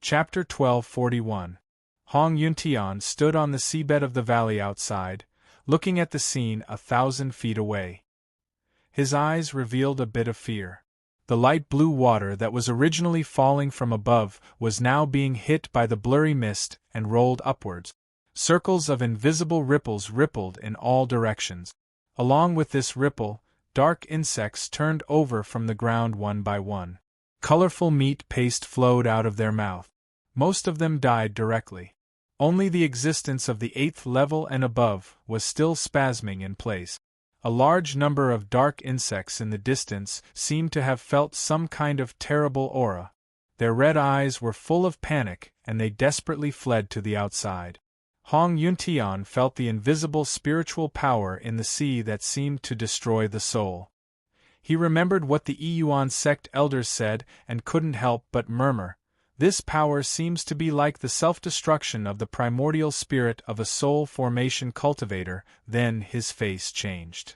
Chapter 1241. Hong Yuntian stood on the seabed of the valley outside, looking at the scene 1,000 feet away. His eyes revealed a bit of fear. The light blue water that was originally falling from above was now being hit by the blurry mist and rolled upwards. Circles of invisible ripples rippled in all directions. Along with this ripple, dark insects turned over from the ground one by one. Colorful meat paste flowed out of their mouth. Most of them died directly. Only the existence of the 8th level and above was still spasming in place. A large number of dark insects in the distance seemed to have felt some kind of terrible aura. Their red eyes were full of panic, and they desperately fled to the outside. Hong Yuntian felt the invisible spiritual power in the sea that seemed to destroy the soul. He remembered what the Yuan sect elders said and couldn't help but murmur, "This power seems to be like the self-destruction of the primordial spirit of a soul formation cultivator." Then his face changed.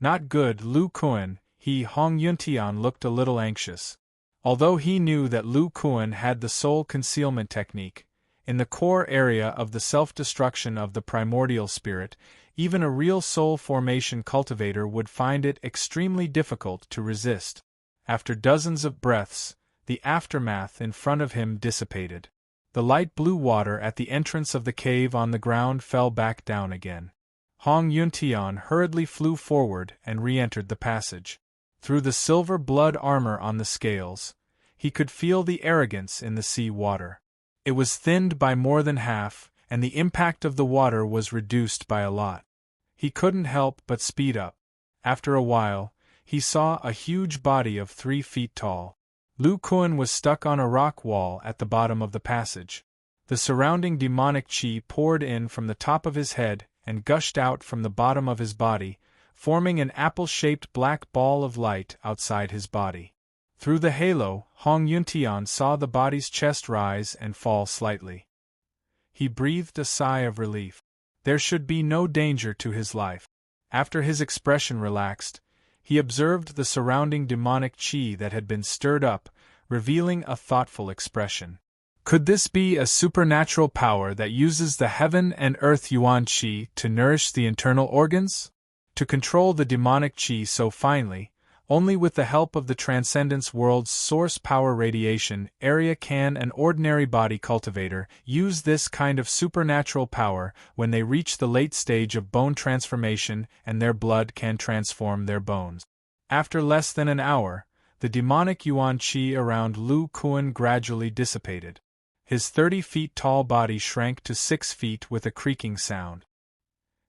"Not good, Lu Kuan." Hong Yuntian looked a little anxious. Although he knew that Lu Kuan had the soul concealment technique, in the core area of the self-destruction of the primordial spirit, even a real soul formation cultivator would find it extremely difficult to resist. After dozens of breaths, the aftermath in front of him dissipated. The light blue water at the entrance of the cave on the ground fell back down again. Hong Yuntian hurriedly flew forward and re-entered the passage. Through the silver blood armor on the scales, he could feel the arrogance in the sea water. It was thinned by more than half, and the impact of the water was reduced by a lot. He couldn't help but speed up. After a while, he saw a huge body of 3 feet tall. Lu Kuan was stuck on a rock wall at the bottom of the passage. The surrounding demonic qi poured in from the top of his head and gushed out from the bottom of his body, forming an apple-shaped black ball of light outside his body. Through the halo, Hong Yuntian saw the body's chest rise and fall slightly. He breathed a sigh of relief. There should be no danger to his life. After his expression relaxed, he observed the surrounding demonic qi that had been stirred up, revealing a thoughtful expression. Could this be a supernatural power that uses the heaven and earth yuan qi to nourish the internal organs? To control the demonic qi so finely, only with the help of the Transcendence World's source power radiation area can an ordinary body cultivator use this kind of supernatural power when they reach the late stage of bone transformation and their blood can transform their bones. After less than an hour, the demonic yuan qi around Lu Kuan gradually dissipated. His 30 feet tall body shrank to 6 feet with a creaking sound.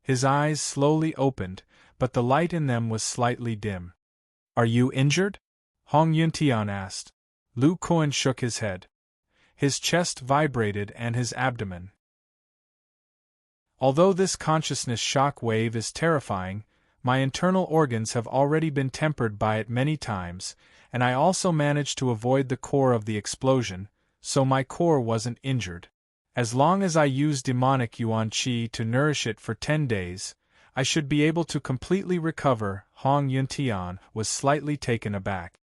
His eyes slowly opened, but the light in them was slightly dim. "Are you injured?" Hong Yuntian asked. Lu Kuan shook his head. His chest vibrated and his abdomen. "Although this consciousness shock wave is terrifying, my internal organs have already been tempered by it many times, and I also managed to avoid the core of the explosion, so my core wasn't injured. As long as I use demonic yuan qi to nourish it for 10 days, I should be able to completely recover." Hong Yuntian was slightly taken aback.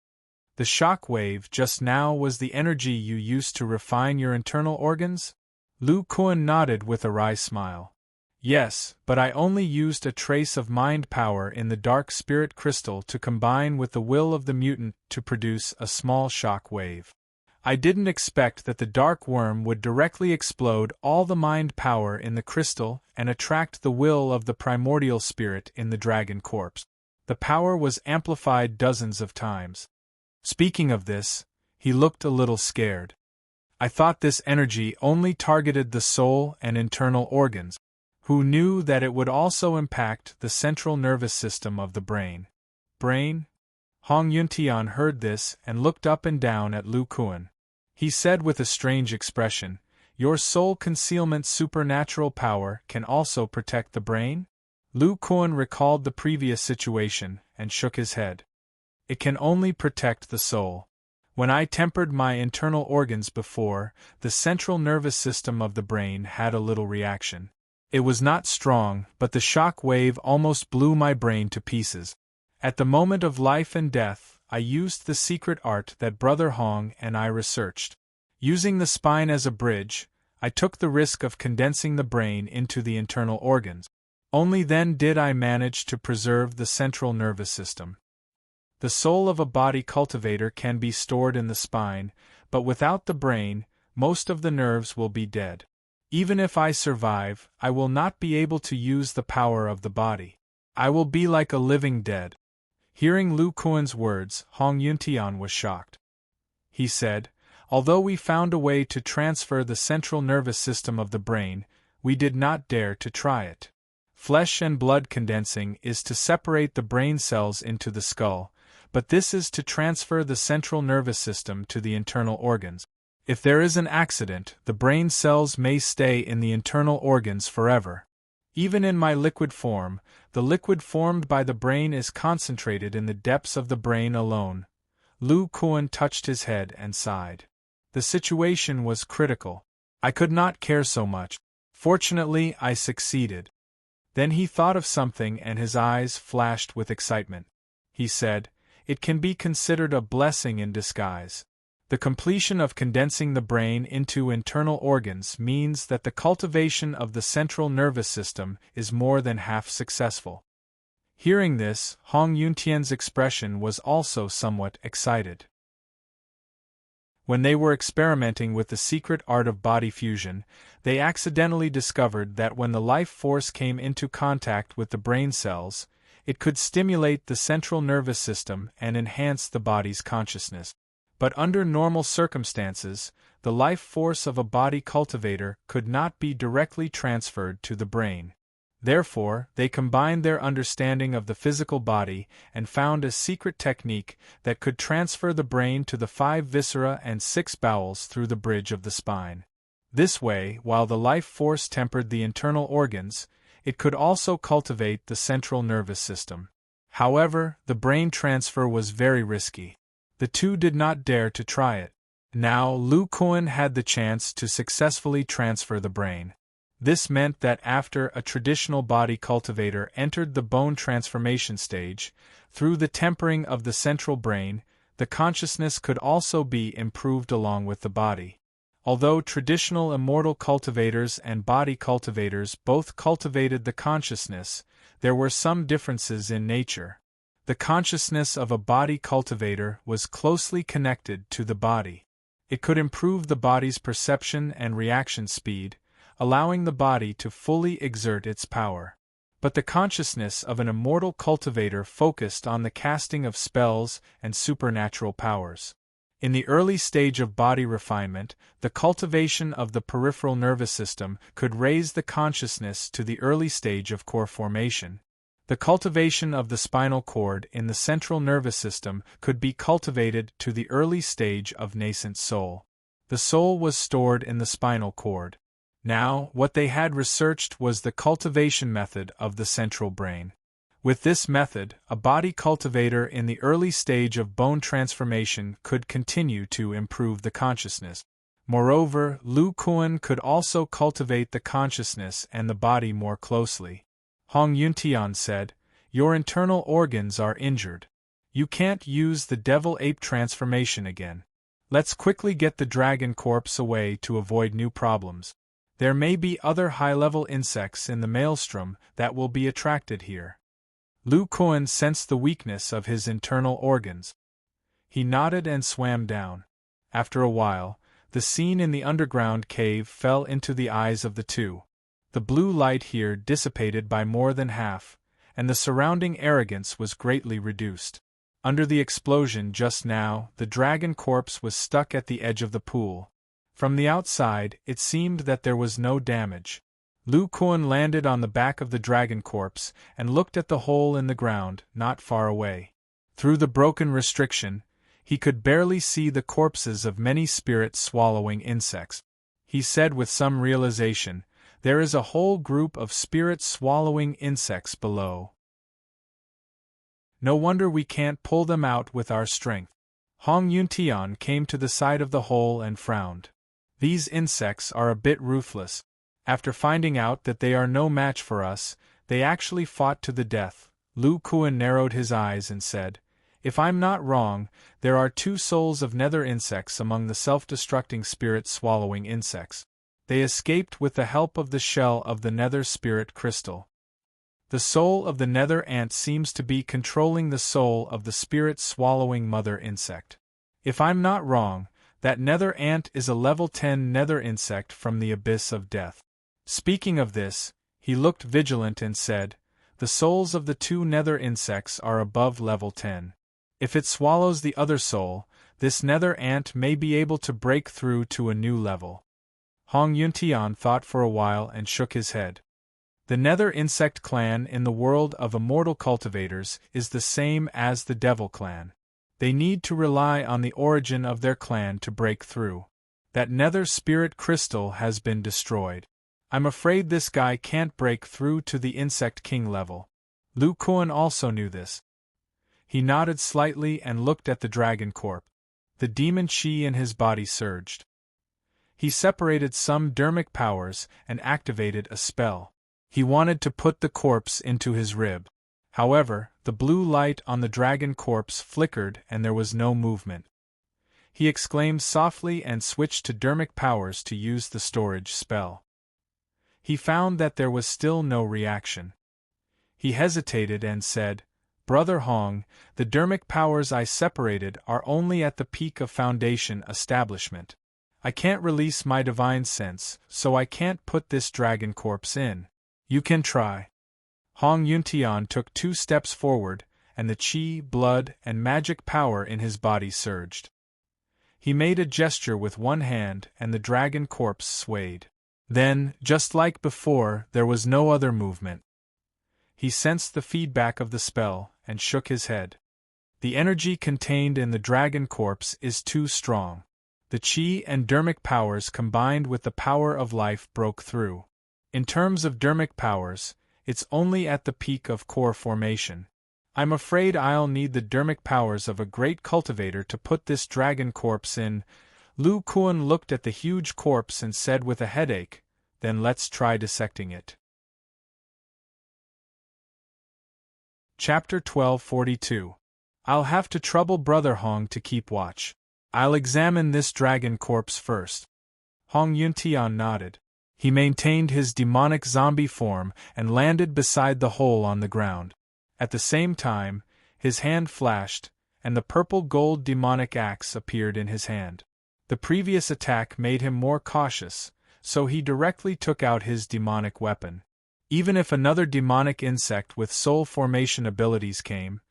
"The shock wave just now was the energy you used to refine your internal organs?" Lu Kuan nodded with a wry smile. "Yes, but I only used a trace of mind power in the dark spirit crystal to combine with the will of the mutant to produce a small shock wave. I didn't expect that the dark worm would directly explode all the mind power in the crystal and attract the will of the primordial spirit in the dragon corpse. The power was amplified dozens of times. Speaking of this, he looked a little scared. I thought this energy only targeted the soul and internal organs. Who knew that it would also impact the central nervous system of the brain?" "Brain?" Hong Yuntian heard this and looked up and down at Lu Kuan. He said with a strange expression, "Your soul concealment supernatural power can also protect the brain?" Lu Kuan recalled the previous situation and shook his head. "It can only protect the soul. When I tempered my internal organs before, the central nervous system of the brain had a little reaction. It was not strong, but the shock wave almost blew my brain to pieces. At the moment of life and death, I used the secret art that Brother Hong and I researched. Using the spine as a bridge, I took the risk of condensing the brain into the internal organs. Only then did I manage to preserve the central nervous system. The soul of a body cultivator can be stored in the spine, but without the brain, most of the nerves will be dead. Even if I survive, I will not be able to use the power of the body. I will be like a living dead. Hearing Lu Kuan's words, Hong Yuntian was shocked. He said, "Although we found a way to transfer the central nervous system of the brain, we did not dare to try it. Flesh and blood condensing is to separate the brain cells into the skull, but this is to transfer the central nervous system to the internal organs. If there is an accident, the brain cells may stay in the internal organs forever. Even in my liquid form, the liquid formed by the brain is concentrated in the depths of the brain alone." Lu Kuan touched his head and sighed. The situation was critical. I could not care so much. Fortunately, I succeeded. Then he thought of something and his eyes flashed with excitement. He said, "It can be considered a blessing in disguise. The completion of condensing the brain into internal organs means that the cultivation of the central nervous system is more than half successful." Hearing this, Hong Yuntian's expression was also somewhat excited. When they were experimenting with the secret art of body fusion, they accidentally discovered that when the life force came into contact with the brain cells, it could stimulate the central nervous system and enhance the body's consciousness. But under normal circumstances, the life force of a body cultivator could not be directly transferred to the brain. Therefore, they combined their understanding of the physical body and found a secret technique that could transfer the brain to the 5 viscera and 6 bowels through the bridge of the spine. This way, while the life force tempered the internal organs, it could also cultivate the central nervous system. However, the brain transfer was very risky. The two did not dare to try it. Now Lu Kuan had the chance to successfully transfer the brain. This meant that after a traditional body cultivator entered the bone transformation stage, through the tempering of the central brain, the consciousness could also be improved along with the body. Although traditional immortal cultivators and body cultivators both cultivated the consciousness, there were some differences in nature. The consciousness of a body cultivator was closely connected to the body. It could improve the body's perception and reaction speed, allowing the body to fully exert its power. But the consciousness of an immortal cultivator focused on the casting of spells and supernatural powers. In the early stage of body refinement, the cultivation of the peripheral nervous system could raise the consciousness to the early stage of core formation. The cultivation of the spinal cord in the central nervous system could be cultivated to the early stage of nascent soul. The soul was stored in the spinal cord. Now, what they had researched was the cultivation method of the central brain. With this method, a body cultivator in the early stage of bone transformation could continue to improve the consciousness. Moreover, Lu Kuan could also cultivate the consciousness and the body more closely. Hong Yuntian said, "Your internal organs are injured. You can't use the devil-ape transformation again. Let's quickly get the dragon corpse away to avoid new problems. There may be other high-level insects in the maelstrom that will be attracted here." Lu Kuan sensed the weakness of his internal organs. He nodded and swam down. After a while, the scene in the underground cave fell into the eyes of the two. The blue light here dissipated by more than half, and the surrounding arrogance was greatly reduced. Under the explosion just now, the dragon corpse was stuck at the edge of the pool. From the outside, it seemed that there was no damage. Lu Kuan landed on the back of the dragon corpse and looked at the hole in the ground, not far away. Through the broken restriction, he could barely see the corpses of many spirit-swallowing insects. He said with some realization, "There is a whole group of spirit-swallowing insects below. No wonder we can't pull them out with our strength." Hong Yuntian came to the side of the hole and frowned. "These insects are a bit ruthless. After finding out that they are no match for us, they actually fought to the death." Lu Kuan narrowed his eyes and said, If I'm not wrong, there are 2 souls of nether insects among the self-destructing spirit-swallowing insects. They escaped with the help of the shell of the nether spirit crystal. The soul of the nether ant seems to be controlling the soul of the spirit-swallowing mother insect. If I'm not wrong, that nether ant is a level 10 nether insect from the abyss of death. Speaking of this, he looked vigilant and said, the souls of the 2 nether insects are above level 10. If it swallows the other soul, this nether ant may be able to break through to a new level. Hong Yuntian thought for a while and shook his head. The nether insect clan in the world of immortal cultivators is the same as the devil clan. They need to rely on the origin of their clan to break through. That nether spirit crystal has been destroyed. I'm afraid this guy can't break through to the insect king level. Lu Kuan also knew this. He nodded slightly and looked at the dragon corpse. The demon chi in his body surged. He separated some dermic powers and activated a spell. He wanted to put the corpse into his rib. However, the blue light on the dragon corpse flickered and there was no movement. He exclaimed softly and switched to dermic powers to use the storage spell. He found that there was still no reaction. He hesitated and said, Brother Hong, the dermic powers I separated are only at the peak of foundation establishment. I can't release my divine sense, so I can't put this dragon corpse in. You can try. Hong Yuntian took 2 steps forward, and the chi, blood, and magic power in his body surged. He made a gesture with one hand and the dragon corpse swayed. Then, just like before, there was no other movement. He sensed the feedback of the spell and shook his head. The energy contained in the dragon corpse is too strong. The chi and dermic powers combined with the power of life broke through. In terms of dermic powers, it's only at the peak of core formation. I'm afraid I'll need the dermic powers of a great cultivator to put this dragon corpse in. Lu Kuan looked at the huge corpse and said with a headache, then let's try dissecting it. Chapter 1242. I'll have to trouble Brother Hong to keep watch. I'll examine this dragon corpse first. Hong Yuntian nodded. He maintained his demonic zombie form and landed beside the hole on the ground. At the same time, his hand flashed, and the purple-gold demonic axe appeared in his hand. The previous attack made him more cautious, so he directly took out his demonic weapon. Even if another demonic insect with soul formation abilities came,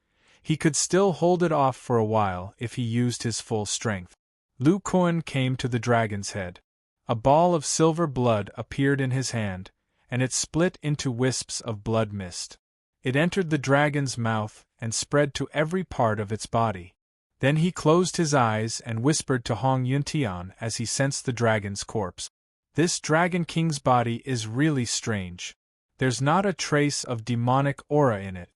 he could still hold it off for a while if he used his full strength. Lu Kuan came to the dragon's head. A ball of silver blood appeared in his hand, and it split into wisps of blood mist. It entered the dragon's mouth and spread to every part of its body. Then he closed his eyes and whispered to Hong Yuntian as he sensed the dragon's corpse. This dragon king's body is really strange. There's not a trace of demonic aura in it.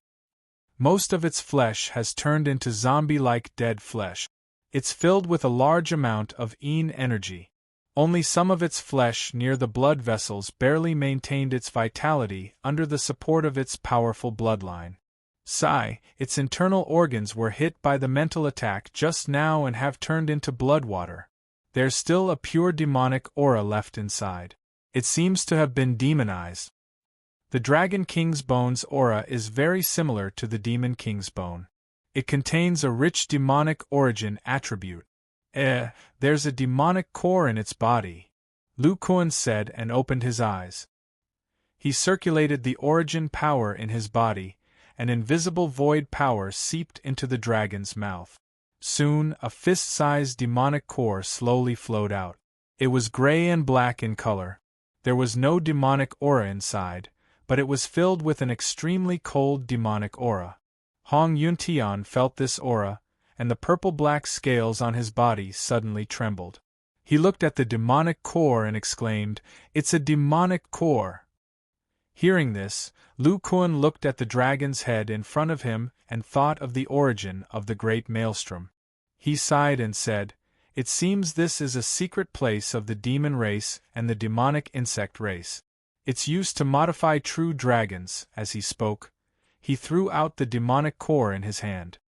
Most of its flesh has turned into zombie-like dead flesh. It's filled with a large amount of yin energy. Only some of its flesh near the blood vessels barely maintained its vitality under the support of its powerful bloodline. Its internal organs were hit by the mental attack just now and have turned into blood water. There's still a pure demonic aura left inside. It seems to have been demonized. The Dragon King's bone's aura is very similar to the Demon King's bone. It contains a rich demonic origin attribute. There's a demonic core in its body, Lu Kuan said and opened his eyes. He circulated the origin power in his body, and invisible void power seeped into the dragon's mouth. Soon, a fist-sized demonic core slowly flowed out. It was gray and black in color. There was no demonic aura inside, but it was filled with an extremely cold demonic aura. Hong Yuntian felt this aura, and the purple-black scales on his body suddenly trembled. He looked at the demonic core and exclaimed, "It's a demonic core!" Hearing this, Lu Kuan looked at the dragon's head in front of him and thought of the origin of the great maelstrom. He sighed and said, "It seems this is a secret place of the demon race and the demonic insect race. It's used to modify true dragons." As he spoke, he threw out the demonic core in his hand.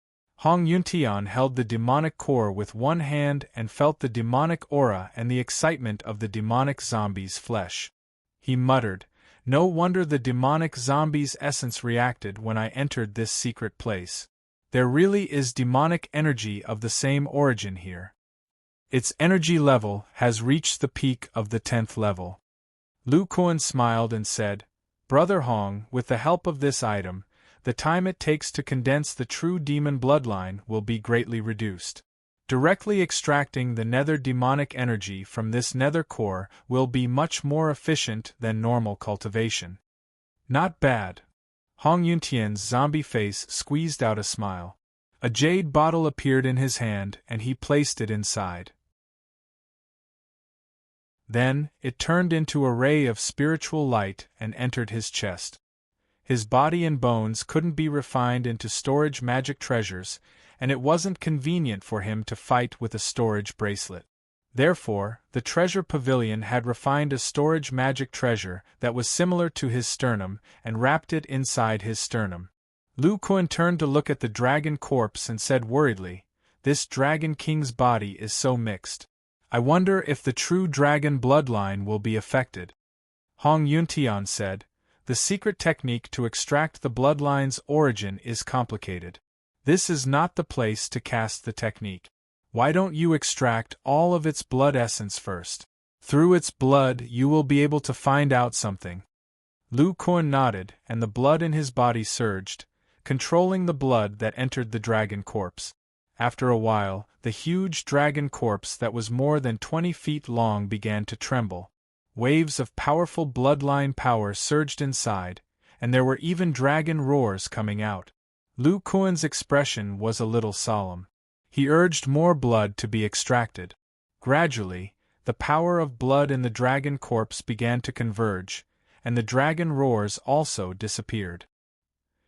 Hong Yuntian held the demonic core with one hand and felt the demonic aura and the excitement of the demonic zombie's flesh. He muttered, "No wonder the demonic zombie's essence reacted when I entered this secret place. There really is demonic energy of the same origin here. Its energy level has reached the peak of the 10th level." Lu Kuan smiled and said, "Brother Hong, with the help of this item, the time it takes to condense the true demon bloodline will be greatly reduced. Directly extracting the nether demonic energy from this nether core will be much more efficient than normal cultivation." "Not bad." Hong Yuntian's zombie face squeezed out a smile. A jade bottle appeared in his hand and he placed it inside. Then, it turned into a ray of spiritual light and entered his chest. His body and bones couldn't be refined into storage magic treasures, and it wasn't convenient for him to fight with a storage bracelet. Therefore, the treasure pavilion had refined a storage magic treasure that was similar to his sternum and wrapped it inside his sternum. Lu Kuan turned to look at the dragon corpse and said worriedly, "This dragon king's body is so mixed. I wonder if the true dragon bloodline will be affected." Hong Yuntian said, "The secret technique to extract the bloodline's origin is complicated. This is not the place to cast the technique. Why don't you extract all of its blood essence first? Through its blood you will be able to find out something." Lu Kuan nodded, and the blood in his body surged, controlling the blood that entered the dragon corpse. After a while, the huge dragon corpse that was more than 20 feet long began to tremble. Waves of powerful bloodline power surged inside, and there were even dragon roars coming out. Lu Kuan's expression was a little solemn. He urged more blood to be extracted. Gradually, the power of blood in the dragon corpse began to converge, and the dragon roars also disappeared.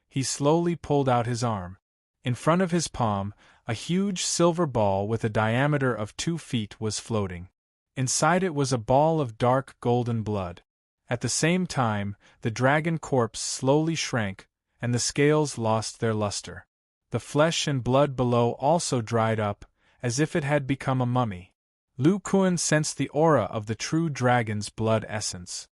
He slowly pulled out his arm. In front of his palm, a huge silver ball with a diameter of 2 feet was floating. Inside it was a ball of dark golden blood. At the same time, the dragon corpse slowly shrank, and the scales lost their luster. The flesh and blood below also dried up, as if it had become a mummy. Lu Kuan sensed the aura of the true dragon's blood essence.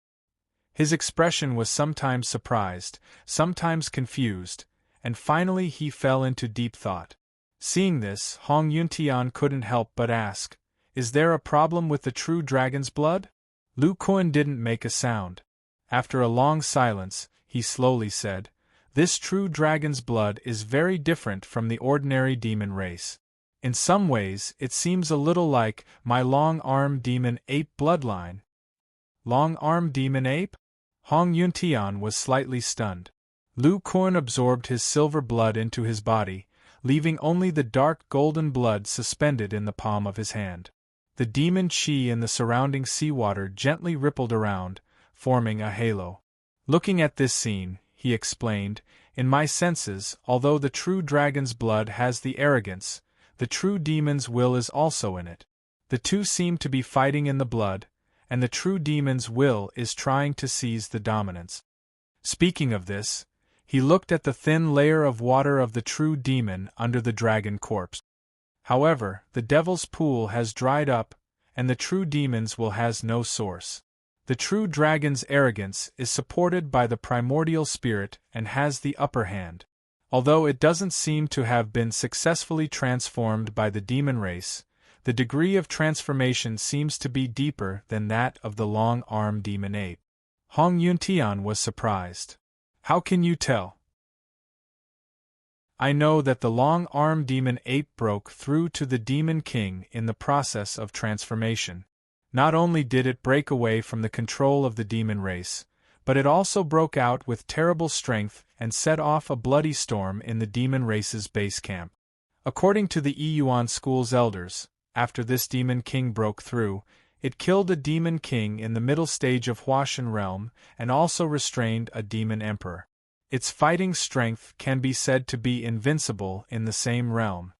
His expression was sometimes surprised, sometimes confused, and finally he fell into deep thought. Seeing this, Hong Yuntian couldn't help but ask, "Is there a problem with the true dragon's blood?" Lu Kuan didn't make a sound. After a long silence, he slowly said, "This true dragon's blood is very different from the ordinary demon race. In some ways, it seems a little like my long-armed demon ape bloodline." "Long-armed demon ape?" Hong Yuntian was slightly stunned. Lu Kuan absorbed his silver blood into his body, leaving only the dark golden blood suspended in the palm of his hand. The demon chi in the surrounding seawater gently rippled around, forming a halo. Looking at this scene, he explained, "In my senses, although the true dragon's blood has the arrogance, the true demon's will is also in it. The two seem to be fighting in the blood, and the true demon's will is trying to seize the dominance." Speaking of this, he looked at the thin layer of water of the true demon under the dragon corpse. However, the devil's pool has dried up, and the true demon's will has no source. The true dragon's arrogance is supported by the primordial spirit and has the upper hand. Although it doesn't seem to have been successfully transformed by the demon race, the degree of transformation seems to be deeper than that of the long-armed demon ape. Hong Yuntian was surprised. "How can you tell?" "I know that the long-armed demon ape broke through to the demon king in the process of transformation. Not only did it break away from the control of the demon race, but it also broke out with terrible strength and set off a bloody storm in the demon race's base camp. According to the Yuan school's elders, after this demon king broke through, it killed a demon king in the middle stage of Huashan realm and also restrained a demon emperor. Its fighting strength can be said to be invincible in the same realm."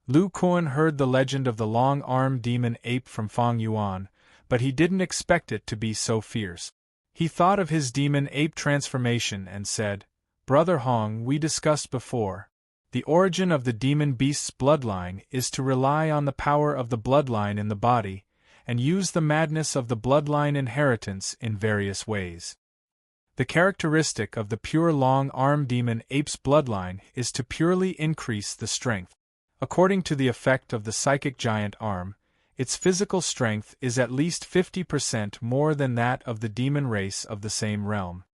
Lu Kuan heard the legend of the long-armed demon ape from Feng Yuan, but he didn't expect it to be so fierce. He thought of his demon ape transformation and said, "Brother Hong, we discussed before. The origin of the demon beast's bloodline is to rely on the power of the bloodline in the body, and use the madness of the bloodline inheritance in various ways. The characteristic of the pure long-armed demon ape's bloodline is to purely increase the strength. According to the effect of the psychic giant arm, its physical strength is at least 50% more than that of the demon race of the same realm.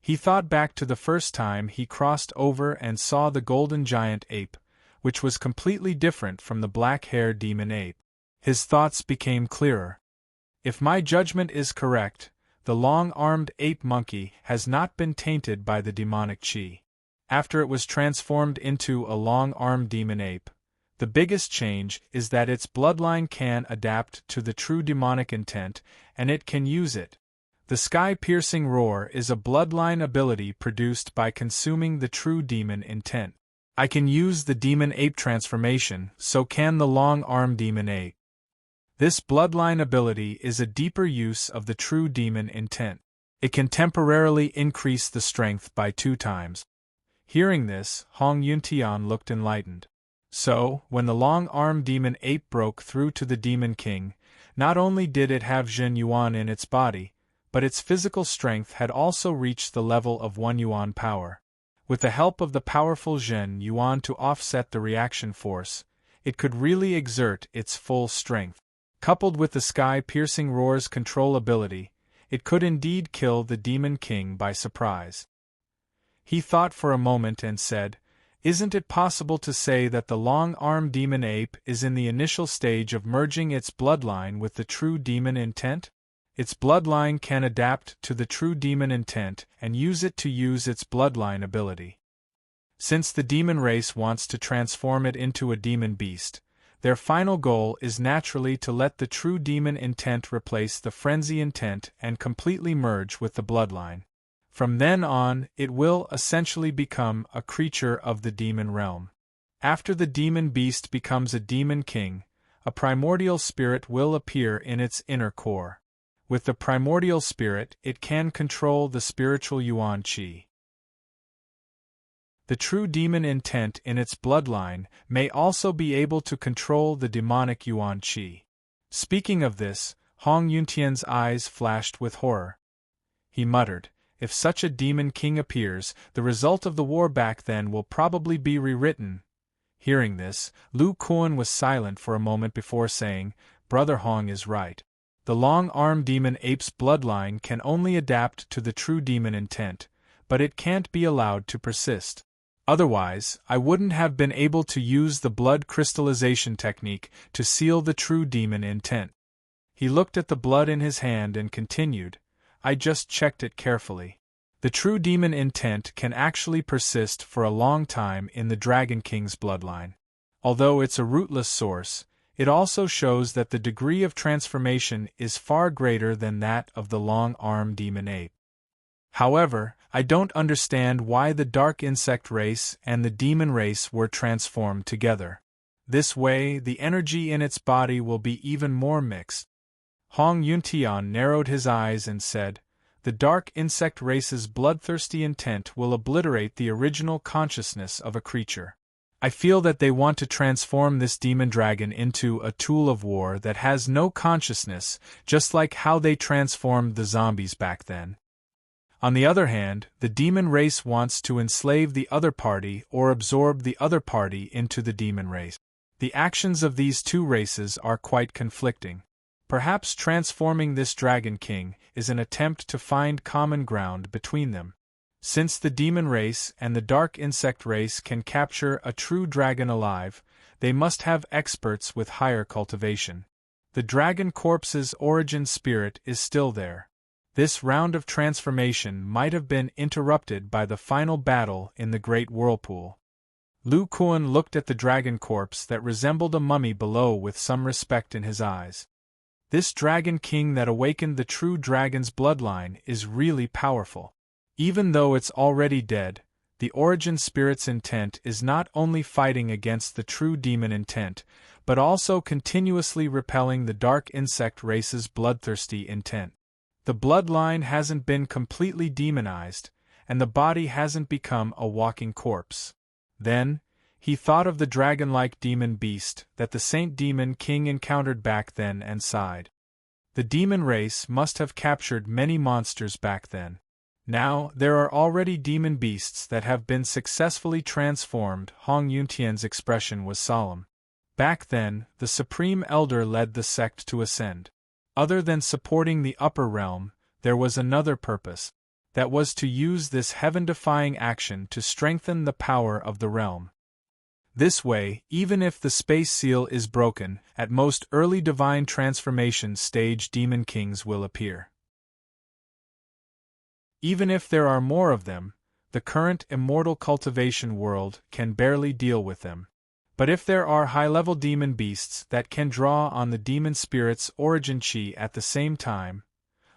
He thought back to the first time he crossed over and saw the golden giant ape, which was completely different from the black-haired demon ape. His thoughts became clearer. If my judgment is correct, the long-armed ape monkey has not been tainted by the demonic chi. After it was transformed into a long-armed demon ape, the biggest change is that its bloodline can adapt to the true demonic intent, and it can use it. The sky-piercing roar is a bloodline ability produced by consuming the true demon intent. I can use the demon ape transformation, so can the long-armed demon ape. This bloodline ability is a deeper use of the true demon intent. It can temporarily increase the strength by 2 times. Hearing this, Hong Yuntian looked enlightened. So, when the long-armed demon ape broke through to the demon king, not only did it have Jin Yuan in its body, but its physical strength had also reached the level of 1 Yuan power. With the help of the powerful Jin Yuan to offset the reaction force, it could really exert its full strength. Coupled with the sky-piercing roar's control ability, it could indeed kill the Demon King by surprise. He thought for a moment and said, "Isn't it possible to say that the long-armed demon ape is in the initial stage of merging its bloodline with the true demon intent? Its bloodline can adapt to the true demon intent and use it to use its bloodline ability. Since the demon race wants to transform it into a demon beast, their final goal is naturally to let the true demon intent replace the frenzy intent and completely merge with the bloodline. From then on, it will essentially become a creature of the demon realm. After the demon beast becomes a demon king, a primordial spirit will appear in its inner core. With the primordial spirit, it can control the spiritual Yuan Qi. The true demon intent in its bloodline may also be able to control the demonic Yuan Qi. Speaking of this, Hong Yuntian's eyes flashed with horror. He muttered, "If such a demon king appears, the result of the war back then will probably be rewritten." Hearing this, Lu Kuan was silent for a moment before saying, "Brother Hong is right. The long-armed demon ape's bloodline can only adapt to the true demon intent, but it can't be allowed to persist. Otherwise, I wouldn't have been able to use the blood crystallization technique to seal the true demon intent." He looked at the blood in his hand and continued, "I just checked it carefully. The true demon intent can actually persist for a long time in the Dragon King's bloodline. Although it's a rootless source, it also shows that the degree of transformation is far greater than that of the long-armed demon ape. However, I don't understand why the dark insect race and the demon race were transformed together. This way, the energy in its body will be even more mixed." Hong Yuntian narrowed his eyes and said, "The dark insect race's bloodthirsty intent will obliterate the original consciousness of a creature. I feel that they want to transform this demon dragon into a tool of war that has no consciousness, just like how they transformed the zombies back then. On the other hand, the demon race wants to enslave the other party or absorb the other party into the demon race. The actions of these two races are quite conflicting. Perhaps transforming this Dragon King is an attempt to find common ground between them. Since the demon race and the dark insect race can capture a true dragon alive, they must have experts with higher cultivation. The dragon corpse's origin spirit is still there. This round of transformation might have been interrupted by the final battle in the Great Whirlpool." Lu Kuan looked at the dragon corpse that resembled a mummy below with some respect in his eyes. This Dragon King that awakened the true dragon's bloodline is really powerful. Even though it's already dead, the origin spirit's intent is not only fighting against the true demon intent, but also continuously repelling the dark insect race's bloodthirsty intent. The bloodline hasn't been completely demonized, and the body hasn't become a walking corpse. Then, he thought of the dragon-like demon beast that the Saint Demon King encountered back then and sighed. The demon race must have captured many monsters back then. Now, there are already demon beasts that have been successfully transformed. Hong Yuntian's expression was solemn. Back then, the Supreme Elder led the sect to ascend. Other than supporting the upper realm, there was another purpose. That was to use this heaven-defying action to strengthen the power of the realm. This way, even if the space seal is broken, at most early divine transformation stage demon kings will appear. Even if there are more of them, the current immortal cultivation world can barely deal with them. But if there are high-level demon beasts that can draw on the demon spirit's origin chi at the same time,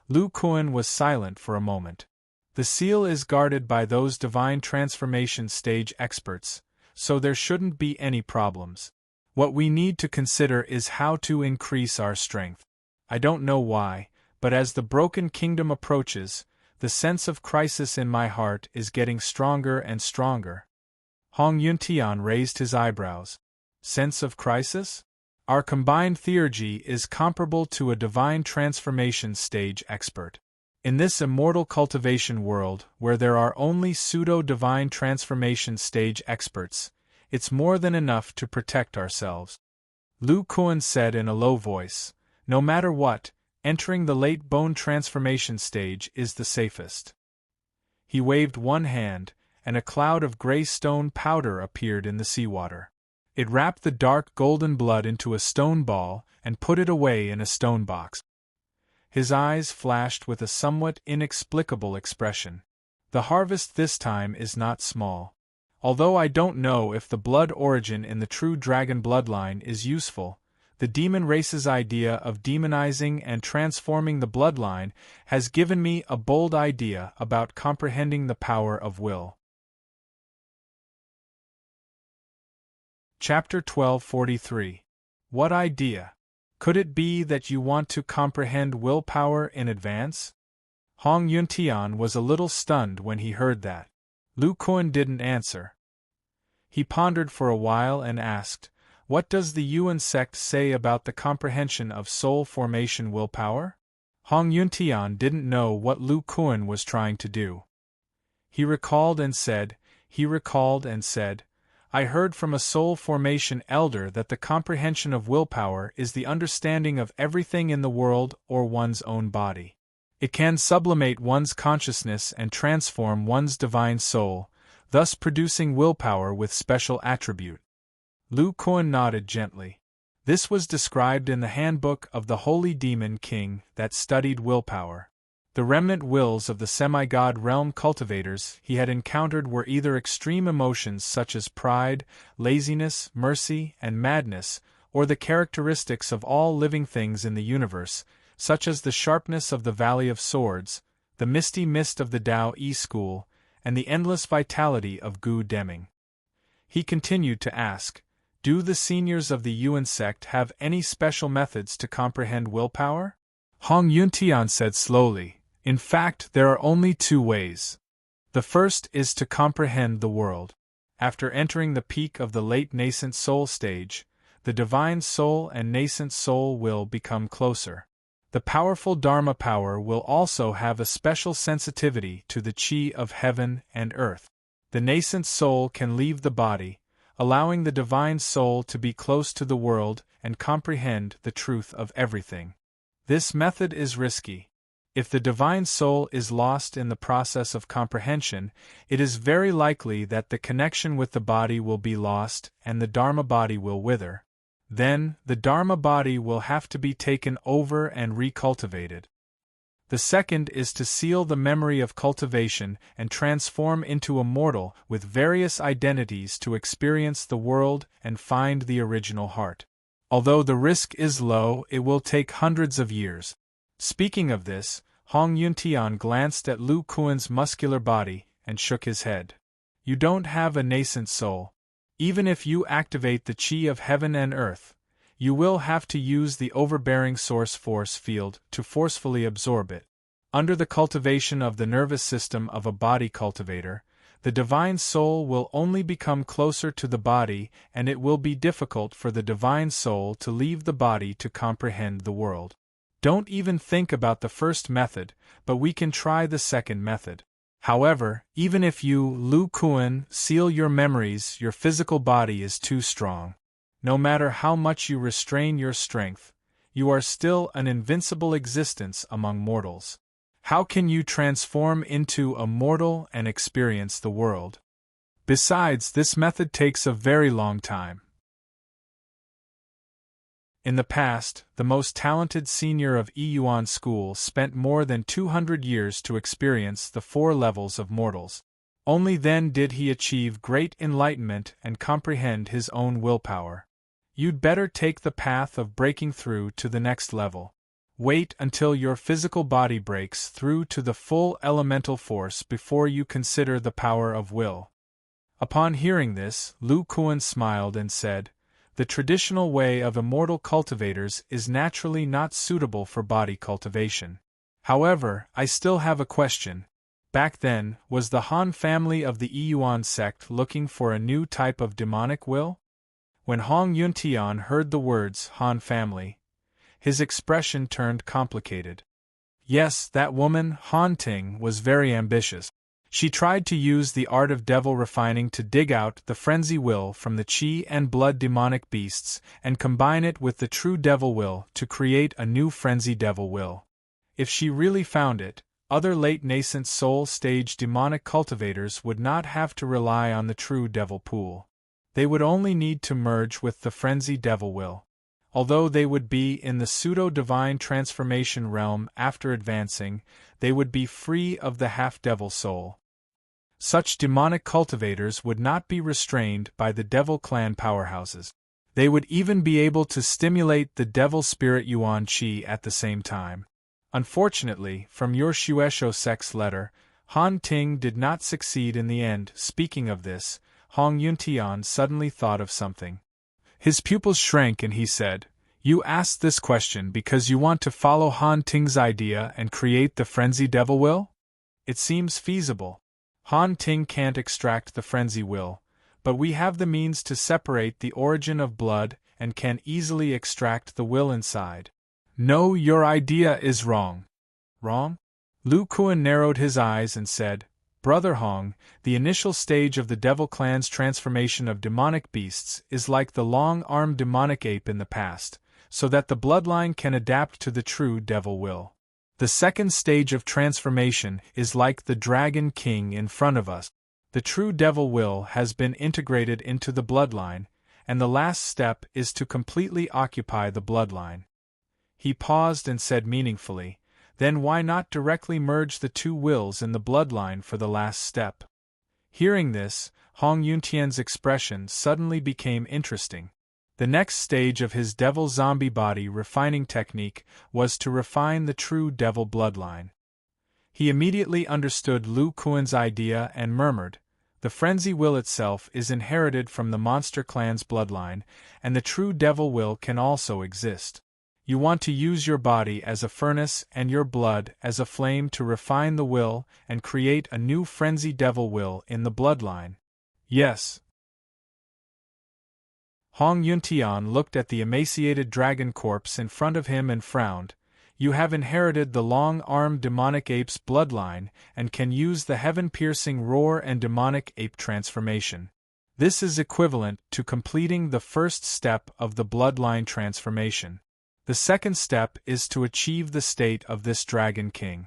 Lu Kuan was silent for a moment. The seal is guarded by those divine transformation stage experts, so there shouldn't be any problems. What we need to consider is how to increase our strength. I don't know why, but as the broken kingdom approaches, the sense of crisis in my heart is getting stronger and stronger. Hong Yuntian raised his eyebrows. Sense of crisis? Our combined theurgy is comparable to a divine transformation stage expert. In this immortal cultivation world, where there are only pseudo-divine transformation stage experts, it's more than enough to protect ourselves. Lu Kuan said in a low voice, no matter what, entering the late bone transformation stage is the safest. He waved one hand, and a cloud of gray stone powder appeared in the seawater. It wrapped the dark golden blood into a stone ball and put it away in a stone box. His eyes flashed with a somewhat inexplicable expression. The harvest this time is not small. Although I don't know if the blood origin in the true dragon bloodline is useful, the demon race's idea of demonizing and transforming the bloodline has given me a bold idea about comprehending the power of will. Chapter 1243. What idea? Could it be that you want to comprehend willpower in advance? Hong Yuntian was a little stunned when he heard that. Lu Kuan didn't answer. He pondered for a while and asked, what does the Yuan sect say about the comprehension of soul formation willpower? Hong Yuntian didn't know what Lu Kuan was trying to do. He recalled and said, I heard from a soul formation elder that the comprehension of willpower is the understanding of everything in the world or one's own body. It can sublimate one's consciousness and transform one's divine soul, thus producing willpower with special attribute. Lu Kuan nodded gently. This was described in the handbook of the Holy Demon King that studied willpower. The remnant wills of the semi-god realm cultivators he had encountered were either extreme emotions such as pride, laziness, mercy, and madness, or the characteristics of all living things in the universe, such as the sharpness of the Valley of Swords, the misty mist of the Tao E school, and the endless vitality of Gu Deming. He continued to ask, do the seniors of the Yuan sect have any special methods to comprehend willpower? Hong Yuntian said slowly, in fact there are only two ways. The first is to comprehend the world. After entering the peak of the late nascent soul stage, the divine soul and nascent soul will become closer. The powerful Dharma power will also have a special sensitivity to the chi of heaven and earth. The nascent soul can leave the body, allowing the divine soul to be close to the world and comprehend the truth of everything. This method is risky. If the divine soul is lost in the process of comprehension, it is very likely that the connection with the body will be lost and the Dharma body will wither. Then, the Dharma body will have to be taken over and recultivated. The second is to seal the memory of cultivation and transform into a mortal with various identities to experience the world and find the original heart. Although the risk is low, it will take hundreds of years. Speaking of this, Hong Yuntian glanced at Lu Kuan's muscular body and shook his head. You don't have a nascent soul. Even if you activate the chi of heaven and earth, you will have to use the overbearing source force field to forcefully absorb it. Under the cultivation of the nervous system of a body cultivator, the divine soul will only become closer to the body, and it will be difficult for the divine soul to leave the body to comprehend the world. Don't even think about the first method, but we can try the second method. However, even if you, Lu Kuan, seal your memories, your physical body is too strong. No matter how much you restrain your strength, you are still an invincible existence among mortals. How can you transform into a mortal and experience the world? Besides, this method takes a very long time. In the past, the most talented senior of Yuan school spent more than 200 years to experience the 4 levels of mortals. Only then did he achieve great enlightenment and comprehend his own willpower. You'd better take the path of breaking through to the next level. Wait until your physical body breaks through to the full elemental force before you consider the power of will. Upon hearing this, Lu Kuan smiled and said, "The traditional way of immortal cultivators is naturally not suitable for body cultivation. However, I still have a question. Back then, was the Han family of the Yuan sect looking for a new type of demonic will?" When Hong Yuntian heard the words Han family, his expression turned complicated. Yes, that woman, Han Ting, was very ambitious. She tried to use the art of devil refining to dig out the frenzy will from the qi and blood demonic beasts and combine it with the true devil will to create a new frenzy devil will. If she really found it, other late nascent soul stage demonic cultivators would not have to rely on the true devil pool. They would only need to merge with the frenzy devil will. Although they would be in the pseudo-divine transformation realm after advancing, they would be free of the half-devil soul. Such demonic cultivators would not be restrained by the devil clan powerhouses. They would even be able to stimulate the devil spirit Yuan Qi at the same time. Unfortunately, from your Shuesho sect's letter, Han Ting did not succeed in the end. Speaking of this, Hong Yuntian suddenly thought of something. His pupils shrank and he said, "You asked this question because you want to follow Han Ting's idea and create the frenzy devil will? It seems feasible. Han Ting can't extract the frenzy will, but we have the means to separate the origin of blood and can easily extract the will inside." "No, your idea is wrong." "Wrong?" Lu Kuan narrowed his eyes and said, "Brother Hong, the initial stage of the devil clan's transformation of demonic beasts is like the long-armed demonic ape in the past, so that the bloodline can adapt to the true devil will. The second stage of transformation is like the dragon king in front of us. The true devil will has been integrated into the bloodline, and the last step is to completely occupy the bloodline." He paused and said meaningfully, "Then why not directly merge the two wills in the bloodline for the last step?" Hearing this, Hong Yuntian's expression suddenly became interesting. The next stage of his devil zombie body refining technique was to refine the true devil bloodline. He immediately understood Lu Kuan's idea and murmured, "The frenzy will itself is inherited from the monster clan's bloodline, and the true devil will can also exist. You want to use your body as a furnace and your blood as a flame to refine the will and create a new frenzy devil will in the bloodline." "Yes." Hong Yuntian looked at the emaciated dragon corpse in front of him and frowned. "You have inherited the long-armed demonic ape's bloodline and can use the heaven-piercing roar and demonic ape transformation. This is equivalent to completing the first step of the bloodline transformation. The second step is to achieve the state of this dragon king.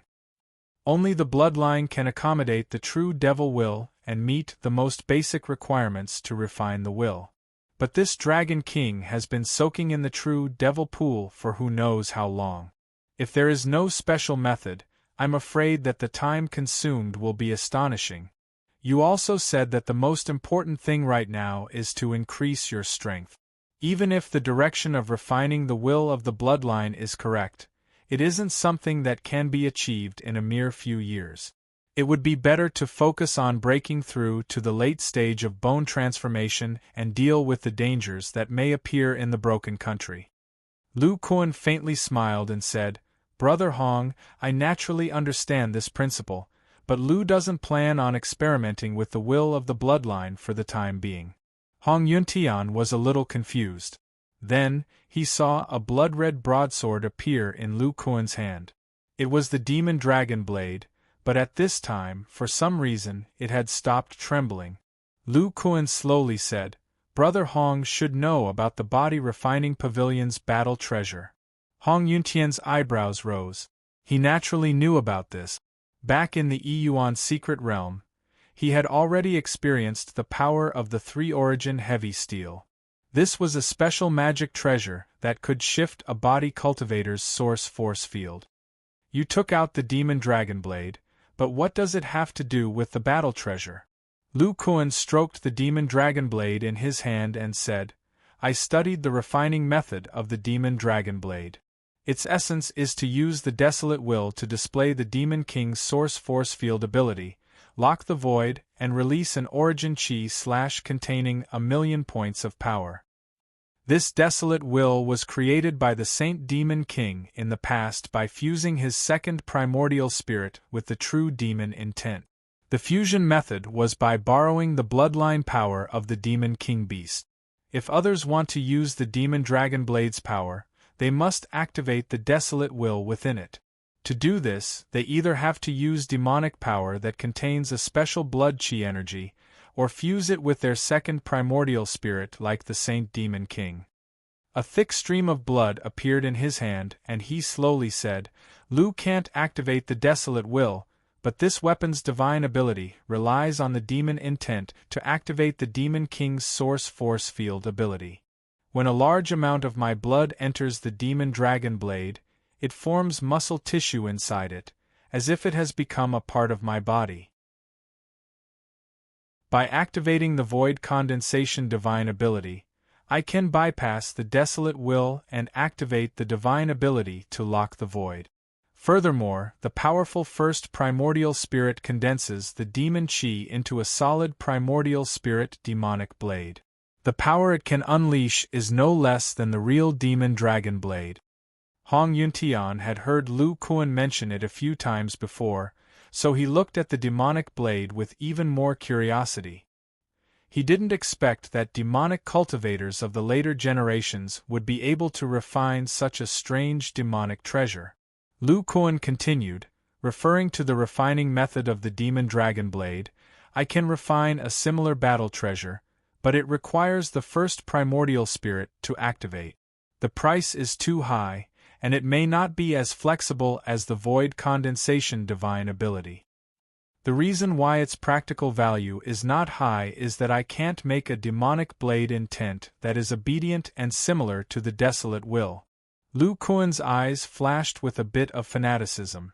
Only the bloodline can accommodate the true devil will and meet the most basic requirements to refine the will. But this dragon king has been soaking in the true devil pool for who knows how long. If there is no special method, I'm afraid that the time consumed will be astonishing. You also said that the most important thing right now is to increase your strength. Even if the direction of refining the will of the bloodline is correct, it isn't something that can be achieved in a mere few years. It would be better to focus on breaking through to the late stage of bone transformation and deal with the dangers that may appear in the broken country." Lu Kuan faintly smiled and said, "Brother Hong, I naturally understand this principle, but Lu doesn't plan on experimenting with the will of the bloodline for the time being. Hong Yuntian was a little confused. Then, he saw a blood-red broadsword appear in Lu Kuan's hand. It was the demon dragon blade, but at this time, for some reason, it had stopped trembling. Lu Kuan slowly said, "Brother Hong should know about the body refining pavilion's battle treasure." Hong Yuntian's eyebrows rose. He naturally knew about this. Back in the Yuan secret realm, he had already experienced the power of the three-origin heavy steel. This was a special magic treasure that could shift a body cultivator's source force field. You took out the demon dragon blade, but what does it have to do with the battle treasure? Lu Kuan stroked the demon dragon blade in his hand and said, "I studied the refining method of the demon dragon blade. Its essence is to use the desolate will to display the demon king's source force field ability, lock the void, and release an origin chi / containing 1,000,000 points of power. This desolate will was created by the Saint Demon King in the past by fusing his second primordial spirit with the true demon intent. The fusion method was by borrowing the bloodline power of the Demon King beast. If others want to use the Demon Dragon Blade's power, they must activate the desolate will within it. To do this, they either have to use demonic power that contains a special blood chi energy, or fuse it with their second primordial spirit like the Saint Demon King." A thick stream of blood appeared in his hand, and he slowly said, "Lu can't activate the desolate will, but this weapon's divine ability relies on the demon intent to activate the Demon King's source force field ability. When a large amount of my blood enters the demon dragon blade, it forms muscle tissue inside it, as if it has become a part of my body. By activating the void condensation divine ability, I can bypass the desolate will and activate the divine ability to lock the void. Furthermore, the powerful first primordial spirit condenses the demon chi into a solid primordial spirit demonic blade. The power it can unleash is no less than the real demon dragon blade." Hong Yuntian had heard Lu Kuan mention it a few times before, so he looked at the demonic blade with even more curiosity. He didn't expect that demonic cultivators of the later generations would be able to refine such a strange demonic treasure. Lu Kuan continued, referring to the refining method of the demon dragon blade, "I can refine a similar battle treasure, but it requires the first primordial spirit to activate. The price is too high, and it may not be as flexible as the void condensation divine ability. The reason why its practical value is not high is that I can't make a demonic blade intent that is obedient and similar to the desolate will." Lu Kuan's eyes flashed with a bit of fanaticism.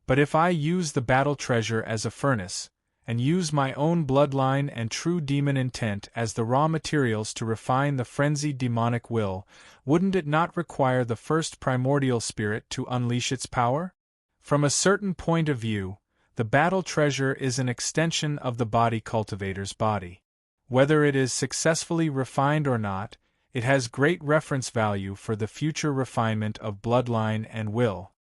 "But if I use the battle treasure as a furnace, and use my own bloodline and true demon intent as the raw materials to refine the frenzied demonic will, wouldn't it not require the first primordial spirit to unleash its power? From a certain point of view, the battle treasure is an extension of the body cultivator's body. Whether it is successfully refined or not, it has great reference value for the future refinement of bloodline and will."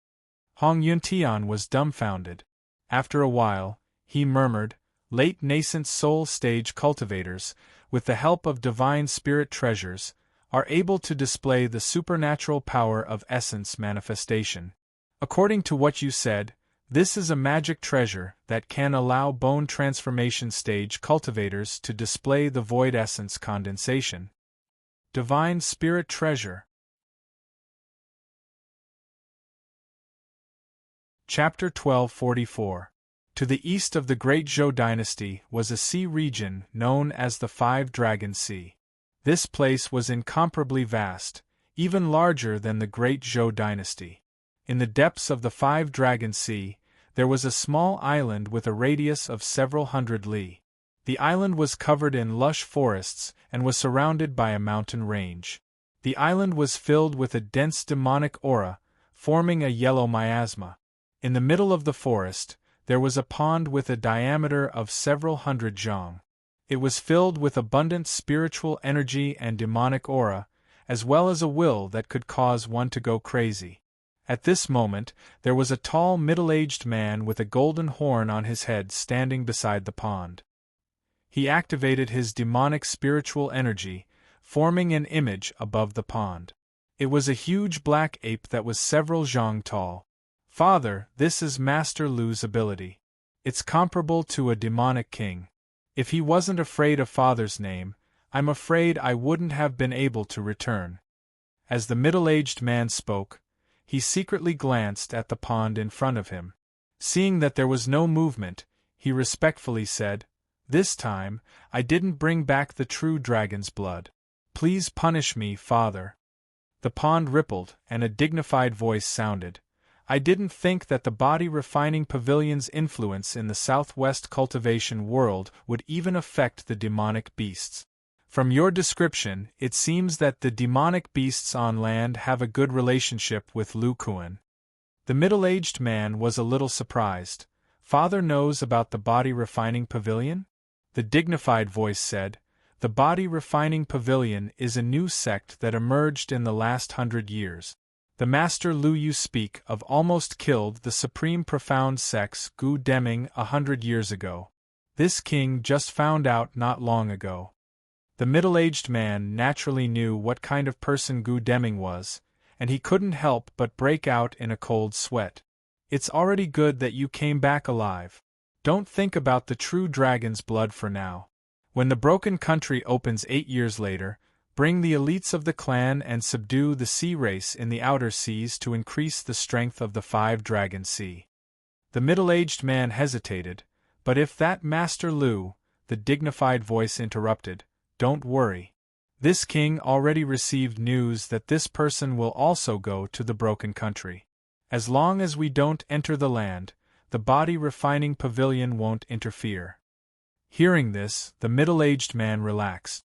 Hong Yuntian was dumbfounded. After a while, he murmured, "Late nascent soul stage cultivators, with the help of divine spirit treasures, are able to display the supernatural power of essence manifestation. According to what you said, this is a magic treasure that can allow bone transformation stage cultivators to display the void essence condensation. Divine Spirit Treasure." Chapter 1244. To the east of the Great Zhou dynasty was a sea region known as the Five Dragon Sea. This place was incomparably vast, even larger than the Great Zhou dynasty. In the depths of the Five Dragon Sea, there was a small island with a radius of several hundred li. The island was covered in lush forests and was surrounded by a mountain range. The island was filled with a dense demonic aura, forming a yellow miasma. In the middle of the forest, there was a pond with a diameter of several hundred zhang. It was filled with abundant spiritual energy and demonic aura, as well as a will that could cause one to go crazy. At this moment, there was a tall middle-aged man with a golden horn on his head standing beside the pond. He activated his demonic spiritual energy, forming an image above the pond. It was a huge black ape that was several zhang tall. Father, this is Master Lu's ability. It's comparable to a demonic king. If he wasn't afraid of Father's name, I'm afraid I wouldn't have been able to return. As the middle-aged man spoke, he secretly glanced at the pond in front of him. Seeing that there was no movement, he respectfully said, "This time, I didn't bring back the true dragon's blood. Please punish me, Father." The pond rippled, and a dignified voice sounded. "I didn't think that the body-refining pavilion's influence in the southwest cultivation world would even affect the demonic beasts. From your description, it seems that the demonic beasts on land have a good relationship with Lu Kuan." The middle-aged man was a little surprised. "Father knows about the body-refining pavilion?" The dignified voice said, "The body-refining pavilion is a new sect that emerged in the last 100 years. The Master Lu you speak of almost killed the supreme profound sects Gu Deming 100 years ago. This king just found out not long ago." The middle-aged man naturally knew what kind of person Gu Deming was, and he couldn't help but break out in a cold sweat. "It's already good that you came back alive. Don't think about the true dragon's blood for now. When the broken country opens 8 years later, bring the elites of the clan and subdue the sea race in the outer seas to increase the strength of the 5-dragon sea." The middle-aged man hesitated, but if that Master Lu, the dignified voice interrupted, "Don't worry. This king already received news that this person will also go to the broken country. As long as we don't enter the land, the body-refining pavilion won't interfere." Hearing this, the middle-aged man relaxed.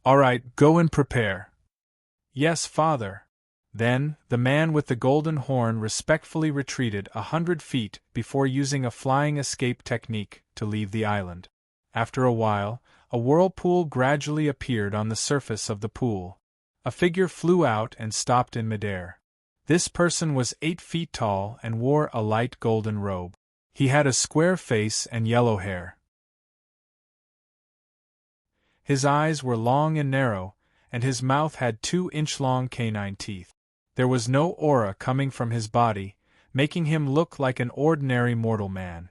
"All right, go and prepare." "Yes, Father." Then, the man with the golden horn respectfully retreated 100 feet before using a flying escape technique to leave the island. After a while, a whirlpool gradually appeared on the surface of the pool. A figure flew out and stopped in midair. This person was 8 feet tall and wore a light golden robe. He had a square face and yellow hair. His eyes were long and narrow, and his mouth had 2-inch-long canine teeth. There was no aura coming from his body, making him look like an ordinary mortal man.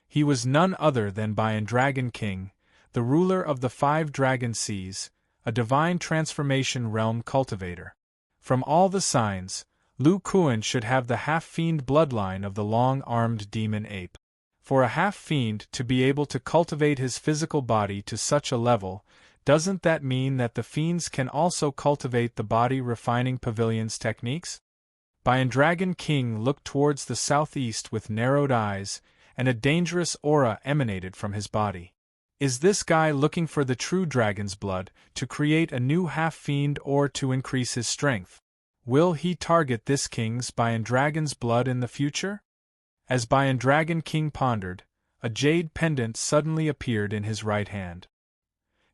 He was none other than Bian Dragon King, the ruler of the 5-dragon seas, a divine transformation realm cultivator. From all the signs, Lu Kuan should have the half-fiend bloodline of the long-armed demon ape. For a half-fiend to be able to cultivate his physical body to such a level, doesn't that mean that the fiends can also cultivate the body-refining pavilion's techniques? Bian Dragon King looked towards the southeast with narrowed eyes, and a dangerous aura emanated from his body. Is this guy looking for the true dragon's blood, to create a new half-fiend or to increase his strength? Will he target this king's Bian Dragon's blood in the future? As Bian Dragon King pondered, a jade pendant suddenly appeared in his right hand.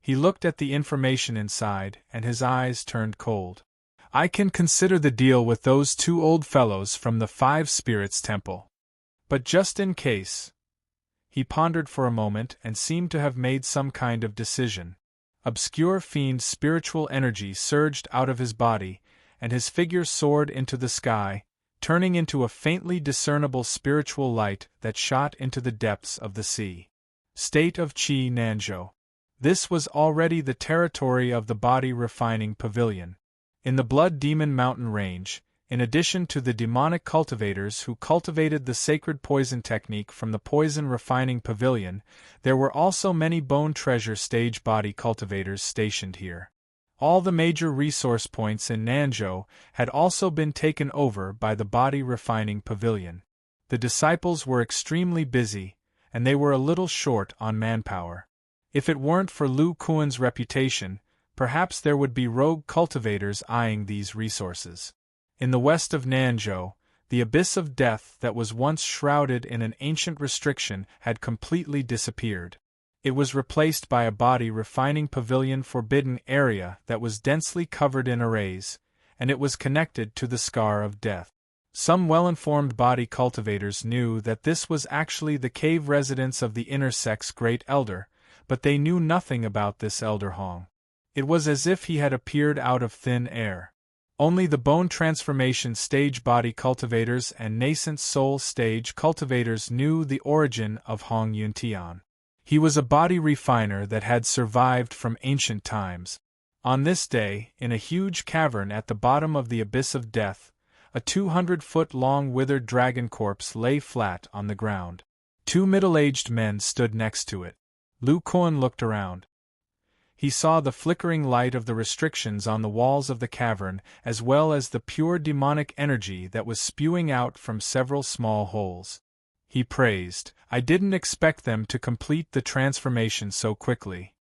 He looked at the information inside, and his eyes turned cold. "I can consider the deal with those 2 old fellows from the 5 Spirits Temple. But just in case..." He pondered for a moment and seemed to have made some kind of decision. Obscure fiend spiritual energy surged out of his body, and his figure soared into the sky, turning into a faintly discernible spiritual light that shot into the depths of the sea. State of Qi Nanzhou. This was already the territory of the body-refining pavilion. In the Blood Demon Mountain Range, in addition to the demonic cultivators who cultivated the sacred poison technique from the poison-refining pavilion, there were also many bone treasure stage body cultivators stationed here. All the major resource points in Nanzhou had also been taken over by the body-refining pavilion. The disciples were extremely busy, and they were a little short on manpower. If it weren't for Lu Kuan's reputation, perhaps there would be rogue cultivators eyeing these resources. In the west of Nanzhou, the abyss of death that was once shrouded in an ancient restriction had completely disappeared. It was replaced by a body-refining pavilion forbidden area that was densely covered in arrays, and it was connected to the scar of death. Some well-informed body cultivators knew that this was actually the cave residence of the inner sex Great Elder, but they knew nothing about this Elder Hong. It was as if he had appeared out of thin air. Only the bone transformation stage body cultivators and nascent soul stage cultivators knew the origin of Hong Yuntian. He was a body refiner that had survived from ancient times. On this day, in a huge cavern at the bottom of the abyss of death, a 200-foot-long withered dragon corpse lay flat on the ground. Two middle-aged men stood next to it. Lu Kuan looked around. He saw the flickering light of the restrictions on the walls of the cavern, as well as the pure demonic energy that was spewing out from several small holes. He praised, "I didn't expect them to complete the transformation so quickly.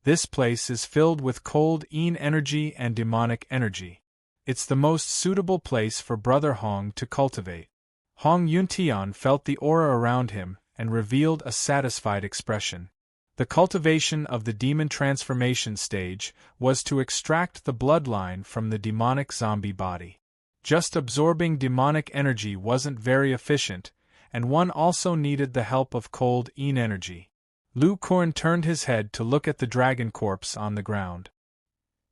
This place is filled with cold Yin energy and demonic energy. It's the most suitable place for Brother Hong to cultivate." Hong Yuntian felt the aura around him and revealed a satisfied expression. The cultivation of the demon transformation stage was to extract the bloodline from the demonic zombie body. Just absorbing demonic energy wasn't very efficient, and one also needed the help of cold Yin energy. Lu Kuan turned his head to look at the dragon corpse on the ground.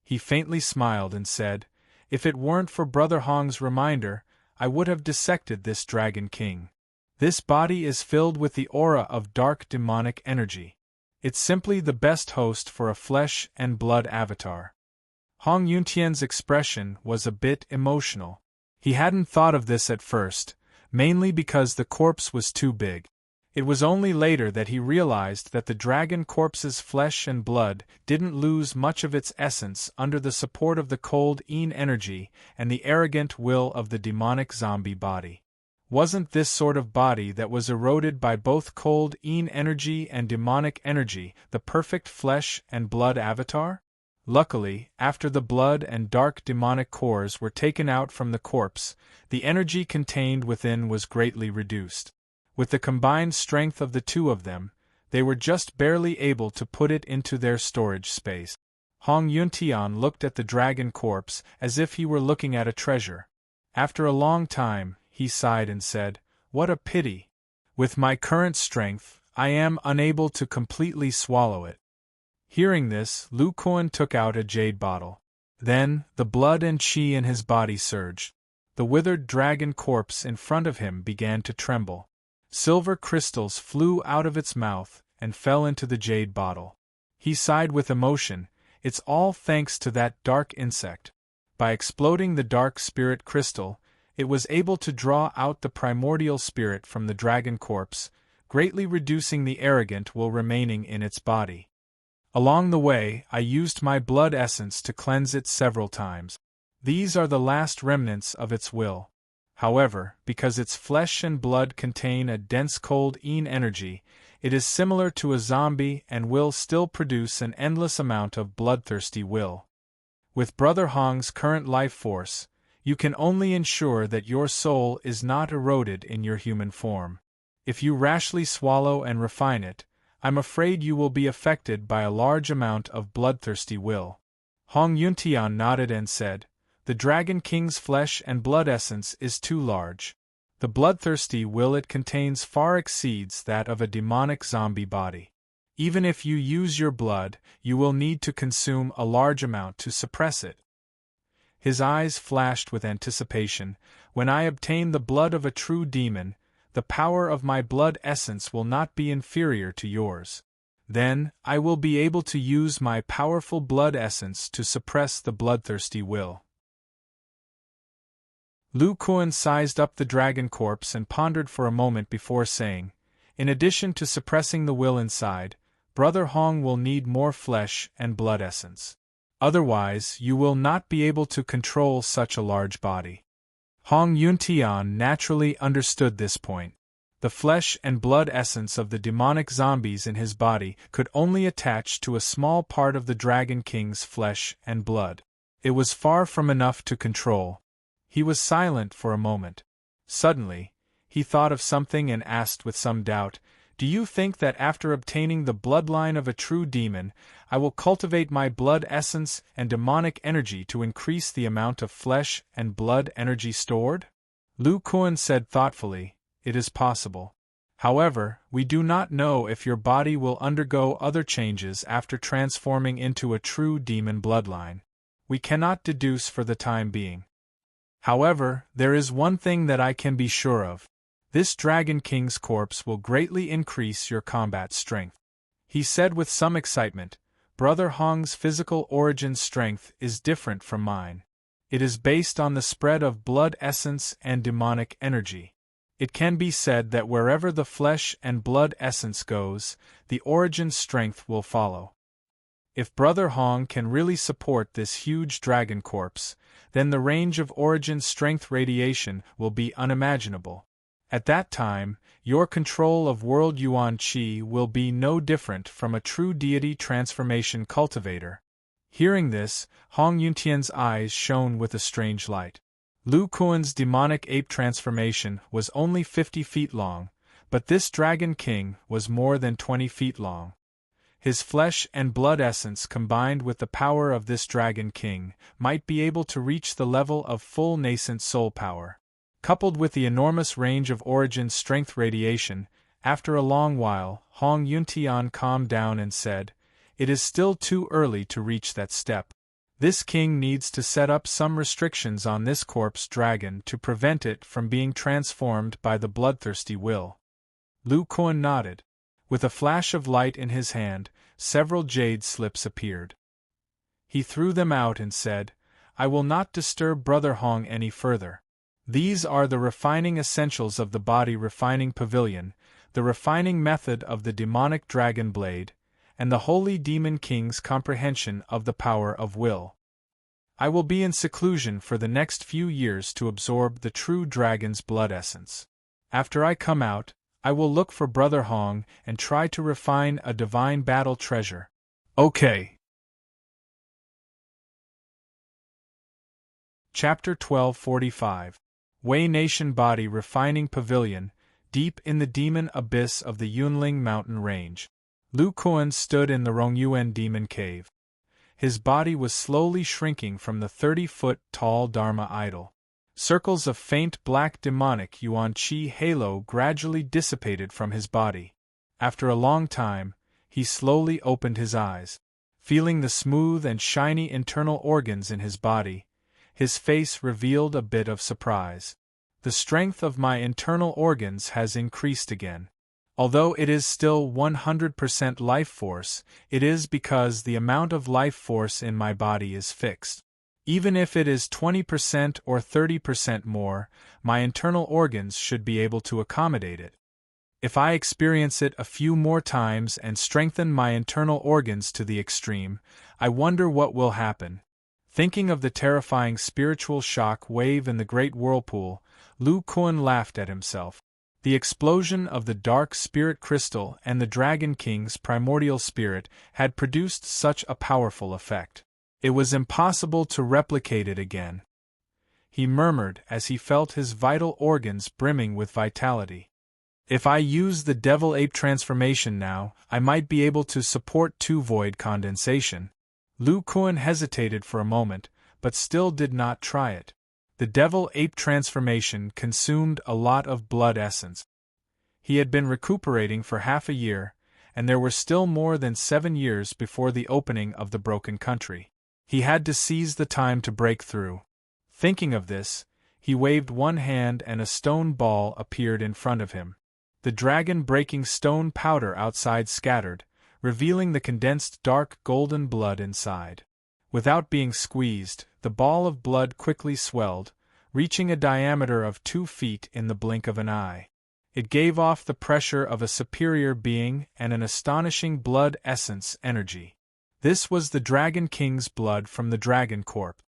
He faintly smiled and said, "If it weren't for Brother Hong's reminder, I would have dissected this Dragon King. This body is filled with the aura of dark demonic energy. It's simply the best host for a flesh and blood avatar." Hong Yuntian's expression was a bit emotional. He hadn't thought of this at first, mainly because the corpse was too big. It was only later that he realized that the dragon corpse's flesh and blood didn't lose much of its essence under the support of the cold Yin energy and the arrogant will of the demonic zombie body. Wasn't this sort of body that was eroded by both cold Yin energy and demonic energy the perfect flesh and blood avatar? Luckily, after the blood and dark demonic cores were taken out from the corpse, the energy contained within was greatly reduced. With the combined strength of the two of them, they were just barely able to put it into their storage space. Hong Yuntian looked at the dragon corpse as if he were looking at a treasure. After a long time, he sighed and said, "What a pity. With my current strength, I am unable to completely swallow it." Hearing this, Lu Kuan took out a jade bottle. Then, the blood and qi in his body surged. The withered dragon corpse in front of him began to tremble. Silver crystals flew out of its mouth and fell into the jade bottle. He sighed with emotion, "It's all thanks to that dark insect." By exploding the dark spirit crystal, it was able to draw out the primordial spirit from the dragon corpse, greatly reducing the arrogant will remaining in its body. Along the way, I used my blood essence to cleanse it several times. These are the last remnants of its will. However, because its flesh and blood contain a dense cold Yin energy, it is similar to a zombie and will still produce an endless amount of bloodthirsty will. With Brother Hong's current life force, you can only ensure that your soul is not eroded in your human form. If you rashly swallow and refine it, I'm afraid you will be affected by a large amount of bloodthirsty will. Hong Yuntian nodded and said, "The Dragon King's flesh and blood essence is too large. The bloodthirsty will it contains far exceeds that of a demonic zombie body. Even if you use your blood, you will need to consume a large amount to suppress it." His eyes flashed with anticipation. "When I obtain the blood of a true demon, the power of my blood essence will not be inferior to yours. Then, I will be able to use my powerful blood essence to suppress the bloodthirsty will." Lu Kuan sized up the dragon corpse and pondered for a moment before saying, "In addition to suppressing the will inside, Brother Hong will need more flesh and blood essence. Otherwise, you will not be able to control such a large body." Hong Yuntian naturally understood this point. The flesh and blood essence of the demonic zombies in his body could only attach to a small part of the Dragon King's flesh and blood. It was far from enough to control. He was silent for a moment. Suddenly, he thought of something and asked with some doubt, Do you think that after obtaining the bloodline of a true demon, I will cultivate my blood essence and demonic energy to increase the amount of flesh and blood energy stored? Lu Kuan said thoughtfully, it is possible. However, we do not know if your body will undergo other changes after transforming into a true demon bloodline. We cannot deduce for the time being. However, there is one thing that I can be sure of. This Dragon King's corpse will greatly increase your combat strength. He said with some excitement, Brother Hong's physical origin strength is different from mine. It is based on the spread of blood essence and demonic energy. It can be said that wherever the flesh and blood essence goes, the origin strength will follow. If Brother Hong can really support this huge dragon corpse, then the range of origin strength radiation will be unimaginable. At that time, your control of World Yuan Qi will be no different from a true deity transformation cultivator. Hearing this, Hong Yuntian's eyes shone with a strange light. Lu Kuan's demonic ape transformation was only 50 feet long, but this Dragon King was more than 20 feet long. His flesh and blood essence combined with the power of this Dragon King might be able to reach the level of full nascent soul power. Coupled with the enormous range of origin strength radiation, after a long while, Hong Yuntian calmed down and said, "It is still too early to reach that step. This king needs to set up some restrictions on this corpse dragon to prevent it from being transformed by the bloodthirsty will." Lu Kuan nodded. With a flash of light in his hand, several jade slips appeared. He threw them out and said, "I will not disturb Brother Hong any further. These are the refining essentials of the body refining pavilion, the refining method of the demonic dragon blade, and the holy demon king's comprehension of the power of will. I will be in seclusion for the next few years to absorb the true dragon's blood essence. After I come out, I will look for Brother Hong and try to refine a divine battle treasure." Okay. Chapter 1245. Wei Nation Body Refining Pavilion, deep in the demon abyss of the Yunling mountain range. Lu Kuan stood in the Rongyuan demon cave. His body was slowly shrinking from the 30-foot-tall Dharma idol. Circles of faint black demonic Yuan Qi halo gradually dissipated from his body. After a long time, he slowly opened his eyes. Feeling the smooth and shiny internal organs in his body, his face revealed a bit of surprise. The strength of my internal organs has increased again. Although it is still 100% life force, it is because the amount of life force in my body is fixed. Even if it is 20% or 30% more, my internal organs should be able to accommodate it. If I experience it a few more times and strengthen my internal organs to the extreme, I wonder what will happen. Thinking of the terrifying spiritual shock wave in the great whirlpool, Lu Kuan laughed at himself. The explosion of the dark spirit crystal and the Dragon King's primordial spirit had produced such a powerful effect. It was impossible to replicate it again. He murmured as he felt his vital organs brimming with vitality. If I use the devil ape transformation now, I might be able to support 2 void condensation. Lu Kuan hesitated for a moment, but still did not try it. The devil ape transformation consumed a lot of blood essence. He had been recuperating for half a year, and there were still more than 7 years before the opening of the broken country. He had to seize the time to break through. Thinking of this, he waved one hand and a stone ball appeared in front of him. The dragon-breaking stone powder outside scattered, revealing the condensed dark golden blood inside. Without being squeezed, the ball of blood quickly swelled, reaching a diameter of 2 feet in the blink of an eye. It gave off the pressure of a superior being and an astonishing blood essence energy. This was the Dragon King's blood from the Dragon Corp.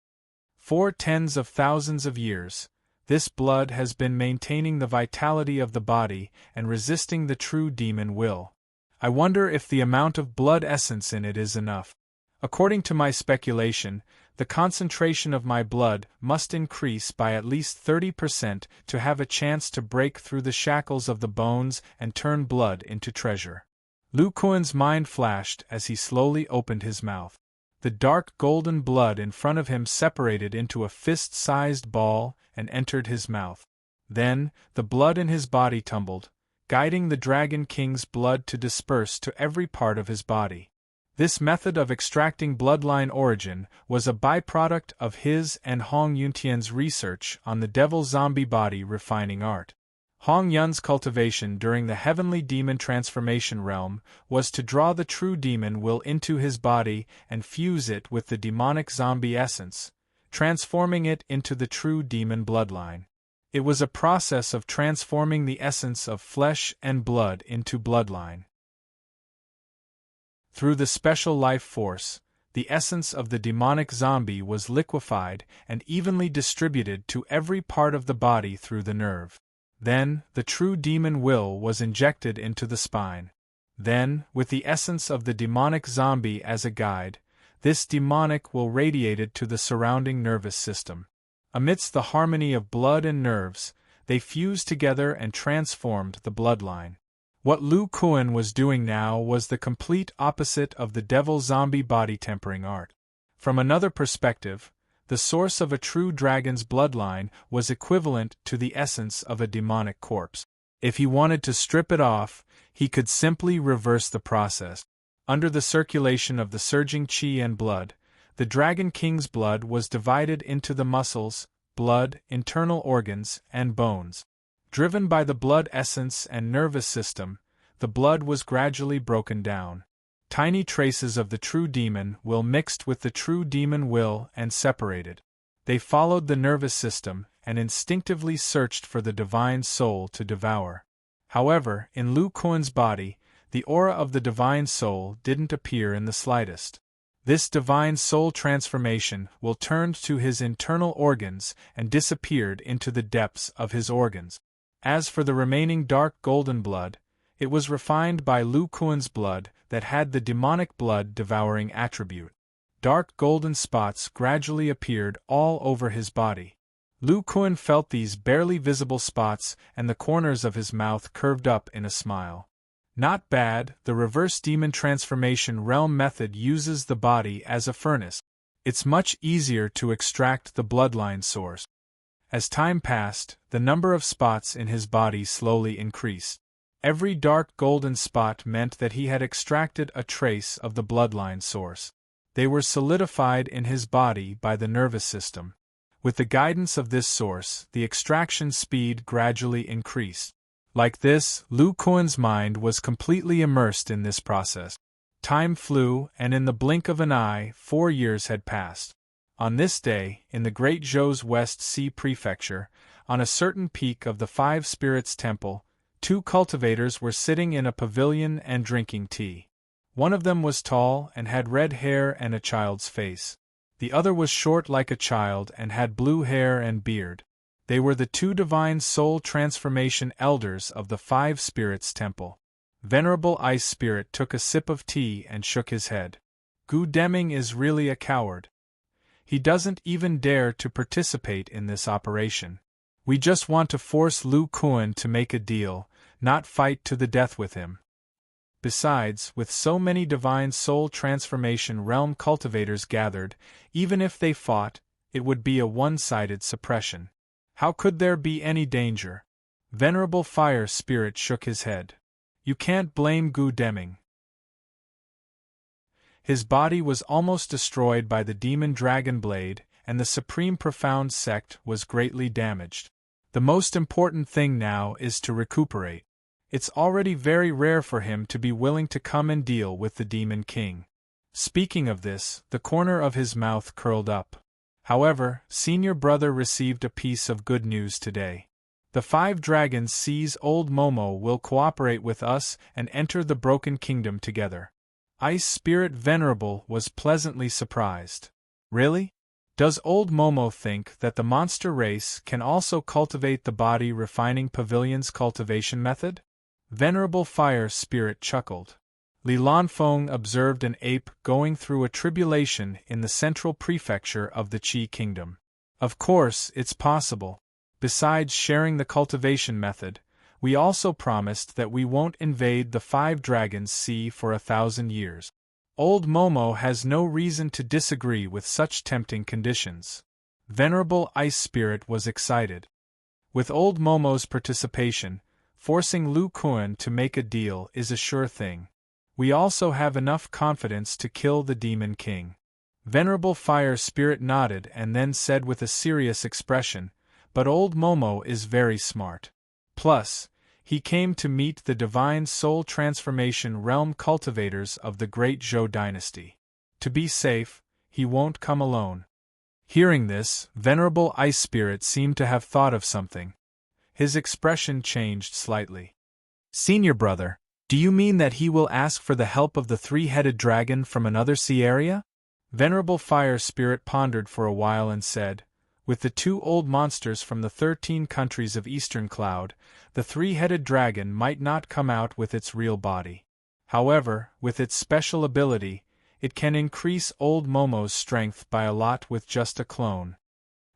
For tens of thousands of years, this blood has been maintaining the vitality of the body and resisting the true demon will. I wonder if the amount of blood essence in it is enough. According to my speculation, the concentration of my blood must increase by at least 30% to have a chance to break through the shackles of the bones and turn blood into treasure. Lu Kuan's mind flashed as he slowly opened his mouth. The dark golden blood in front of him separated into a fist-sized ball and entered his mouth. Then, the blood in his body tumbled, guiding the Dragon King's blood to disperse to every part of his body. This method of extracting bloodline origin was a byproduct of his and Hong Yuntian's research on the devil zombie body refining art. Hong Yun's cultivation during the heavenly demon transformation realm was to draw the true demon will into his body and fuse it with the demonic zombie essence, transforming it into the true demon bloodline. It was a process of transforming the essence of flesh and blood into bloodline. Through the special life force, the essence of the demonic zombie was liquefied and evenly distributed to every part of the body through the nerve. Then, the true demon will was injected into the spine. Then, with the essence of the demonic zombie as a guide, this demonic will radiated to the surrounding nervous system. Amidst the harmony of blood and nerves, they fused together and transformed the bloodline. What Lu Kuan was doing now was the complete opposite of the devil zombie body tempering art. From another perspective, the source of a true dragon's bloodline was equivalent to the essence of a demonic corpse. If he wanted to strip it off, he could simply reverse the process. Under the circulation of the surging qi and blood, the Dragon King's blood was divided into the muscles, blood, internal organs, and bones. Driven by the blood essence and nervous system, the blood was gradually broken down. Tiny traces of the true demon will mixed with the true demon will and separated. They followed the nervous system and instinctively searched for the divine soul to devour. However, in Lu Kuan's body, the aura of the divine soul didn't appear in the slightest. This divine soul transformation will turned to his internal organs and disappeared into the depths of his organs. As for the remaining dark golden blood, it was refined by Lu Kuan's blood that had the demonic blood-devouring attribute. Dark golden spots gradually appeared all over his body. Lu Kuan felt these barely visible spots and the corners of his mouth curved up in a smile. Not bad, the reverse demon transformation realm method uses the body as a furnace. It's much easier to extract the bloodline source. As time passed, the number of spots in his body slowly increased. Every dark golden spot meant that he had extracted a trace of the bloodline source. They were solidified in his body by the nervous system. With the guidance of this source, the extraction speed gradually increased. Like this, Lu Kuan's mind was completely immersed in this process. Time flew, and in the blink of an eye, 4 years had passed. On this day, in the Great Zhou's West Sea Prefecture, on a certain peak of the Five Spirits Temple, 2 cultivators were sitting in a pavilion and drinking tea. One of them was tall and had red hair and a child's face. The other was short like a child and had blue hair and beard. They were the 2 divine soul transformation elders of the Five Spirits Temple. Venerable Ice Spirit took a sip of tea and shook his head. Gu Deming is really a coward. He doesn't even dare to participate in this operation. We just want to force Lu Kuan to make a deal, not fight to the death with him. Besides, with so many divine soul transformation realm cultivators gathered, even if they fought, it would be a one-sided suppression. How could there be any danger? Venerable Fire Spirit shook his head. You can't blame Gu Deming. His body was almost destroyed by the demon dragon blade, and the Supreme Profound Sect was greatly damaged. The most important thing now is to recuperate. It's already very rare for him to be willing to come and deal with the Demon King. Speaking of this, the corner of his mouth curled up. However, Senior Brother received a piece of good news today. The 5 dragons seize old Momo will cooperate with us and enter the Broken Kingdom together. Ice Spirit Venerable was pleasantly surprised. Really? Does old Momo think that the monster race can also cultivate the body refining pavilion's cultivation method? Venerable Fire Spirit chuckled. Li Lanfeng observed an ape going through a tribulation in the central prefecture of the Qi kingdom. Of course, it's possible. Besides sharing the cultivation method, we also promised that we won't invade the 5 dragons' sea for 1,000 years. Old Momo has no reason to disagree with such tempting conditions. Venerable Ice Spirit was excited. With Old Momo's participation, forcing Lu Kuan to make a deal is a sure thing. We also have enough confidence to kill the Demon King. Venerable Fire Spirit nodded and then said with a serious expression, "But Old Momo is very smart. Plus, he came to meet the Divine Soul Transformation Realm cultivators of the Great Zhou Dynasty. To be safe, he won't come alone." Hearing this, Venerable Ice Spirit seemed to have thought of something. His expression changed slightly. "Senior brother, do you mean that he will ask for the help of the 3-headed dragon from another sea area?" Venerable Fire Spirit pondered for a while and said, "With the 2 old monsters from the 13 countries of Eastern Cloud, the 3-headed dragon might not come out with its real body. However, with its special ability, it can increase Old Momo's strength by a lot with just a clone."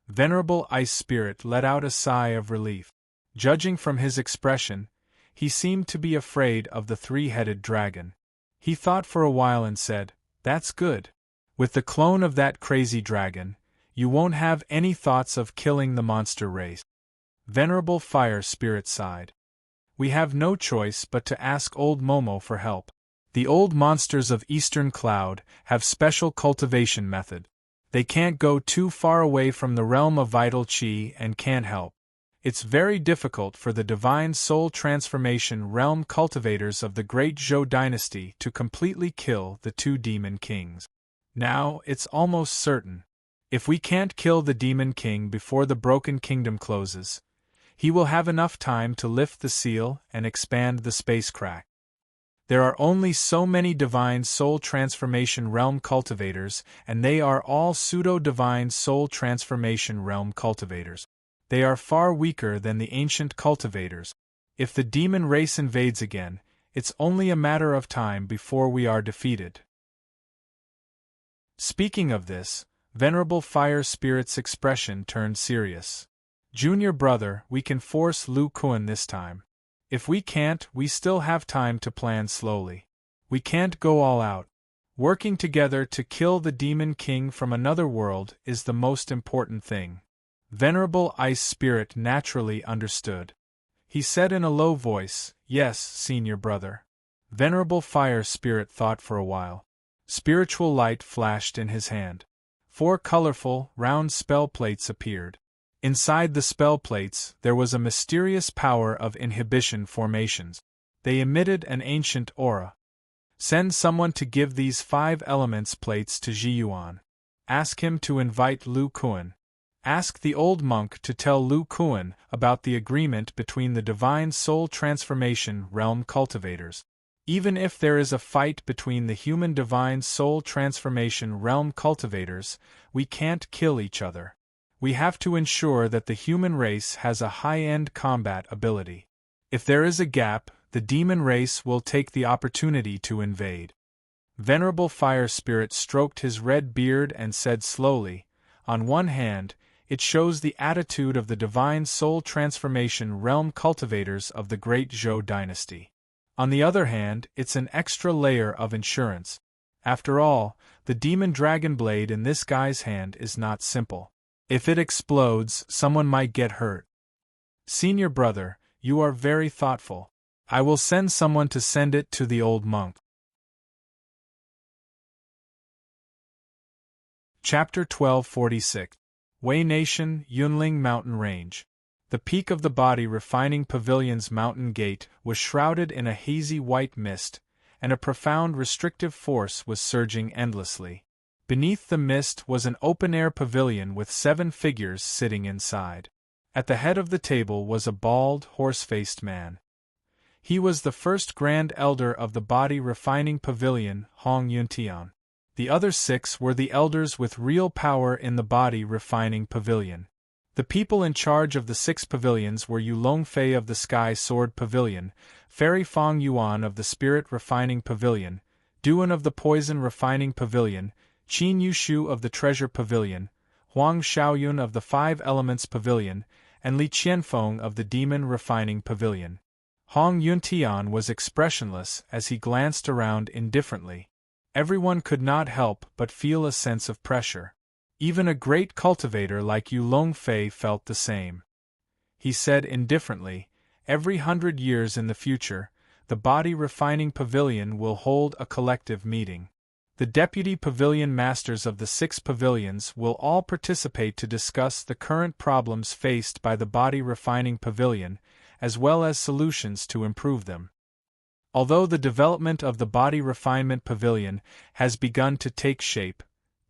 Venerable Ice Spirit let out a sigh of relief. Judging from his expression, he seemed to be afraid of the 3-headed dragon. He thought for a while and said, "That's good. With the clone of that crazy dragon, you won't have any thoughts of killing the monster race." Venerable Fire Spirit sighed. "We have no choice but to ask Old Momo for help. The old monsters of Eastern Cloud have special cultivation method. They can't go too far away from the realm of vital Qi and can't help. It's very difficult for the Divine Soul Transformation Realm cultivators of the Great Zhou Dynasty to completely kill the 2 Demon Kings. Now, it's almost certain. If we can't kill the Demon King before the Broken Kingdom closes, he will have enough time to lift the seal and expand the space crack. There are only so many Divine Soul Transformation Realm cultivators, and they are all pseudo-Divine Soul Transformation Realm cultivators. They are far weaker than the ancient cultivators. If the demon race invades again, it's only a matter of time before we are defeated." Speaking of this, Venerable Fire Spirit's expression turned serious. "Junior brother, we can force Lu Kuan this time. If we can't, we still have time to plan slowly. We can't go all out. Working together to kill the Demon King from another world is the most important thing." Venerable Ice Spirit naturally understood. He said in a low voice, "Yes, senior brother." Venerable Fire Spirit thought for a while. Spiritual light flashed in his hand. 4 colorful, round spell plates appeared. Inside the spell plates, there was a mysterious power of inhibition formations. They emitted an ancient aura. "Send someone to give these 5 elements plates to Zhiyuan. Ask him to invite Lu Kuan. Ask the old monk to tell Lu Kuan about the agreement between the Divine Soul Transformation Realm cultivators. Even if there is a fight between the human Divine Soul Transformation Realm cultivators, we can't kill each other. We have to ensure that the human race has a high-end combat ability. If there is a gap, the demon race will take the opportunity to invade." Venerable Fire Spirit stroked his red beard and said slowly, "On one hand, it shows the attitude of the Divine Soul Transformation Realm cultivators of the Great Zhou Dynasty. On the other hand, it's an extra layer of insurance. After all, the Demon Dragon Blade in this guy's hand is not simple. If it explodes, someone might get hurt." "Senior brother, you are very thoughtful. I will send someone to send it to the old monk." Chapter 1246. Wei Nation, Yunling Mountain Range. The peak of the Body Refining Pavilion's mountain gate was shrouded in a hazy white mist, and a profound restrictive force was surging endlessly. Beneath the mist was an open-air pavilion with 7 figures sitting inside. At the head of the table was a bald, horse-faced man. He was the first Grand Elder of the Body Refining Pavilion, Hong Yuntian. The other 6 were the elders with real power in the Body Refining Pavilion. The people in charge of the 6 pavilions were Yulong Fei of the Sky Sword Pavilion, Fairy Fong Yuan of the Spirit Refining Pavilion, Duan of the Poison Refining Pavilion, Qin Yushu of the Treasure Pavilion, Huang Xiaoyun of the 5 Elements Pavilion, and Li Qianfeng of the Demon Refining Pavilion. Hong Yuntian was expressionless as he glanced around indifferently. Everyone could not help but feel a sense of pressure. Even a great cultivator like Yulong Fei felt the same. He said indifferently, "Every 100 years in the future, the Body Refining Pavilion will hold a collective meeting. The deputy pavilion masters of the 6 pavilions will all participate to discuss the current problems faced by the Body Refining Pavilion, as well as solutions to improve them." Although the development of the Body Refinement Pavilion has begun to take shape,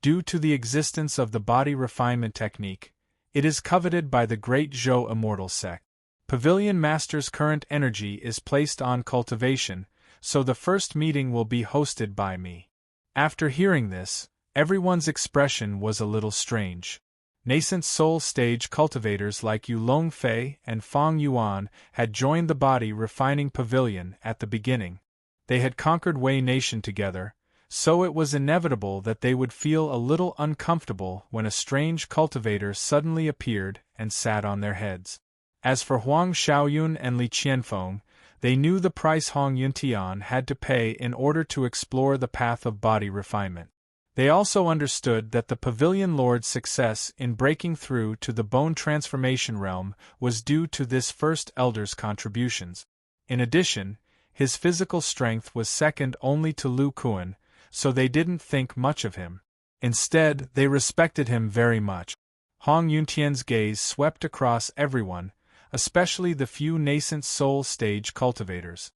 due to the existence of the body refinement technique, it is coveted by the Great Zhou Immortal sect. Pavilion Master's current energy is placed on cultivation, so the first meeting will be hosted by me. After hearing this, everyone's expression was a little strange. Nascent soul stage cultivators like Yulong Fei and Fong Yuan had joined the Body Refining Pavilion at the beginning. They had conquered Wei Nation together, so it was inevitable that they would feel a little uncomfortable when a strange cultivator suddenly appeared and sat on their heads. As for Huang Xiaoyun and Li Qianfeng, they knew the price Hong Yuntian had to pay in order to explore the path of body refinement. They also understood that the Pavilion Lord's success in breaking through to the bone transformation realm was due to this first elder's contributions. In addition, his physical strength was second only to Lu Kuan, so they didn't think much of him. Instead, they respected him very much. Hong Yuntian's gaze swept across everyone, especially the few nascent soul stage cultivators.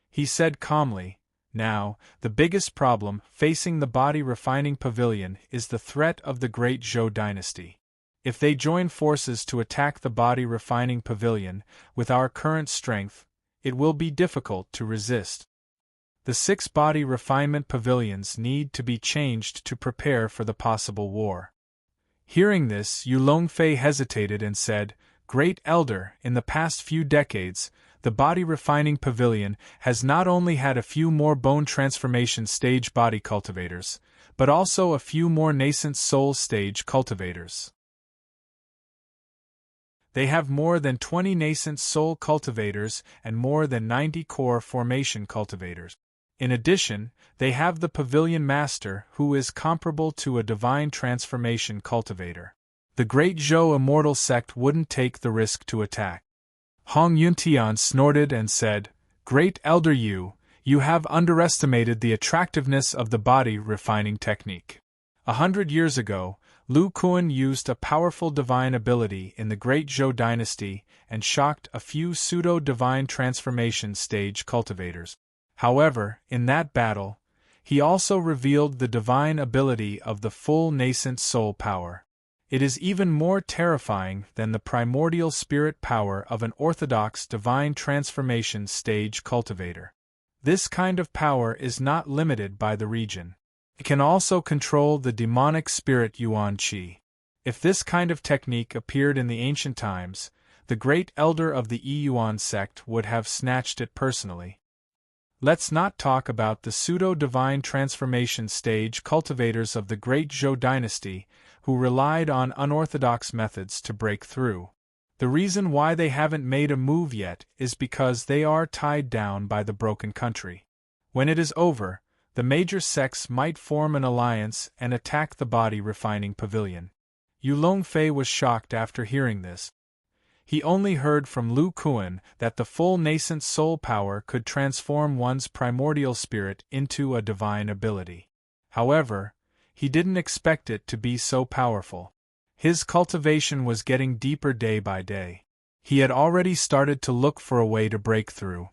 He said calmly, "Now, the biggest problem facing the Body Refining Pavilion is the threat of the Great Zhou dynasty. If they join forces to attack the Body Refining Pavilion, with our current strength, it will be difficult to resist. The 6 Body Refinement Pavilions need to be changed to prepare for the possible war." Hearing this, Yulong Fei hesitated and said, "Great Elder, in the past few decades, the Body Refining Pavilion has not only had a few more bone transformation stage body cultivators, but also a few more nascent soul stage cultivators. They have more than 20 nascent soul cultivators and more than 90 core formation cultivators. In addition, they have the Pavilion Master who is comparable to a divine transformation cultivator. The Great Zhou Immortal sect wouldn't take the risk to attack." Hong Yuntian snorted and said, "Great Elder you have underestimated the attractiveness of the body refining technique. 100 years ago, Lu Kuan used a powerful divine ability in the Great Zhou dynasty and shocked a few pseudo-divine transformation stage cultivators. However, in that battle, he also revealed the divine ability of the full nascent soul power. It is even more terrifying than the primordial spirit power of an orthodox divine transformation stage cultivator. This kind of power is not limited by the region. It can also control the demonic spirit Yuan Qi. If this kind of technique appeared in the ancient times, the great elder of the Yuan sect would have snatched it personally. Let's not talk about the pseudo-divine transformation stage cultivators of the Great Zhou dynasty, who relied on unorthodox methods to break through. The reason why they haven't made a move yet is because they are tied down by the broken country. When it is over, the major sects might form an alliance and attack the Body Refining Pavilion. Yulong Fei was shocked after hearing this. He only heard from Lu Kuan that the full nascent soul power could transform one's primordial spirit into a divine ability. However, he didn't expect it to be so powerful. His cultivation was getting deeper day by day. He had already started to look for a way to break through.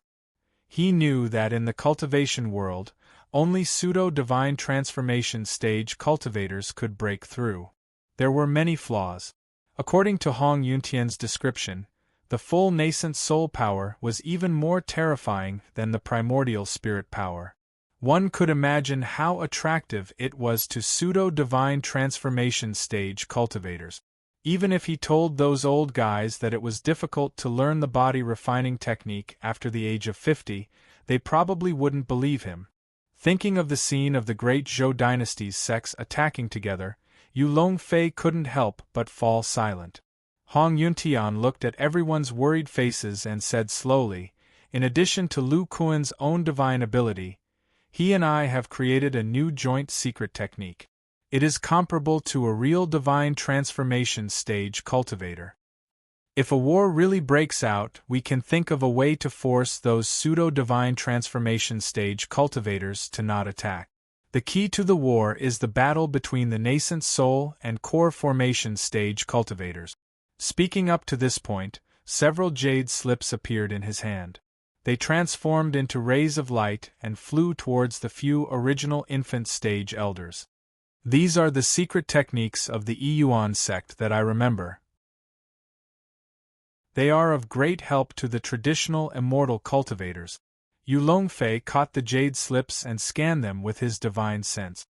He knew that in the cultivation world, only pseudo-divine transformation stage cultivators could break through. There were many flaws. According to Hong Yuntian's description, the full nascent soul power was even more terrifying than the primordial spirit power. One could imagine how attractive it was to pseudo-divine transformation stage cultivators. Even if he told those old guys that it was difficult to learn the body refining technique after the age of 50, they probably wouldn't believe him. Thinking of the scene of the great Zhou dynasty's sects attacking together, Yu Longfei couldn't help but fall silent. Hong Yuntian looked at everyone's worried faces and said slowly, in addition to Lu Kuan's own divine ability, he and I have created a new joint secret technique. It is comparable to a real divine transformation stage cultivator. If a war really breaks out, we can think of a way to force those pseudo-divine transformation stage cultivators to not attack. The key to the war is the battle between the nascent soul and core formation stage cultivators. Speaking up to this point, several jade slips appeared in his hand. They transformed into rays of light and flew towards the few original infant stage elders. These are the secret techniques of the Yuan sect that I remember. They are of great help to the traditional immortal cultivators. Yu Longfei caught the jade slips and scanned them with his divine sense.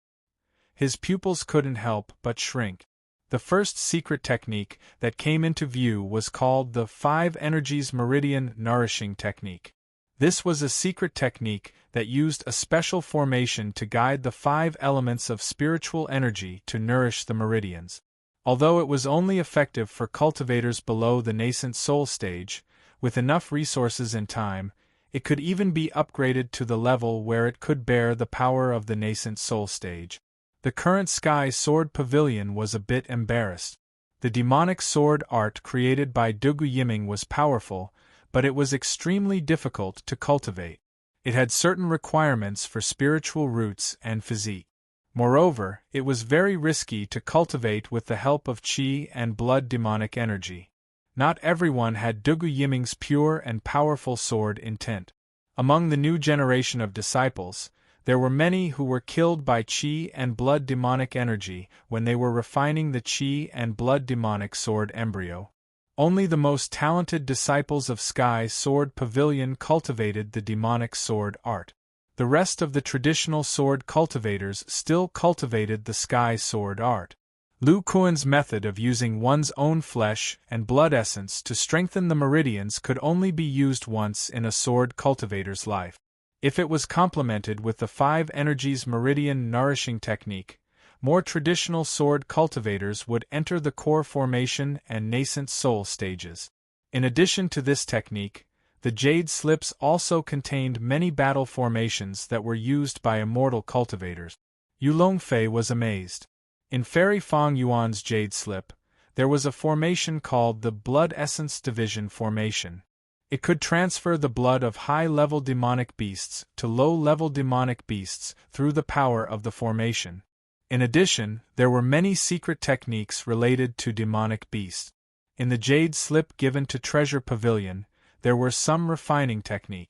His pupils couldn't help but shrink. The first secret technique that came into view was called the 5 Energies Meridian Nourishing Technique. This was a secret technique that used a special formation to guide the 5 elements of spiritual energy to nourish the meridians. Although it was only effective for cultivators below the nascent soul stage, with enough resources and time, it could even be upgraded to the level where it could bear the power of the nascent soul stage. The current Sky Sword Pavilion was a bit embarrassed. The demonic sword art created by Dugu Yiming was powerful, but it was extremely difficult to cultivate. It had certain requirements for spiritual roots and physique. Moreover, it was very risky to cultivate with the help of qi and blood demonic energy. Not everyone had Dugu Yiming's pure and powerful sword intent. Among the new generation of disciples, there were many who were killed by qi and blood demonic energy when they were refining the qi and blood demonic sword embryo. Only the most talented disciples of Sky Sword Pavilion cultivated the demonic sword art. The rest of the traditional sword cultivators still cultivated the Sky Sword art. Lu Kuan's method of using one's own flesh and blood essence to strengthen the meridians could only be used once in a sword cultivator's life. If it was complemented with the 5 Energies Meridian Nourishing Technique, more traditional sword cultivators would enter the core formation and nascent soul stages. In addition to this technique, the jade slips also contained many battle formations that were used by immortal cultivators. Yu Longfei was amazed. In Fairy Fong Yuan's jade slip, there was a formation called the Blood Essence Division Formation. It could transfer the blood of high-level demonic beasts to low-level demonic beasts through the power of the formation. In addition, there were many secret techniques related to demonic beasts. In the jade slip given to Treasure Pavilion, there were some refining technique.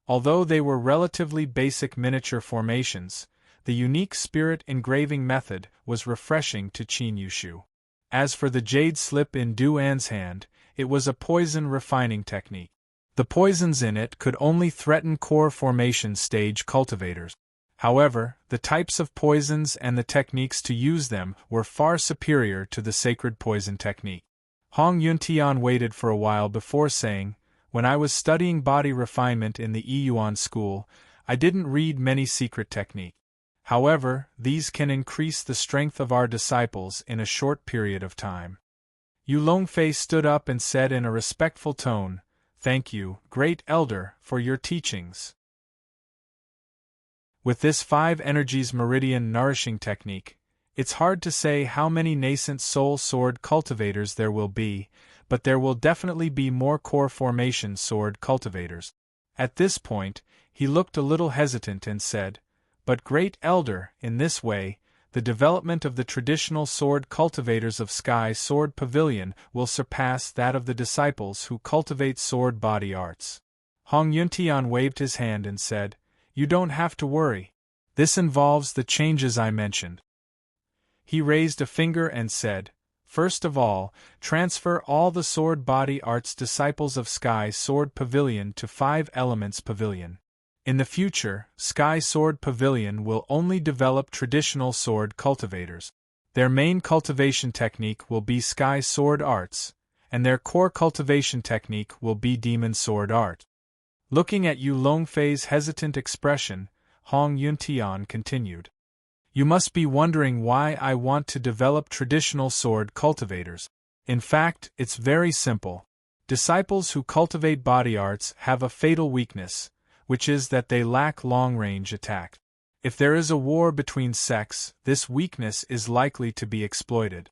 Although they were relatively basic miniature formations, the unique spirit engraving method was refreshing to Qin Yushu. As for the jade slip in Du An's hand, it was a poison refining technique. The poisons in it could only threaten core formation stage cultivators. However, the types of poisons and the techniques to use them were far superior to the sacred poison technique. Hong Yuntian waited for a while before saying, "When I was studying body refinement in the Yuan school, I didn't read many secret techniques. However, these can increase the strength of our disciples in a short period of time." Yu Longfei stood up and said in a respectful tone, "Thank you, great elder, for your teachings." With this 5 Energies Meridian Nourishing Technique, it's hard to say how many nascent soul sword cultivators there will be, but there will definitely be more core formation sword cultivators. At this point, he looked a little hesitant and said, "But great elder, in this way, the development of the traditional sword cultivators of Sky Sword Pavilion will surpass that of the disciples who cultivate sword body arts." Hong Yuntian waved his hand and said, "You don't have to worry. This involves the changes I mentioned." He raised a finger and said, "First of all, transfer all the sword body arts disciples of Sky Sword Pavilion to 5 Elements Pavilion. In the future, Sky Sword Pavilion will only develop traditional sword cultivators. Their main cultivation technique will be Sky Sword Arts, and their core cultivation technique will be Demon Sword Art. Looking at Yu Longfei's hesitant expression, Hong Yuntian continued. You must be wondering why I want to develop traditional sword cultivators. In fact, it's very simple. Disciples who cultivate body arts have a fatal weakness, which is that they lack long-range attack. If there is a war between sects, this weakness is likely to be exploited.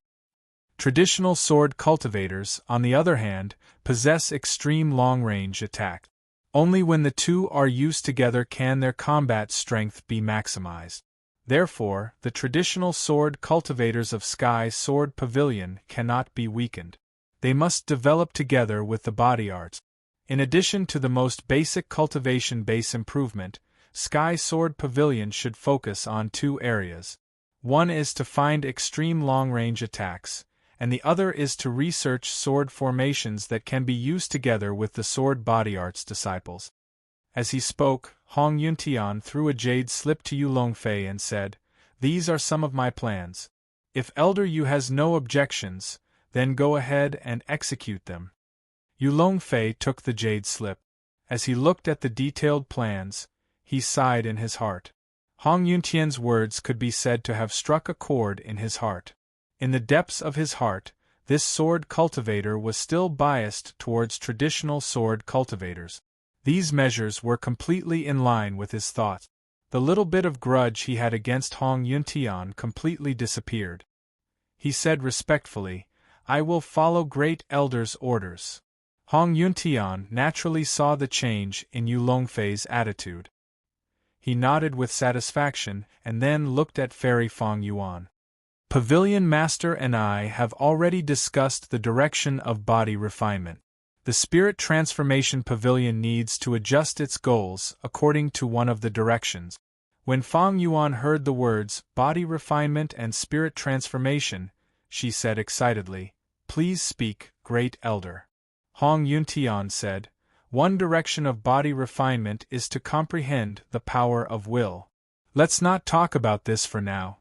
Traditional sword cultivators, on the other hand, possess extreme long-range attack. Only when the two are used together can their combat strength be maximized. Therefore, the traditional sword cultivators of Sky Sword Pavilion cannot be weakened. They must develop together with the body art. In addition to the most basic cultivation base improvement, Sky Sword Pavilion should focus on two areas. One is to find extreme long-range attacks, and the other is to research sword formations that can be used together with the sword body arts disciples. As he spoke, Hong Yuntian threw a jade slip to Yu Longfei and said, "These are some of my plans. If Elder Yu has no objections, then go ahead and execute them." Yu Longfei took the jade slip. As he looked at the detailed plans, he sighed in his heart. Hong Yuntian's words could be said to have struck a chord in his heart. In the depths of his heart, this sword cultivator was still biased towards traditional sword cultivators. These measures were completely in line with his thoughts. The little bit of grudge he had against Hong Yuntian completely disappeared. He said respectfully, "I will follow Great Elder's orders." Hong Yuntian naturally saw the change in Yu Longfei's attitude. He nodded with satisfaction and then looked at Fairy Fong Yuan. Pavilion Master and I have already discussed the direction of body refinement. The Spirit Transformation Pavilion needs to adjust its goals according to one of the directions. When Fong Yuan heard the words, body refinement and spirit transformation, she said excitedly, "Please speak, Great Elder." Hong Yuntian said, "One direction of body refinement is to comprehend the power of will. Let's not talk about this for now.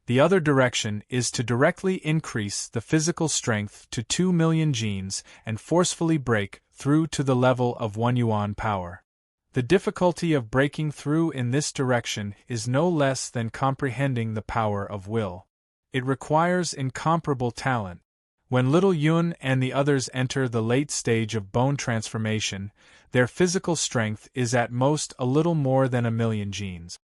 The other direction is to directly increase the physical strength to 2 million genes and forcefully break through to the level of 1 yuan power. The difficulty of breaking through in this direction is no less than comprehending the power of will. It requires incomparable talent. When Little Yun and the others enter the late stage of bone transformation, their physical strength is at most a little more than 1 million genes.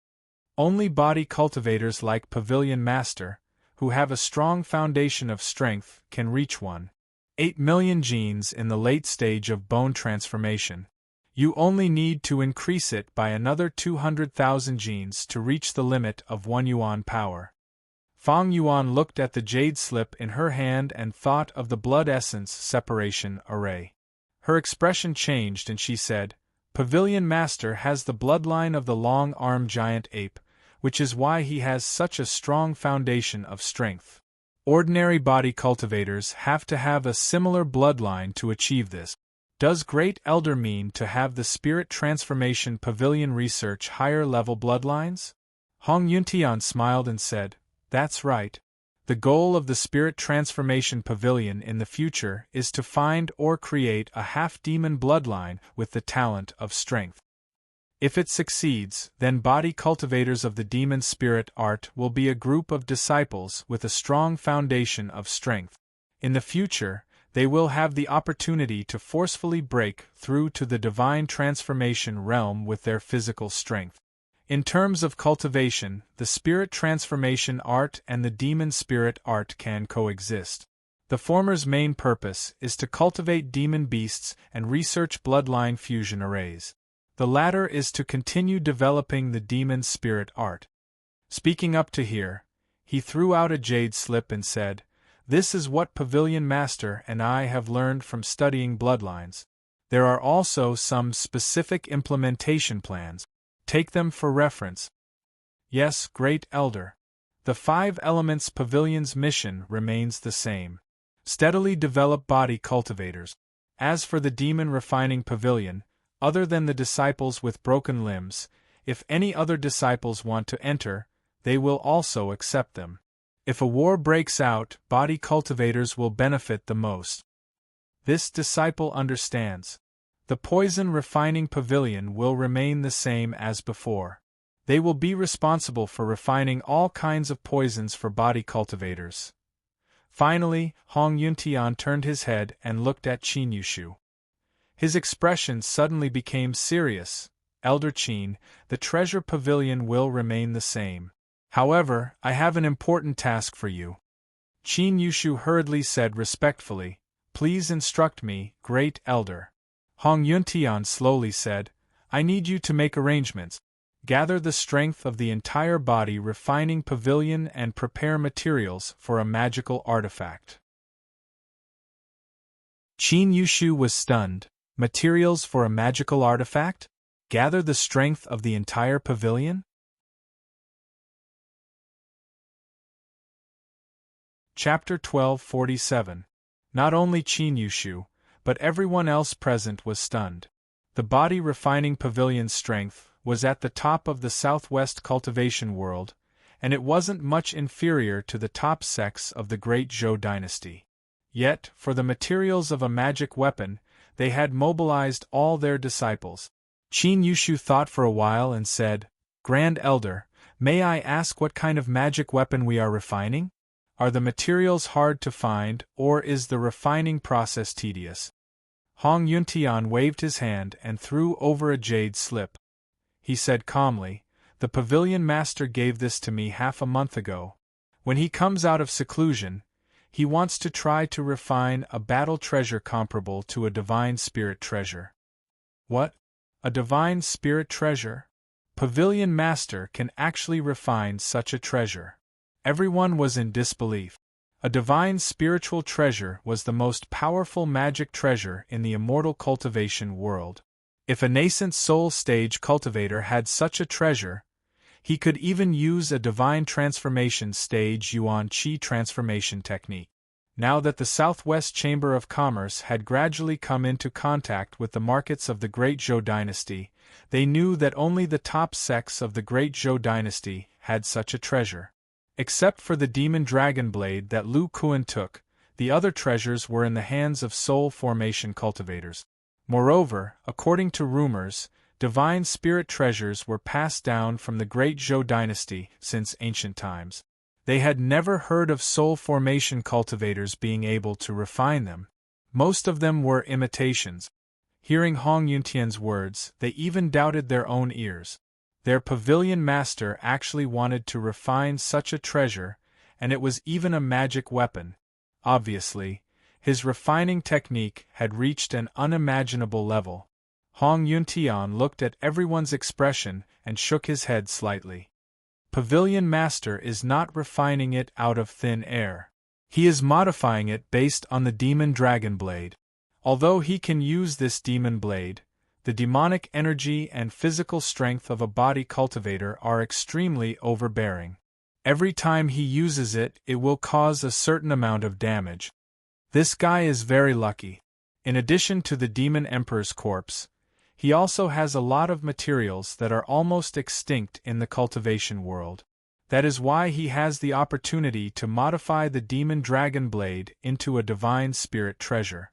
Only body cultivators like Pavilion Master, who have a strong foundation of strength, can reach 1.8 million genes in the late stage of bone transformation. You only need to increase it by another 200,000 genes to reach the limit of 1 yuan power. Fong Yuan looked at the jade slip in her hand and thought of the blood essence separation array. Her expression changed and she said, "Pavilion Master has the bloodline of the long-armed giant ape, which is why he has such a strong foundation of strength. Ordinary body cultivators have to have a similar bloodline to achieve this. Does Great Elder mean to have the Spirit Transformation Pavilion research higher-level bloodlines?" Hong Yuntian smiled and said, "That's right. The goal of the Spirit Transformation Pavilion in the future is to find or create a half-demon bloodline with the talent of strength. If it succeeds, then body cultivators of the demon spirit art will be a group of disciples with a strong foundation of strength. In the future, they will have the opportunity to forcefully break through to the divine transformation realm with their physical strength. In terms of cultivation, the spirit transformation art and the demon spirit art can coexist. The former's main purpose is to cultivate demon beasts and research bloodline fusion arrays. The latter is to continue developing the demon spirit art." Speaking up to here, he threw out a jade slip and said, "This is what Pavilion Master and I have learned from studying bloodlines. There are also some specific implementation plans. Take them for reference." "Yes, Great Elder. The 5 Elements Pavilion's mission remains the same. Steadily develop body cultivators. As for the Demon Refining Pavilion, other than the disciples with broken limbs, if any other disciples want to enter, they will also accept them. If a war breaks out, body cultivators will benefit the most. This disciple understands. The poison refining pavilion will remain the same as before. They will be responsible for refining all kinds of poisons for body cultivators. Finally, Hong Yuntian turned his head and looked at Qin Yushu. His expression suddenly became serious. Elder Qin, the treasure pavilion will remain the same. However, I have an important task for you. Qin Yushu hurriedly said respectfully, "Please instruct me, Great Elder." Hong Yuntian slowly said, "I need you to make arrangements. Gather the strength of the entire body refining pavilion and prepare materials for a magical artifact." Qin Yushu was stunned. Materials for a magical artifact? Gather the strength of the entire pavilion? Chapter 1247. Not only Qin Yushu, but everyone else present was stunned. The body refining pavilion's strength was at the top of the southwest cultivation world, and it wasn't much inferior to the top sects of the great Zhou dynasty. Yet, for the materials of a magic weapon, they had mobilized all their disciples. Qin Yushu thought for a while and said, "Grand Elder, may I ask what kind of magic weapon we are refining? Are the materials hard to find, or is the refining process tedious?" Hong Yuntian waved his hand and threw over a jade slip. He said calmly, "The pavilion master gave this to me half a month ago. When he comes out of seclusion, he wants to try to refine a battle treasure comparable to a divine spirit treasure." "What? A divine spirit treasure? Pavilion master can actually refine such a treasure?" Everyone was in disbelief. A divine spiritual treasure was the most powerful magic treasure in the immortal cultivation world. If a nascent soul stage cultivator had such a treasure, he could even use a divine transformation stage Yuan Qi transformation technique. Now that the Southwest Chamber of Commerce had gradually come into contact with the markets of the Great Zhou dynasty, they knew that only the top sects of the Great Zhou dynasty had such a treasure. Except for the demon dragon blade that Lu Kuan took, the other treasures were in the hands of soul formation cultivators. Moreover, according to rumors, divine spirit treasures were passed down from the Great Zhou dynasty since ancient times. They had never heard of soul formation cultivators being able to refine them. Most of them were imitations. Hearing Hong Yuntian's words, they even doubted their own ears. Their pavilion master actually wanted to refine such a treasure, and it was even a magic weapon. Obviously, his refining technique had reached an unimaginable level. Hong Yuntian looked at everyone's expression and shook his head slightly. Pavilion master is not refining it out of thin air. He is modifying it based on the demon dragon blade. Although he can use this demon blade, the demonic energy and physical strength of a body cultivator are extremely overbearing. Every time he uses it, it will cause a certain amount of damage. This guy is very lucky. In addition to the demon emperor's corpse, he also has a lot of materials that are almost extinct in the cultivation world. That is why he has the opportunity to modify the demon dragon blade into a divine spirit treasure.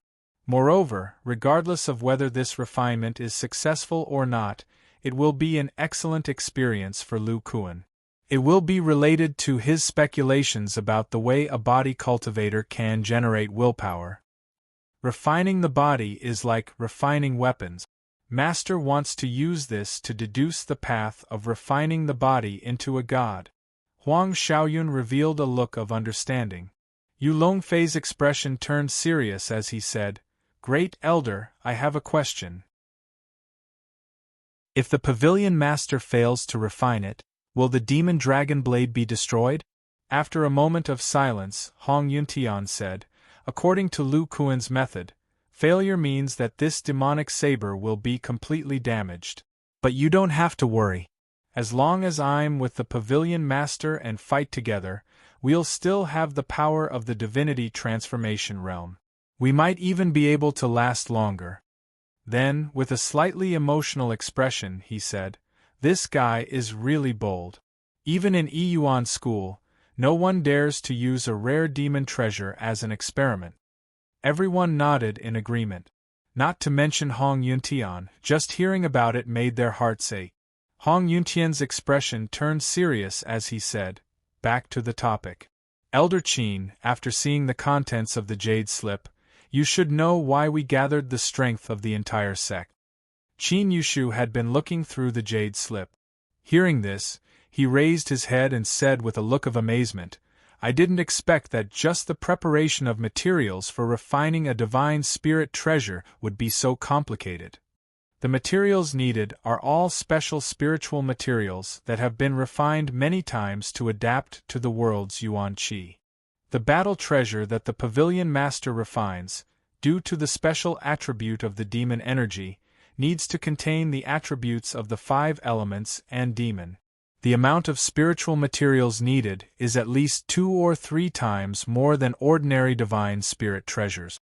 Moreover, regardless of whether this refinement is successful or not, it will be an excellent experience for Lu Kuan. It will be related to his speculations about the way a body cultivator can generate willpower. Refining the body is like refining weapons. Master wants to use this to deduce the path of refining the body into a god. Huang Xiaoyun revealed a look of understanding. Yu Longfei's expression turned serious as he said, "Great Elder, I have a question. If the pavilion master fails to refine it, will the demon dragon blade be destroyed?" After a moment of silence, Hong Yuntian said, "According to Lu Kuan's method, failure means that this demonic saber will be completely damaged. But you don't have to worry. As long as I'm with the pavilion master and fight together, we'll still have the power of the divinity transformation realm. We might even be able to last longer." Then, with a slightly emotional expression, he said, "This guy is really bold. Even in Yuan school, no one dares to use a rare demon treasure as an experiment. Everyone nodded in agreement. Not to mention Hong Yuntian, just hearing about it made their hearts ache. Hong Yuntian's expression turned serious as he said, "Back to the topic. Elder Qin, after seeing the contents of the jade slip, you should know why we gathered the strength of the entire sect." Qin Yushu had been looking through the jade slip. Hearing this, he raised his head and said with a look of amazement, "I didn't expect that just the preparation of materials for refining a divine spirit treasure would be so complicated. The materials needed are all special spiritual materials that have been refined many times to adapt to the world's Yuan Qi. The battle treasure that the Pavilion Master refines, due to the special attribute of the demon energy, needs to contain the attributes of the 5 elements and demon. The amount of spiritual materials needed is at least 2 or 3 times more than ordinary divine spirit treasures.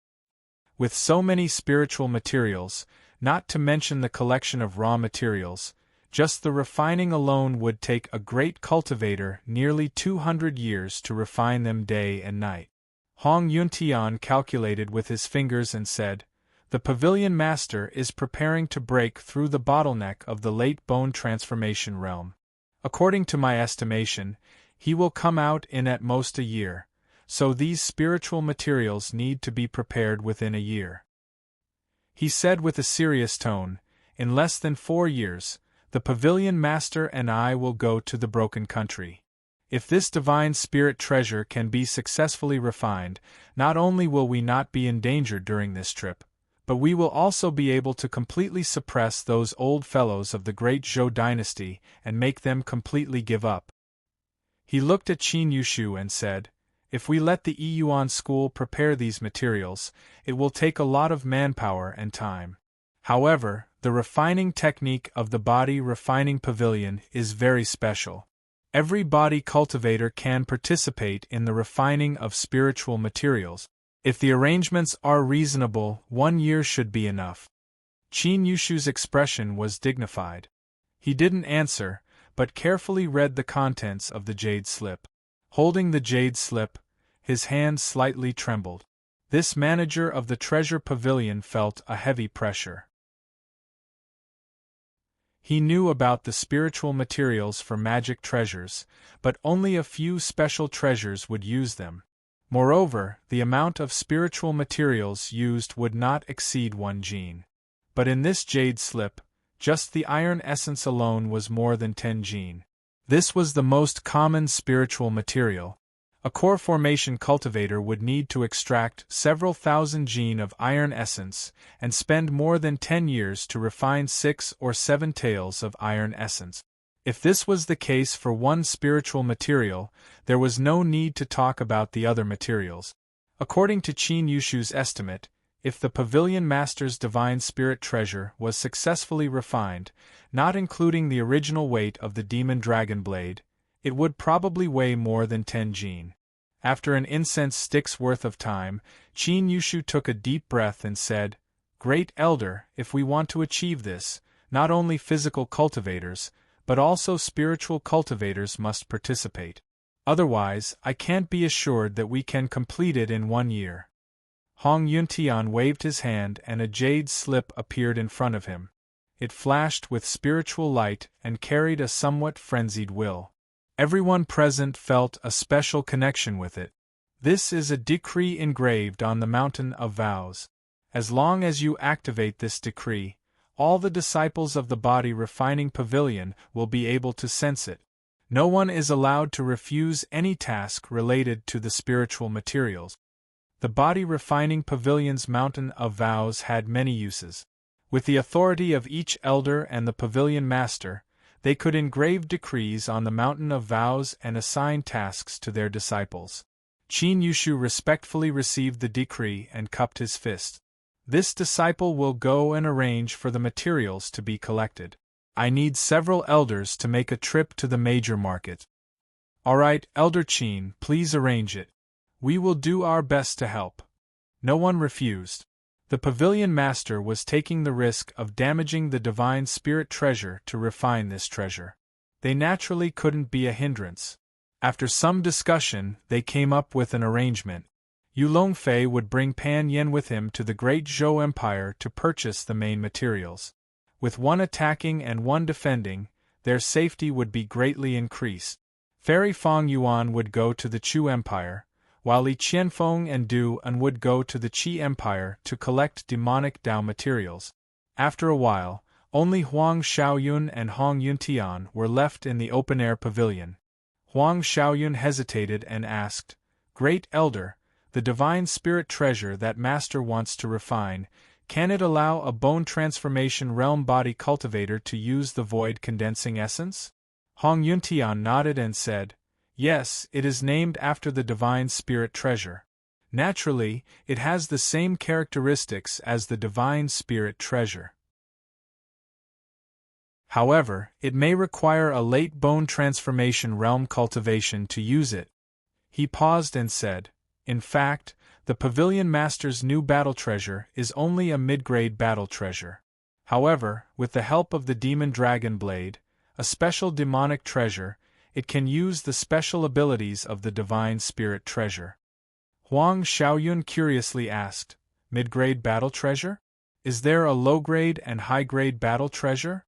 With so many spiritual materials, not to mention the collection of raw materials, just the refining alone would take a great cultivator nearly 200 years to refine them day and night." Hong Yuntian calculated with his fingers and said, "The Pavilion Master is preparing to break through the bottleneck of the late bone transformation realm. According to my estimation, he will come out in at most a year, so these spiritual materials need to be prepared within a year." He said with a serious tone, "In less than 4 years, the Pavilion Master and I will go to the Broken Country. If this divine spirit treasure can be successfully refined, not only will we not be endangered during this trip, but we will also be able to completely suppress those old fellows of the great Zhou dynasty and make them completely give up." He looked at Qin Yushu and said, "If we let the Yuan school prepare these materials, it will take a lot of manpower and time. However, the refining technique of the body refining pavilion is very special. Every body cultivator can participate in the refining of spiritual materials. If the arrangements are reasonable, 1 year should be enough." Qin Yushu's expression was dignified. He didn't answer, but carefully read the contents of the jade slip. Holding the jade slip, his hand slightly trembled. This manager of the treasure pavilion felt a heavy pressure. He knew about the spiritual materials for magic treasures, but only a few special treasures would use them. Moreover, the amount of spiritual materials used would not exceed 1 gene. But in this jade slip, just the iron essence alone was more than 10 gene. This was the most common spiritual material. A core formation cultivator would need to extract several thousand gene of iron essence and spend more than 10 years to refine 6 or 7 taels of iron essence. If this was the case for one spiritual material, there was no need to talk about the other materials. According to Qin Yushu's estimate, if the Pavilion Master's divine spirit treasure was successfully refined, not including the original weight of the demon dragon blade, it would probably weigh more than 10 gene. After an incense stick's worth of time, Qin Yushu took a deep breath and said, "Great Elder, if we want to achieve this, not only physical cultivators, but also spiritual cultivators must participate. Otherwise, I can't be assured that we can complete it in 1 year." Hong Yuntian waved his hand and a jade slip appeared in front of him. It flashed with spiritual light and carried a somewhat frenzied will. Everyone present felt a special connection with it. "This is a decree engraved on the Mountain of Vows. As long as you activate this decree, all the disciples of the body refining pavilion will be able to sense it. No one is allowed to refuse any task related to the spiritual materials." The body refining pavilion's Mountain of Vows had many uses. With the authority of each elder and the Pavilion Master, they could engrave decrees on the Mountain of Vows and assign tasks to their disciples. Qin Yushu respectfully received the decree and cupped his fist. "This disciple will go and arrange for the materials to be collected. I need several elders to make a trip to the major market." "All right, Elder Qin, please arrange it. We will do our best to help." No one refused. The Pavilion Master was taking the risk of damaging the divine spirit treasure to refine this treasure. They naturally couldn't be a hindrance. After some discussion, they came up with an arrangement. Yu Longfei would bring Pan Yin with him to the Great Zhou Empire to purchase the main materials. With one attacking and one defending, their safety would be greatly increased. Fairy Fong Yuan would go to the Chu Empire, while Li Qianfeng and Du An would go to the Qi Empire to collect demonic Dao materials. After a while, only Huang Xiaoyun and Hong Yuntian were left in the open-air pavilion. Huang Xiaoyun hesitated and asked, "Great Elder, the divine spirit treasure that Master wants to refine, can it allow a bone transformation realm body cultivator to use the void condensing essence?" Hong Yuntian nodded and said, "Yes, it is named after the divine spirit treasure. Naturally, it has the same characteristics as the divine spirit treasure. However, it may require a late bone transformation realm cultivation to use it." He paused and said, "In fact, the Pavilion Master's new battle treasure is only a mid-grade battle treasure. However, with the help of the Demon Dragon Blade, a special demonic treasure, it can use the special abilities of the Divine Spirit Treasure." Huang Xiaoyun curiously asked, "Mid-grade battle treasure? Is there a low-grade and high-grade battle treasure?"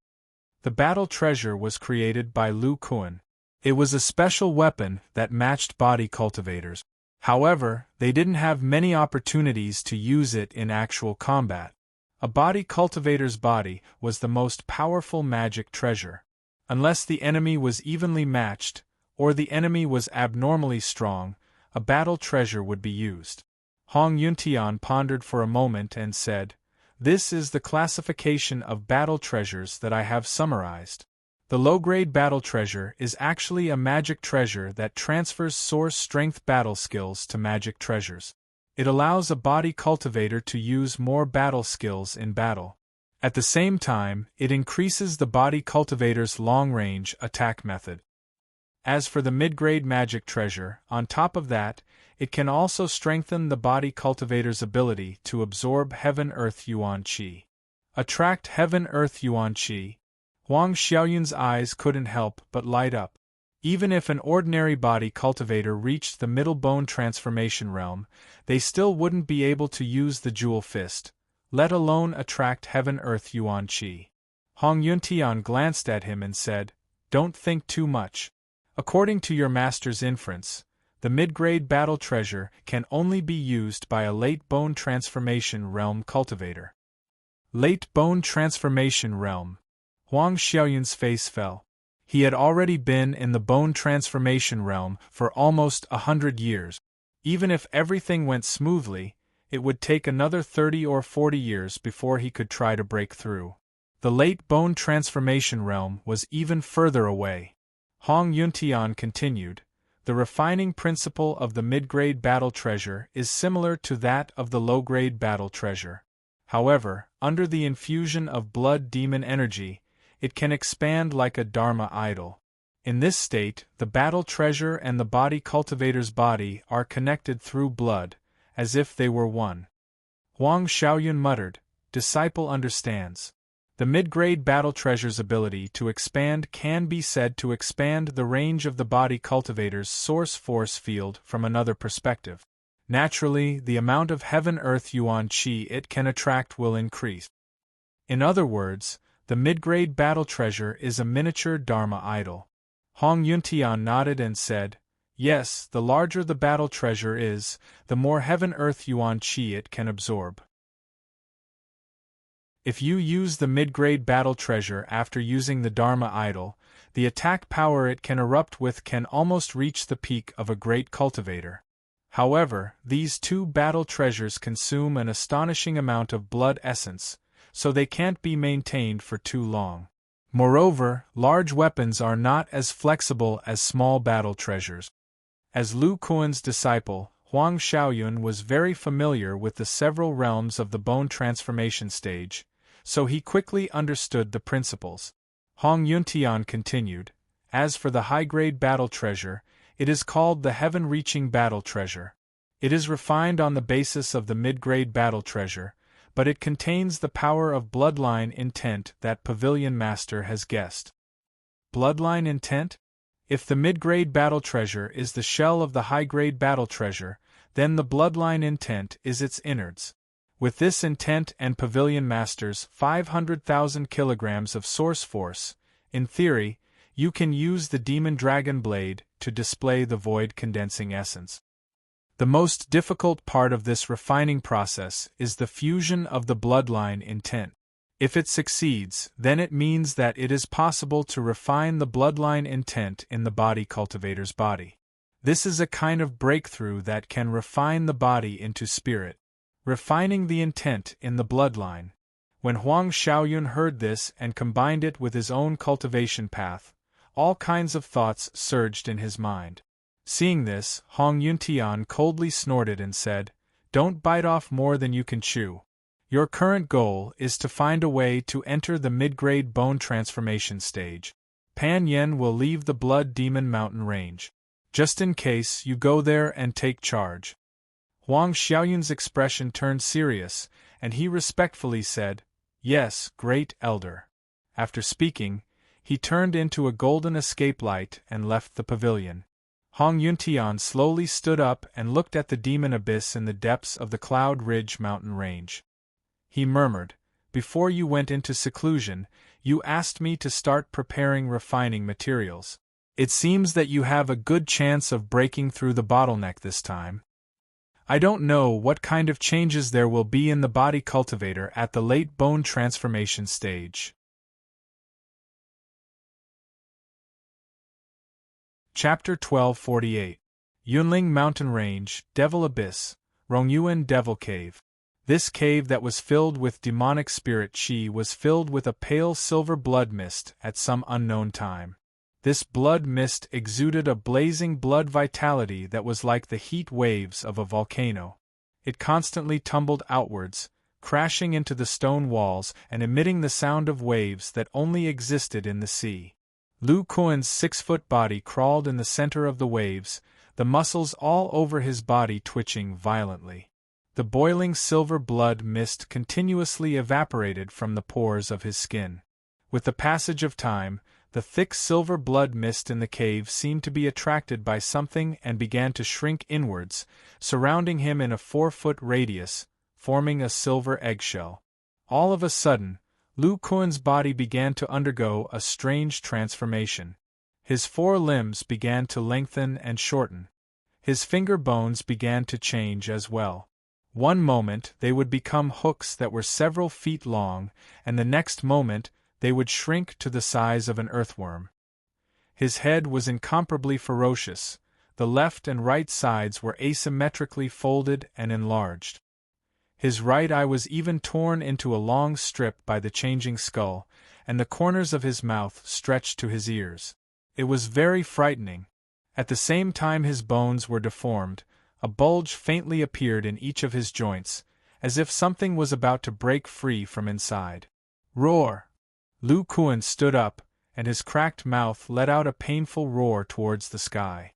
The battle treasure was created by Lu Kuan. It was a special weapon that matched body cultivators. However, they didn't have many opportunities to use it in actual combat. A body cultivator's body was the most powerful magic treasure. Unless the enemy was evenly matched, or the enemy was abnormally strong, a battle treasure would be used. Hong Yuntian pondered for a moment and said, "This is the classification of battle treasures that I have summarized. The low-grade battle treasure is actually a magic treasure that transfers source strength battle skills to magic treasures. It allows a body cultivator to use more battle skills in battle. At the same time, it increases the body cultivator's long-range attack method. As for the mid-grade magic treasure, on top of that, it can also strengthen the body cultivator's ability to absorb Heaven-Earth Yuan Qi. Attract Heaven-Earth Yuan Qi." Huang Xiaoyun's eyes couldn't help but light up. Even if an ordinary body cultivator reached the middle bone transformation realm, they still wouldn't be able to use the Jewel Fist, let alone attract Heaven-Earth Yuan Qi. Hong Yuntian glanced at him and said, "Don't think too much. According to your master's inference, the mid-grade battle treasure can only be used by a late bone transformation realm cultivator." Late bone transformation realm. Huang Xiaoyun's face fell. He had already been in the bone transformation realm for almost 100 years. Even if everything went smoothly, it would take another 30 or 40 years before he could try to break through. The late bone transformation realm was even further away. Hong Yuntian continued, "The refining principle of the mid-grade battle treasure is similar to that of the low-grade battle treasure. However, under the infusion of blood demon energy, it can expand like a Dharma idol. In this state, the battle treasure and the body cultivator's body are connected through blood, as if they were one." Huang Xiaoyun muttered, "Disciple understands." The mid-grade battle treasure's ability to expand can be said to expand the range of the body cultivator's source force field from another perspective. Naturally, the amount of Heaven-Earth Yuan Qi it can attract will increase. In other words, the mid-grade battle treasure is a miniature Dharma idol. Hong Yuntian nodded and said, "Yes, the larger the battle treasure is, the more Heaven-Earth Yuan Qi it can absorb. If you use the mid-grade battle treasure after using the Dharma idol, the attack power it can erupt with can almost reach the peak of a great cultivator. However, these two battle treasures consume an astonishing amount of blood essence, so they can't be maintained for too long. Moreover, large weapons are not as flexible as small battle treasures." As Lu Kuan's disciple, Huang Xiaoyun was very familiar with the several realms of the bone transformation stage, so he quickly understood the principles. Hong Yuntian continued, "As for the high-grade battle treasure, it is called the heaven-reaching battle treasure. It is refined on the basis of the mid-grade battle treasure, but it contains the power of bloodline intent that Pavilion Master has guessed. bloodline intent? If the mid-grade battle treasure is the shell of the high-grade battle treasure, then the bloodline intent is its innards. With this intent and Pavilion Master's 500,000 kilograms of source force, in theory, you can use the Demon Dragon Blade to display the void condensing essence. The most difficult part of this refining process is the fusion of the bloodline intent. If it succeeds, then it means that it is possible to refine the bloodline intent in the body cultivator's body. This is a kind of breakthrough that can refine the body into spirit. Refining the intent in the bloodline. When Huang Xiaoyun heard this and combined it with his own cultivation path, all kinds of thoughts surged in his mind. Seeing this, Hong Yuntian coldly snorted and said, "Don't bite off more than you can chew. Your current goal is to find a way to enter the mid-grade bone transformation stage. Pan Yen will leave the Blood Demon Mountain Range. Just in case you go there and take charge." Huang Xiaoyun's expression turned serious, and he respectfully said, "Yes, great elder." After speaking, he turned into a golden escape light and left the pavilion. Hong Yuntian slowly stood up and looked at the demon abyss in the depths of the Cloud Ridge mountain range. He murmured, "Before you went into seclusion, you asked me to start preparing refining materials. It seems that you have a good chance of breaking through the bottleneck this time. I don't know what kind of changes there will be in the body cultivator at the late bone transformation stage." Chapter 1248. Yunling Mountain Range, Devil Abyss, Rongyuan Devil Cave. This cave that was filled with demonic spirit qi was filled with a pale silver blood mist at some unknown time. This blood mist exuded a blazing blood vitality that was like the heat waves of a volcano. It constantly tumbled outwards, crashing into the stone walls and emitting the sound of waves that only existed in the sea. Lu Kuan's 6-foot body crawled in the center of the waves, the muscles all over his body twitching violently. The boiling silver blood mist continuously evaporated from the pores of his skin. With the passage of time, the thick silver blood mist in the cave seemed to be attracted by something and began to shrink inwards, surrounding him in a 4-foot radius, forming a silver eggshell. All of a sudden, Lu Kuan's body began to undergo a strange transformation. His 4 limbs began to lengthen and shorten. His finger bones began to change as well. One moment they would become hooks that were several feet long, and the next moment they would shrink to the size of an earthworm. His head was incomparably ferocious, the left and right sides were asymmetrically folded and enlarged. His right eye was even torn into a long strip by the changing skull, and the corners of his mouth stretched to his ears. It was very frightening. At the same time his bones were deformed, a bulge faintly appeared in each of his joints, as if something was about to break free from inside. Roar! Lu Kuan stood up, and his cracked mouth let out a painful roar towards the sky.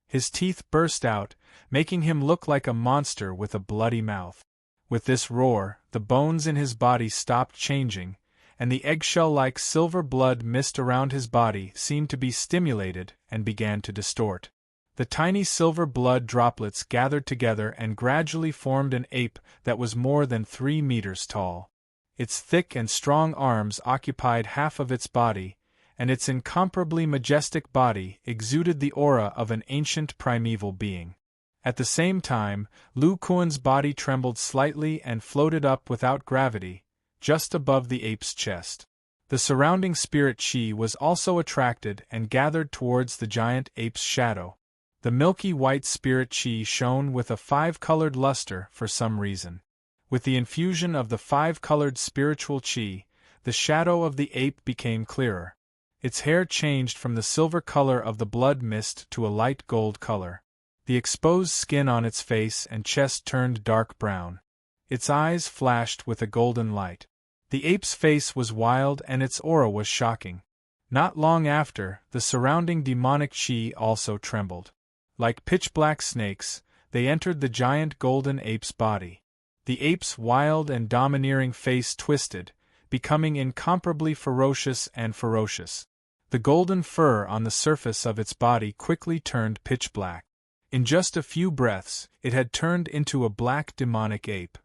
His teeth burst out, making him look like a monster with a bloody mouth. With this roar, the bones in his body stopped changing, and the eggshell-like silver blood mist around his body seemed to be stimulated and began to distort. The tiny silver blood droplets gathered together and gradually formed an ape that was more than 3 meters tall. Its thick and strong arms occupied half of its body, and its incomparably majestic body exuded the aura of an ancient primeval being. At the same time, Lu Kuan's body trembled slightly and floated up without gravity, just above the ape's chest. The surrounding spirit qi was also attracted and gathered towards the giant ape's shadow. The milky white spirit qi shone with a 5-colored luster for some reason. With the infusion of the 5-colored spiritual qi, the shadow of the ape became clearer. Its hair changed from the silver color of the blood mist to a light gold color. The exposed skin on its face and chest turned dark brown. Its eyes flashed with a golden light. The ape's face was wild and its aura was shocking. Not long after, the surrounding demonic qi also trembled. Like pitch-black snakes, they entered the giant golden ape's body. The ape's wild and domineering face twisted, becoming incomparably ferocious and ferocious. The golden fur on the surface of its body quickly turned pitch black. In just a few breaths, it had turned into a black demonic ape.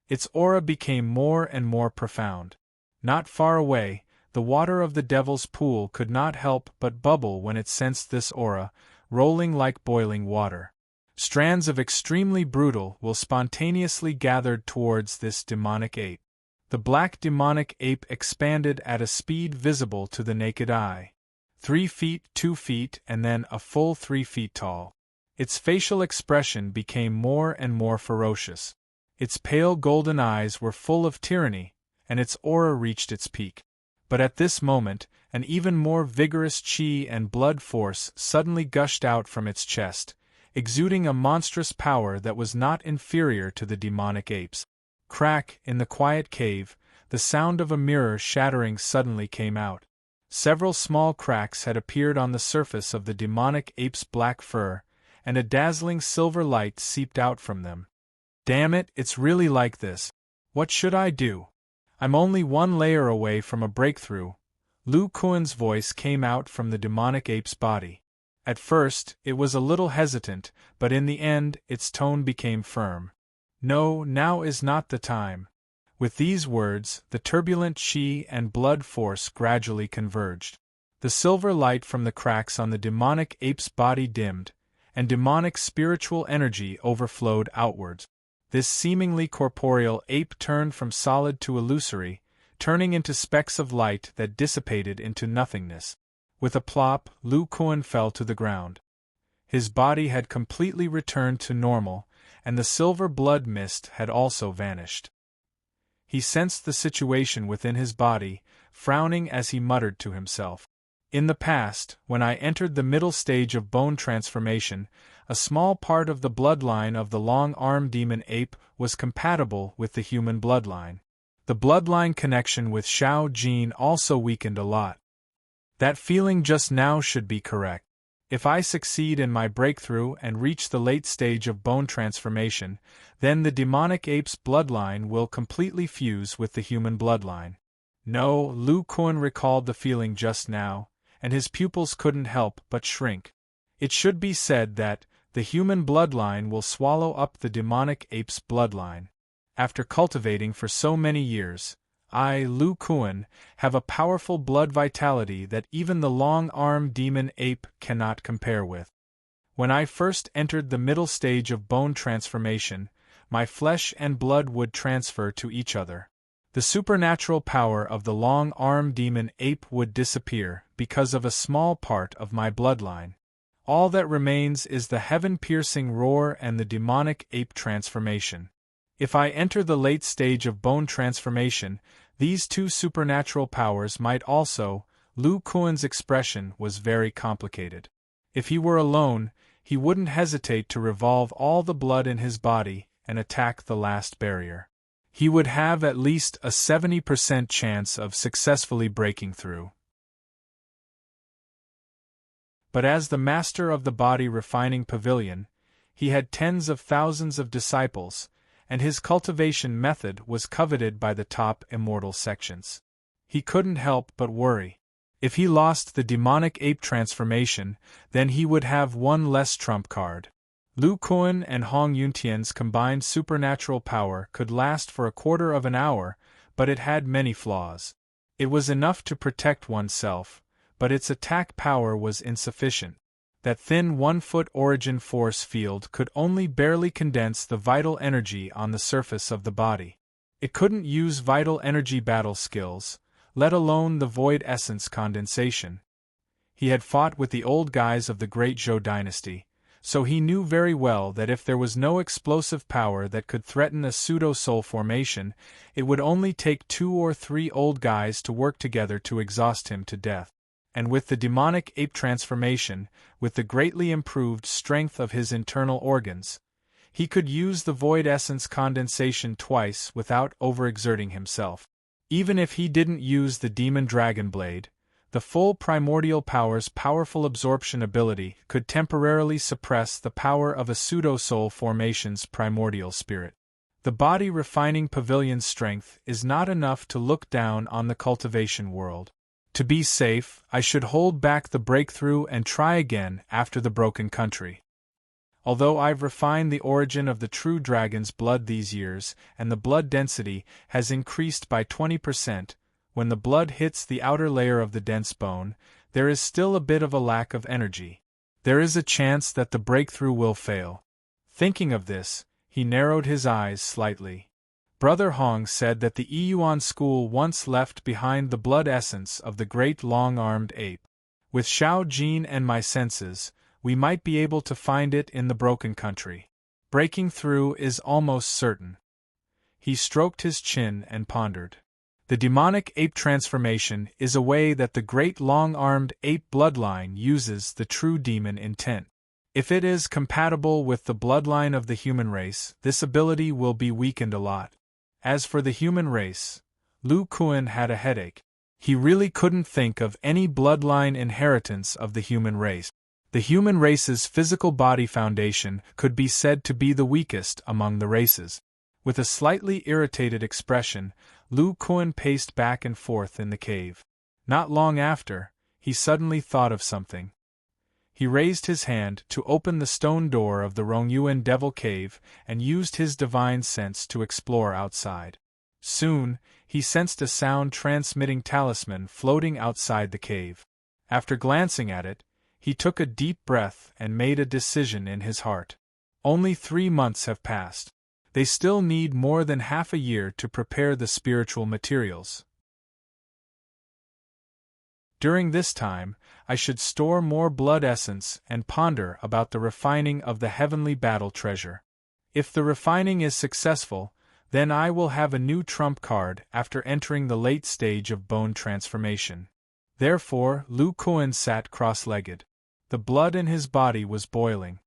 Its aura became more and more profound. Not far away, the water of the devil's pool could not help but bubble when it sensed this aura, rolling like boiling water. Strands of extremely brutal will spontaneously gathered towards this demonic ape. The black demonic ape expanded at a speed visible to the naked eye. 3 feet, 2 feet, and then a full 3 feet tall. Its facial expression became more and more ferocious. Its pale golden eyes were full of tyranny, and its aura reached its peak. But at this moment, an even more vigorous chi and blood force suddenly gushed out from its chest, exuding a monstrous power that was not inferior to the demonic ape's. Crack, in the quiet cave, the sound of a mirror shattering suddenly came out. Several small cracks had appeared on the surface of the demonic ape's black fur, and a dazzling silver light seeped out from them. Damn it, it's really like this. What should I do? I'm only one layer away from a breakthrough. Lu Kuan's voice came out from the demonic ape's body. At first, it was a little hesitant, but in the end, its tone became firm. No, now is not the time. With these words, the turbulent chi and blood force gradually converged. The silver light from the cracks on the demonic ape's body dimmed, and demonic spiritual energy overflowed outwards. This seemingly corporeal ape turned from solid to illusory, turning into specks of light that dissipated into nothingness. With a plop, Lu Kuan fell to the ground. His body had completely returned to normal, and the silver blood mist had also vanished. He sensed the situation within his body, frowning as he muttered to himself. In the past, when I entered the middle stage of bone transformation, a small part of the bloodline of the long-armed demon ape was compatible with the human bloodline. The bloodline connection with Shao Jin also weakened a lot. That feeling just now should be correct. If I succeed in my breakthrough and reach the late stage of bone transformation, then the demonic ape's bloodline will completely fuse with the human bloodline. No, Lu Kuan recalled the feeling just now, and his pupils couldn't help but shrink. It should be said that the human bloodline will swallow up the demonic ape's bloodline. After cultivating for so many years, I, Lu Kuan, have a powerful blood vitality that even the long-armed demon ape cannot compare with. When I first entered the middle stage of bone transformation, my flesh and blood would transfer to each other. The supernatural power of the long-armed demon ape would disappear because of a small part of my bloodline. All that remains is the heaven-piercing roar and the demonic ape transformation. If I enter the late stage of bone transformation, these two supernatural powers might also. Lu Kuan's expression was very complicated. If he were alone, he wouldn't hesitate to revolve all the blood in his body and attack the last barrier. He would have at least a 70% chance of successfully breaking through. But as the master of the body refining pavilion, he had tens of thousands of disciples, and his cultivation method was coveted by the top immortal sections. He couldn't help but worry. If he lost the demonic ape transformation, then he would have one less trump card. Lu Kuan and Hong Yuntian's combined supernatural power could last for a quarter of an hour, but it had many flaws. It was enough to protect oneself, but its attack power was insufficient. That thin 1-foot origin force field could only barely condense the vital energy on the surface of the body. It couldn't use vital energy battle skills, let alone the void essence condensation. He had fought with the old guys of the Great Zhou dynasty, so he knew very well that if there was no explosive power that could threaten a pseudo-soul formation, it would only take 2 or 3 old guys to work together to exhaust him to death. And with the demonic ape transformation, with the greatly improved strength of his internal organs, he could use the void essence condensation twice without overexerting himself. Even if he didn't use the demon dragon blade, the full primordial power's powerful absorption ability could temporarily suppress the power of a pseudo-soul formation's primordial spirit. The body refining pavilion's strength is not enough to look down on the cultivation world. To be safe, I should hold back the breakthrough and try again after the broken country. Although I've refined the origin of the true dragon's blood these years, and the blood density has increased by 20%, when the blood hits the outer layer of the dense bone, there is still a bit of a lack of energy. There is a chance that the breakthrough will fail. Thinking of this, he narrowed his eyes slightly. Brother Hong said that the Yuan school once left behind the blood essence of the great long-armed ape. With Xiao Jin and my senses, we might be able to find it in the broken country. Breaking through is almost certain. He stroked his chin and pondered. The demonic ape transformation is a way that the great long-armed ape bloodline uses the true demon intent. If it is compatible with the bloodline of the human race, this ability will be weakened a lot. As for the human race, Lu Kuan had a headache. He really couldn't think of any bloodline inheritance of the human race. The human race's physical body foundation could be said to be the weakest among the races. With a slightly irritated expression, Lu Kuan paced back and forth in the cave. Not long after, he suddenly thought of something. He raised his hand to open the stone door of the Rongyuan Devil Cave and used his divine sense to explore outside. Soon, he sensed a sound-transmitting talisman floating outside the cave. After glancing at it, he took a deep breath and made a decision in his heart. Only 3 months have passed. They still need more than half a year to prepare the spiritual materials. During this time, I should store more blood essence and ponder about the refining of the heavenly battle treasure. If the refining is successful, then I will have a new trump card after entering the late stage of bone transformation. Therefore, Lu Kuan sat cross-legged. The blood in his body was boiling.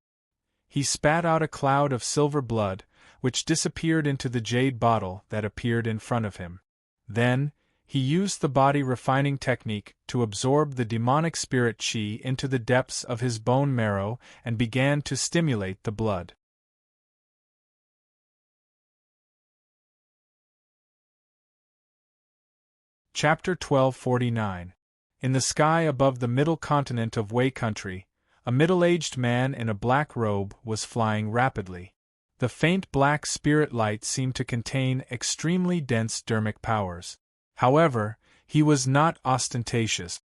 He spat out a cloud of silver blood, which disappeared into the jade bottle that appeared in front of him. Then, he used the body refining technique to absorb the demonic spirit qi into the depths of his bone marrow and began to stimulate the blood. Chapter 1249. In the sky above the middle continent of Wei Country, a middle-aged man in a black robe was flying rapidly. The faint black spirit light seemed to contain extremely dense dermic powers. However, he was not ostentatious.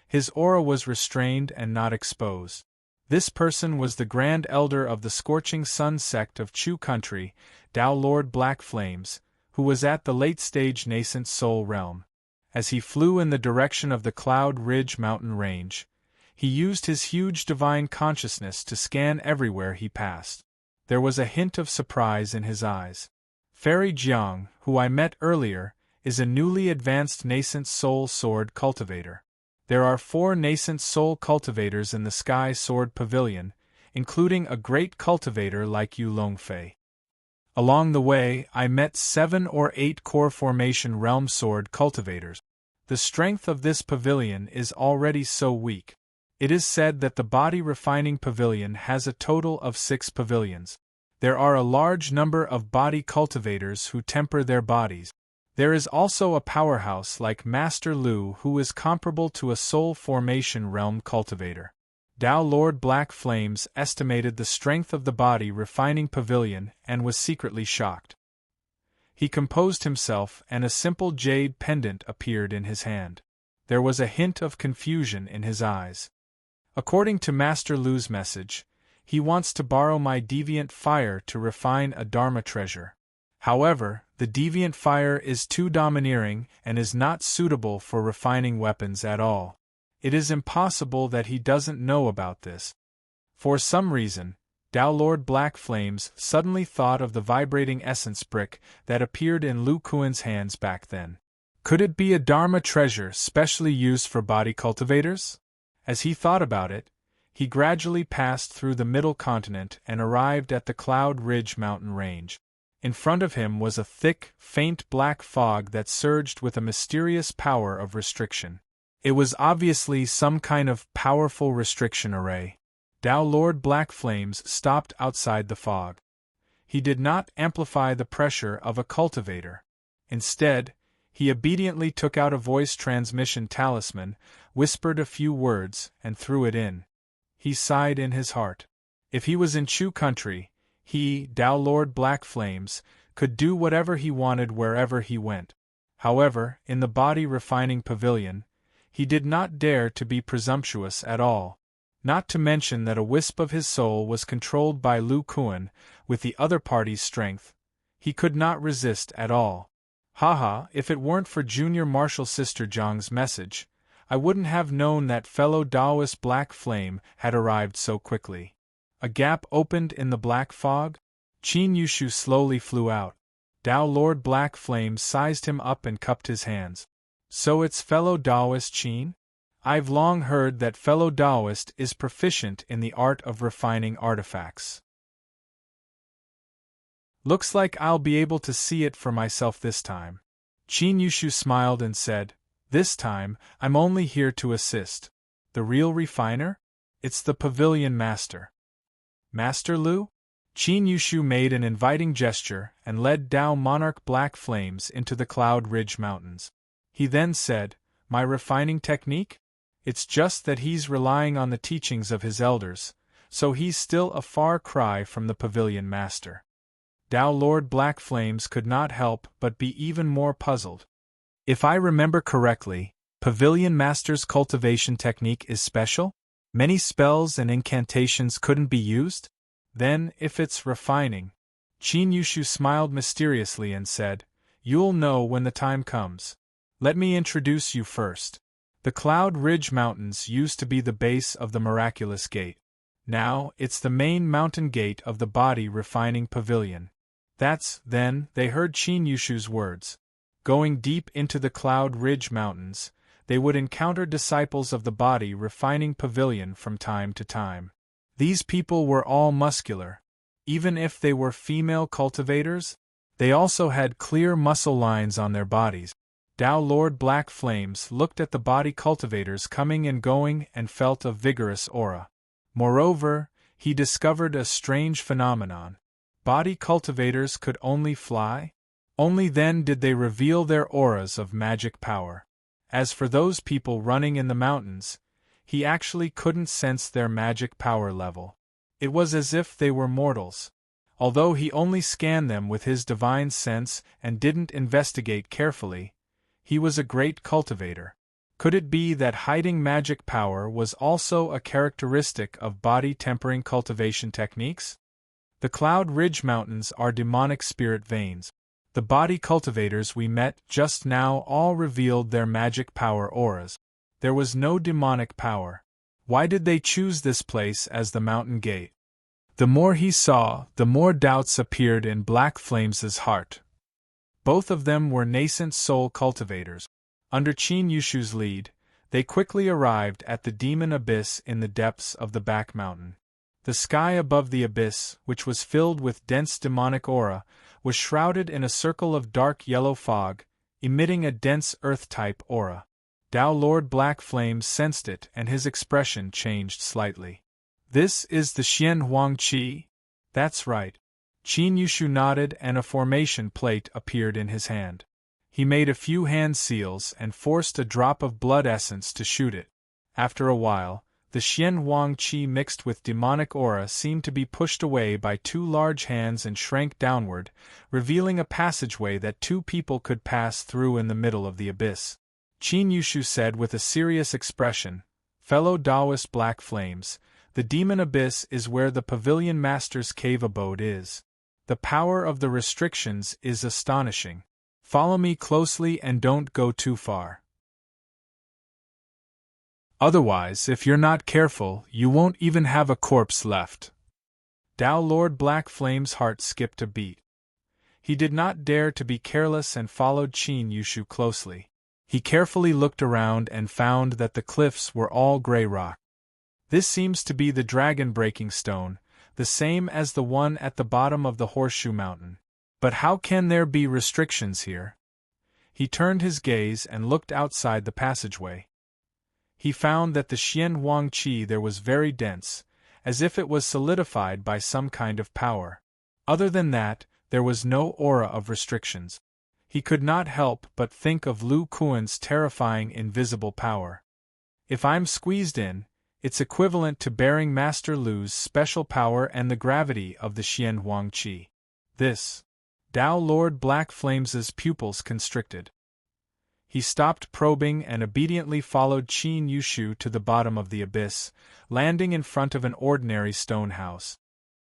His aura was restrained and not exposed. This person was the Grand Elder of the Scorching Sun sect of Chu Country, Tao Lord Black Flames, who was at the late-stage nascent soul realm. As he flew in the direction of the Cloud Ridge mountain range, he used his huge divine consciousness to scan everywhere he passed. There was a hint of surprise in his eyes. Fairy Jiang, who I met earlier, is a newly advanced nascent soul sword cultivator. There are 4 nascent soul cultivators in the Sky Sword Pavilion, including a great cultivator like Yu Longfei. Along the way, I met 7 or 8 core formation realm sword cultivators. The strength of this pavilion is already so weak. It is said that the body refining pavilion has a total of 6 pavilions. There are a large number of body cultivators who temper their bodies. There is also a powerhouse like Master Lu who is comparable to a soul formation realm cultivator. Tao Lord Black Flames estimated the strength of the body refining pavilion and was secretly shocked. He composed himself and a simple jade pendant appeared in his hand. There was a hint of confusion in his eyes. According to Master Lu's message, he wants to borrow my deviant fire to refine a Dharma treasure. However, the deviant fire is too domineering and is not suitable for refining weapons at all. It is impossible that he doesn't know about this. For some reason, Tao Lord Black Flames suddenly thought of the vibrating essence brick that appeared in Lu Kuan's hands back then. Could it be a Dharma treasure specially used for body cultivators? As he thought about it, he gradually passed through the middle continent and arrived at the Cloud Ridge mountain range. In front of him was a thick, faint black fog that surged with a mysterious power of restriction. It was obviously some kind of powerful restriction array. Tao Lord Black Flames stopped outside the fog. He did not amplify the pressure of a cultivator. Instead, he obediently took out a voice transmission talisman, whispered a few words, and threw it in. He sighed in his heart. If he was in Chu country, he, Tao Lord Black Flames, could do whatever he wanted wherever he went. However, in the body refining pavilion, he did not dare to be presumptuous at all. Not to mention that a wisp of his soul was controlled by Lu Kuan, with the other party's strength. He could not resist at all. Haha, if it weren't for Junior Marshal Sister Zhang's message, I wouldn't have known that fellow Taoist Black Flame had arrived so quickly. A gap opened in the black fog. Qin Yushu slowly flew out. Tao Lord Black Flame sized him up and cupped his hands. So it's fellow Taoist Qin? I've long heard that fellow Taoist is proficient in the art of refining artifacts. Looks like I'll be able to see it for myself this time. Qin Yushu smiled and said, This time, I'm only here to assist. The real refiner? It's the pavilion master. Master Lu? Qin Yushu made an inviting gesture and led Tao Monarch Black Flames into the Cloud Ridge Mountains. He then said, My refining technique? It's just that he's relying on the teachings of his elders, so he's still a far cry from the pavilion master. Tao Lord Black Flames could not help but be even more puzzled. If I remember correctly, Pavilion Master's cultivation technique is special? Many spells and incantations couldn't be used? Then, if it's refining... Qin Yushu smiled mysteriously and said, You'll know when the time comes. Let me introduce you first. The Cloud Ridge Mountains used to be the base of the Miraculous Gate. Now, it's the main mountain gate of the Body Refining Pavilion. Then, they heard Qin Yushu's words. Going deep into the Cloud Ridge Mountains, they would encounter disciples of the Body Refining Pavilion from time to time. These people were all muscular. Even if they were female cultivators, they also had clear muscle lines on their bodies. Tao Lord Black Flames looked at the body cultivators coming and going and felt a vigorous aura. Moreover, he discovered a strange phenomenon. Body cultivators could only fly? Only then did they reveal their auras of magic power. As for those people running in the mountains, he actually couldn't sense their magic power level. It was as if they were mortals. Although he only scanned them with his divine sense and didn't investigate carefully, he was a great cultivator. Could it be that hiding magic power was also a characteristic of body-tempering cultivation techniques? The Cloud Ridge Mountains are demonic spirit veins. The body cultivators we met just now all revealed their magic power auras. There was no demonic power. Why did they choose this place as the mountain gate? The more he saw, the more doubts appeared in Black Flames' heart. Both of them were nascent soul cultivators. Under Qin Yushu's lead, they quickly arrived at the demon abyss in the depths of the back mountain. The sky above the abyss, which was filled with dense demonic aura, was shrouded in a circle of dark yellow fog, emitting a dense earth-type aura. Tao Lord Black Flames sensed it and his expression changed slightly. This is the Xian Huang Qi? That's right. Qin Yushu nodded and a formation plate appeared in his hand. He made a few hand seals and forced a drop of blood essence to shoot it. After a while, the Xian Huang Qi mixed with demonic aura seemed to be pushed away by two large hands and shrank downward, revealing a passageway that two people could pass through in the middle of the abyss. Qin Yushu said with a serious expression, Fellow Taoist Black Flames, the demon abyss is where the Pavilion Master's cave abode is. The power of the restrictions is astonishing. Follow me closely and don't go too far. Otherwise, if you're not careful, you won't even have a corpse left. Tao Lord Black Flame's heart skipped a beat. He did not dare to be careless and followed Qin Yushu closely. He carefully looked around and found that the cliffs were all gray rock. This seems to be the dragon-breaking stone, the same as the one at the bottom of the Horseshoe Mountain. But how can there be restrictions here? He turned his gaze and looked outside the passageway. He found that the Xian Huang Qi there was very dense, as if it was solidified by some kind of power. Other than that, there was no aura of restrictions. He could not help but think of Lu Kuan's terrifying invisible power. If I'm squeezed in, it's equivalent to bearing Master Lu's special power and the gravity of the Xian Huang Qi. This. Tao Lord Black Flames's pupils constricted. He stopped probing and obediently followed Qin Yushu to the bottom of the abyss, landing in front of an ordinary stone house.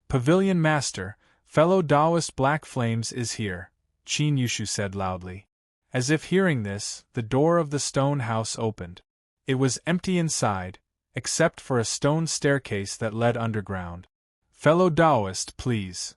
Pavilion Master, fellow Taoist Black Flames is here, Qin Yushu said loudly. As if hearing this, the door of the stone house opened. It was empty inside, except for a stone staircase that led underground. Fellow Taoist, please.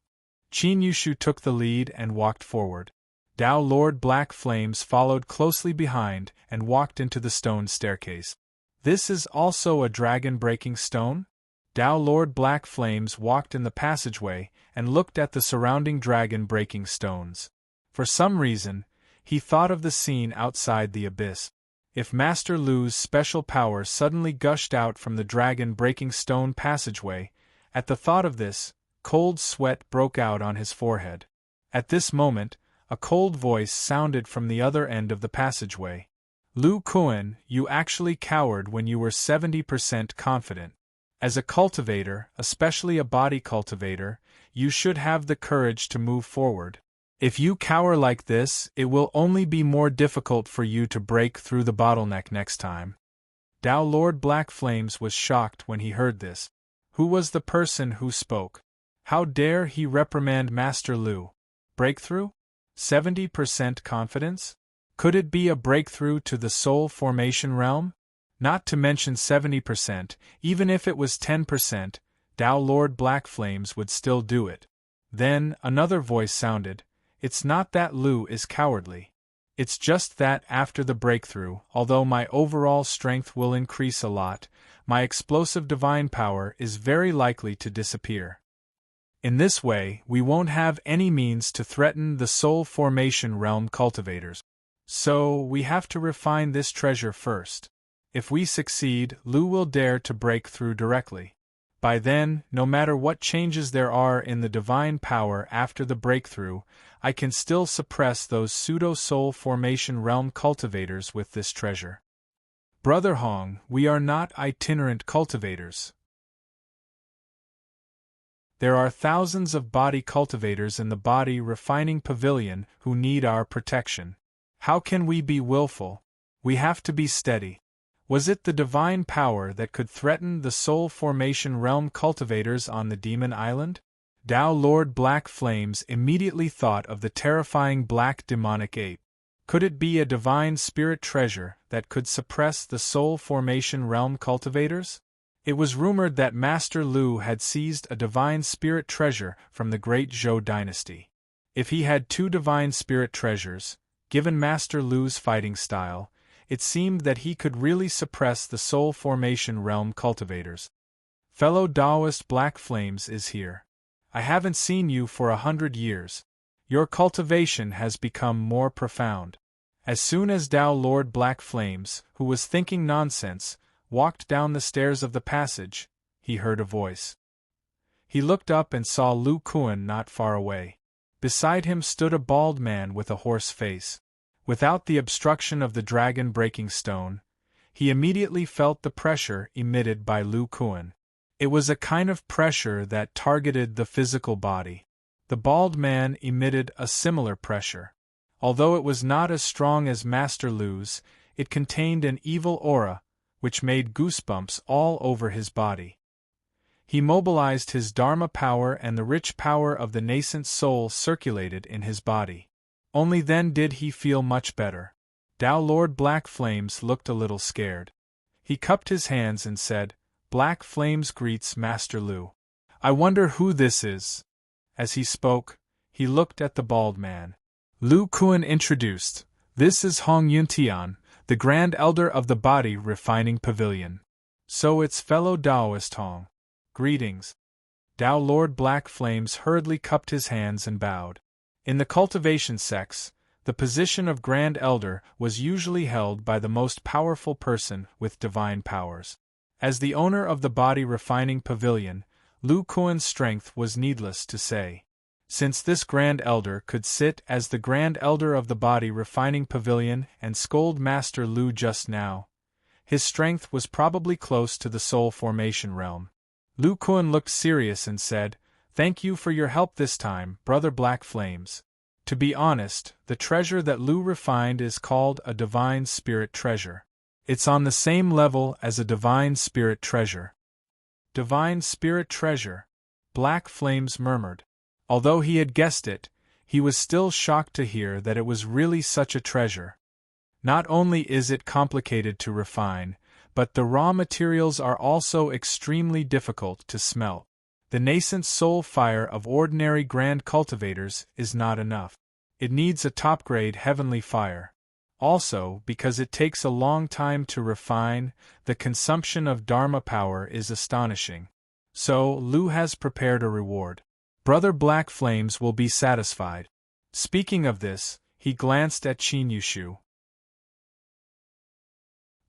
Qin Yushu took the lead and walked forward. Tao Lord Black Flames followed closely behind and walked into the stone staircase. This is also a dragon-breaking stone? Tao Lord Black Flames walked in the passageway and looked at the surrounding dragon-breaking stones. For some reason, he thought of the scene outside the abyss. If Master Lu's special power suddenly gushed out from the dragon-breaking stone passageway, at the thought of this, cold sweat broke out on his forehead. At this moment, a cold voice sounded from the other end of the passageway. Lu Kuan, you actually cowered when you were 70% confident. As a cultivator, especially a body cultivator, you should have the courage to move forward. If you cower like this, it will only be more difficult for you to break through the bottleneck next time. Tao Lord Black Flames was shocked when he heard this. Who was the person who spoke? How dare he reprimand Master Lu? Breakthrough? 70% confidence? Could it be a breakthrough to the soul formation realm? Not to mention 70%, even if it was 10%, Tao Lord Black Flames would still do it. Then, another voice sounded. It's not that Lu is cowardly. It's just that after the breakthrough, although my overall strength will increase a lot, my explosive divine power is very likely to disappear. In this way, we won't have any means to threaten the soul formation realm cultivators. So, we have to refine this treasure first. If we succeed, Lu will dare to break through directly. By then, no matter what changes there are in the divine power after the breakthrough, I can still suppress those pseudo-soul formation realm cultivators with this treasure. Brother Hong, we are not itinerant cultivators. There are thousands of body cultivators in the body refining pavilion who need our protection. How can we be willful? We have to be steady. Was it the divine power that could threaten the soul formation realm cultivators on the Demon Island? Tao Lord Black Flames immediately thought of the terrifying black demonic ape. Could it be a divine spirit treasure that could suppress the soul formation realm cultivators? It was rumored that Master Lu had seized a divine spirit treasure from the great Zhou dynasty. If he had two divine spirit treasures, given Master Lu's fighting style, it seemed that he could really suppress the soul formation realm cultivators. Fellow Taoist Black Flames is here. I haven't seen you for 100 years. Your cultivation has become more profound. As soon as Tao Lord Black Flames, who was thinking nonsense, walked down the stairs of the passage, he heard a voice. He looked up and saw Lu Kuan not far away. Beside him stood a bald man with a hoarse face. Without the obstruction of the dragon-breaking stone, he immediately felt the pressure emitted by Lu Kuan. It was a kind of pressure that targeted the physical body. The bald man emitted a similar pressure. Although it was not as strong as Master Lu's, it contained an evil aura, which made goosebumps all over his body. He mobilized his Dharma power and the rich power of the nascent soul circulated in his body. Only then did he feel much better. Tao Lord Black Flames looked a little scared. He cupped his hands and said, Black Flames greets Master Lu. I wonder who this is. As he spoke, he looked at the bald man. Lu Kuan introduced, This is Hong Yuntian, the Grand Elder of the Body Refining Pavilion. So it's fellow Taoist Hong. Greetings. Tao Lord Black Flames hurriedly cupped his hands and bowed. In the cultivation sects, the position of Grand Elder was usually held by the most powerful person with divine powers. As the owner of the body refining pavilion, Lu Kuan's strength was needless to say. Since this Grand Elder could sit as the Grand Elder of the Body Refining Pavilion and scold Master Lu just now, his strength was probably close to the soul formation realm. Lu Kuan looked serious and said, "Thank you for your help this time, Brother Black Flames. To be honest, the treasure that Lu refined is called a Divine Spirit Treasure. It's on the same level as a Divine Spirit Treasure." Divine Spirit Treasure, Black Flames murmured. Although he had guessed it, he was still shocked to hear that it was really such a treasure. Not only is it complicated to refine, but the raw materials are also extremely difficult to smelt. The nascent soul fire of ordinary grand cultivators is not enough. It needs a top-grade heavenly fire. Also, because it takes a long time to refine, the consumption of Dharma power is astonishing. So, Lu has prepared a reward. Brother Black Flames will be satisfied. Speaking of this, he glanced at Qin Yushu.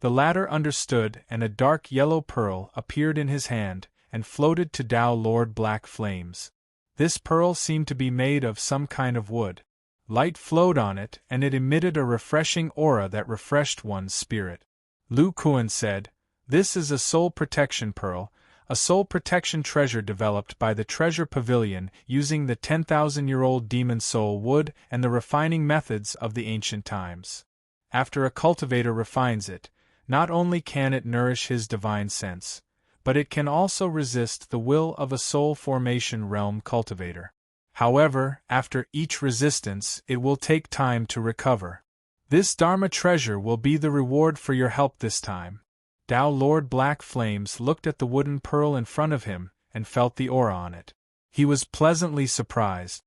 The latter understood, and a dark yellow pearl appeared in his hand, and floated to Tao Lord Black Flames. This pearl seemed to be made of some kind of wood. Light flowed on it, and it emitted a refreshing aura that refreshed one's spirit. Lu Kuan said, "This is a soul protection pearl, a soul protection treasure developed by the Treasure Pavilion using the 10,000-year-old demon soul wood and the refining methods of the ancient times. After a cultivator refines it, not only can it nourish his divine sense, but it can also resist the will of a soul formation realm cultivator. However, after each resistance, it will take time to recover. This Dharma treasure will be the reward for your help this time." Tao Lord Black Flames looked at the wooden pearl in front of him and felt the aura on it. He was pleasantly surprised.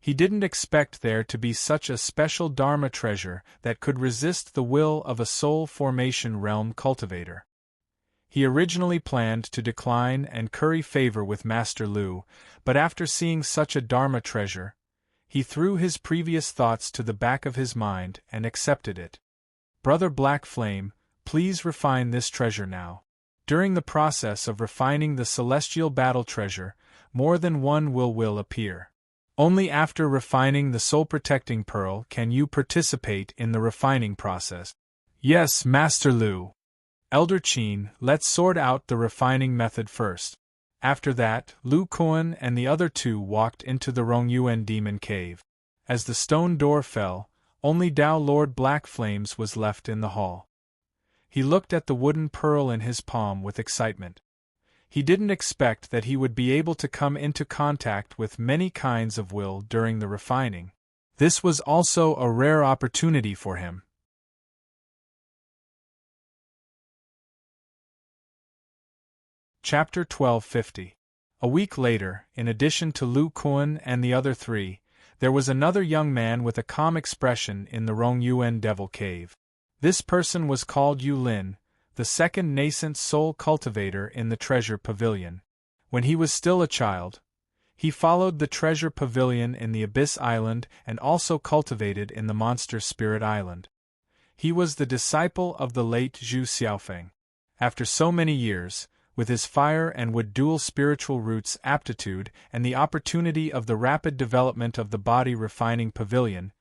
He didn't expect there to be such a special Dharma treasure that could resist the will of a soul formation realm cultivator. He originally planned to decline and curry favor with Master Lu, but after seeing such a Dharma treasure, he threw his previous thoughts to the back of his mind and accepted it. "Brother Black Flame, please refine this treasure now. During the process of refining the celestial battle treasure, more than one will appear. Only after refining the soul-protecting pearl can you participate in the refining process." "Yes, Master Lu." "Elder Qin, let's sort out the refining method first." After that, Lu Kuan and the other two walked into the Rongyuan demon cave. As the stone door fell, only Tao Lord Black Flames was left in the hall. He looked at the wooden pearl in his palm with excitement. He didn't expect that he would be able to come into contact with many kinds of will during the refining. This was also a rare opportunity for him. Chapter 1250. A week later, in addition to Lu Kuan and the other three, there was another young man with a calm expression in the Rongyuan Devil Cave. This person was called Yu Lin, the second nascent soul cultivator in the Treasure Pavilion. When he was still a child, he followed the Treasure Pavilion in the Abyss Island and also cultivated in the Monster Spirit Island. He was the disciple of the late Zhu Xiaofeng. After so many years, with his fire and wood dual spiritual roots aptitude and the opportunity of the rapid development of the body refining pavilion,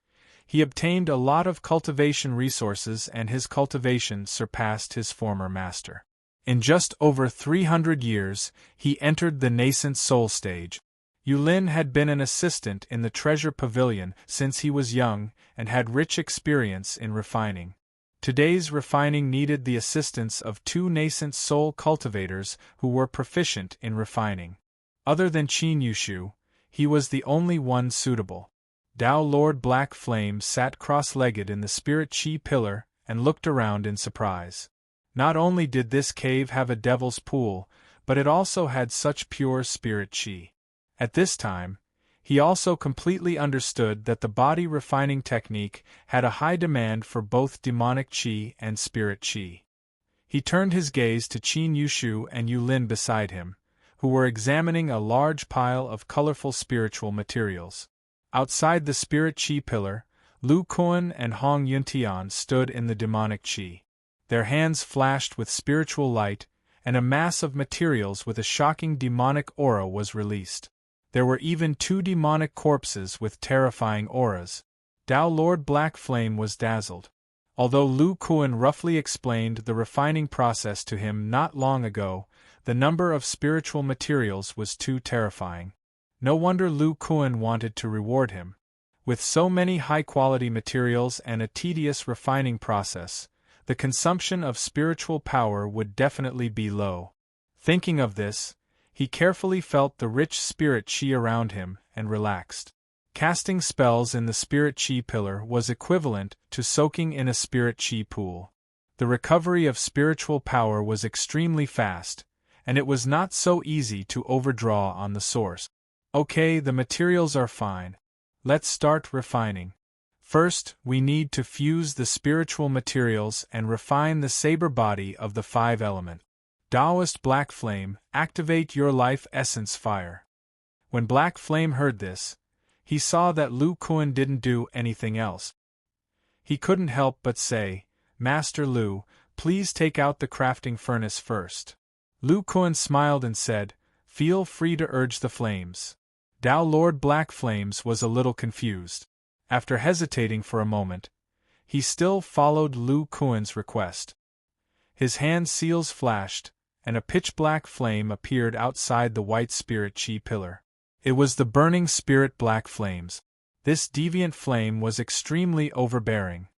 he obtained a lot of cultivation resources and his cultivation surpassed his former master. In just over 300 years, he entered the nascent soul stage. Yulin had been an assistant in the Treasure Pavilion since he was young and had rich experience in refining. Today's refining needed the assistance of two nascent soul cultivators who were proficient in refining. Other than Qin Yushu, he was the only one suitable. Tao Lord Black Flame sat cross-legged in the spirit chi pillar and looked around in surprise. Not only did this cave have a devil's pool, but it also had such pure spirit chi. At this time, he also completely understood that the body refining technique had a high demand for both demonic chi and spirit chi. He turned his gaze to Qin Yushu and Yulin beside him, who were examining a large pile of colorful spiritual materials. Outside the spirit chi pillar, Lu Kuan and Hong Yuntian stood in the demonic chi. Their hands flashed with spiritual light, and a mass of materials with a shocking demonic aura was released. There were even 2 demonic corpses with terrifying auras. Tao Lord Black Flame was dazzled. Although Lu Kuan roughly explained the refining process to him not long ago, the number of spiritual materials was too terrifying. No wonder Lu Kuan wanted to reward him. With so many high-quality materials and a tedious refining process, the consumption of spiritual power would definitely be low. Thinking of this, he carefully felt the rich spirit chi around him and relaxed. Casting spells in the spirit chi pillar was equivalent to soaking in a spirit chi pool. The recovery of spiritual power was extremely fast, and it was not so easy to overdraw on the source. Okay, the materials are fine. Let's start refining. First, we need to fuse the spiritual materials and refine the saber body of the 5 elements. Taoist Black Flame, activate your life essence fire. When Black Flame heard this, he saw that Lu Kuan didn't do anything else. He couldn't help but say, Master Lu, please take out the crafting furnace first. Lu Kuan smiled and said, feel free to urge the flames. Tao Lord Black Flames was a little confused. After hesitating for a moment, he still followed Lu Kuan's request. His hand seals flashed, and a pitch-black flame appeared outside the white spirit chi pillar. It was the burning spirit Black Flames. This deviant flame was extremely overbearing.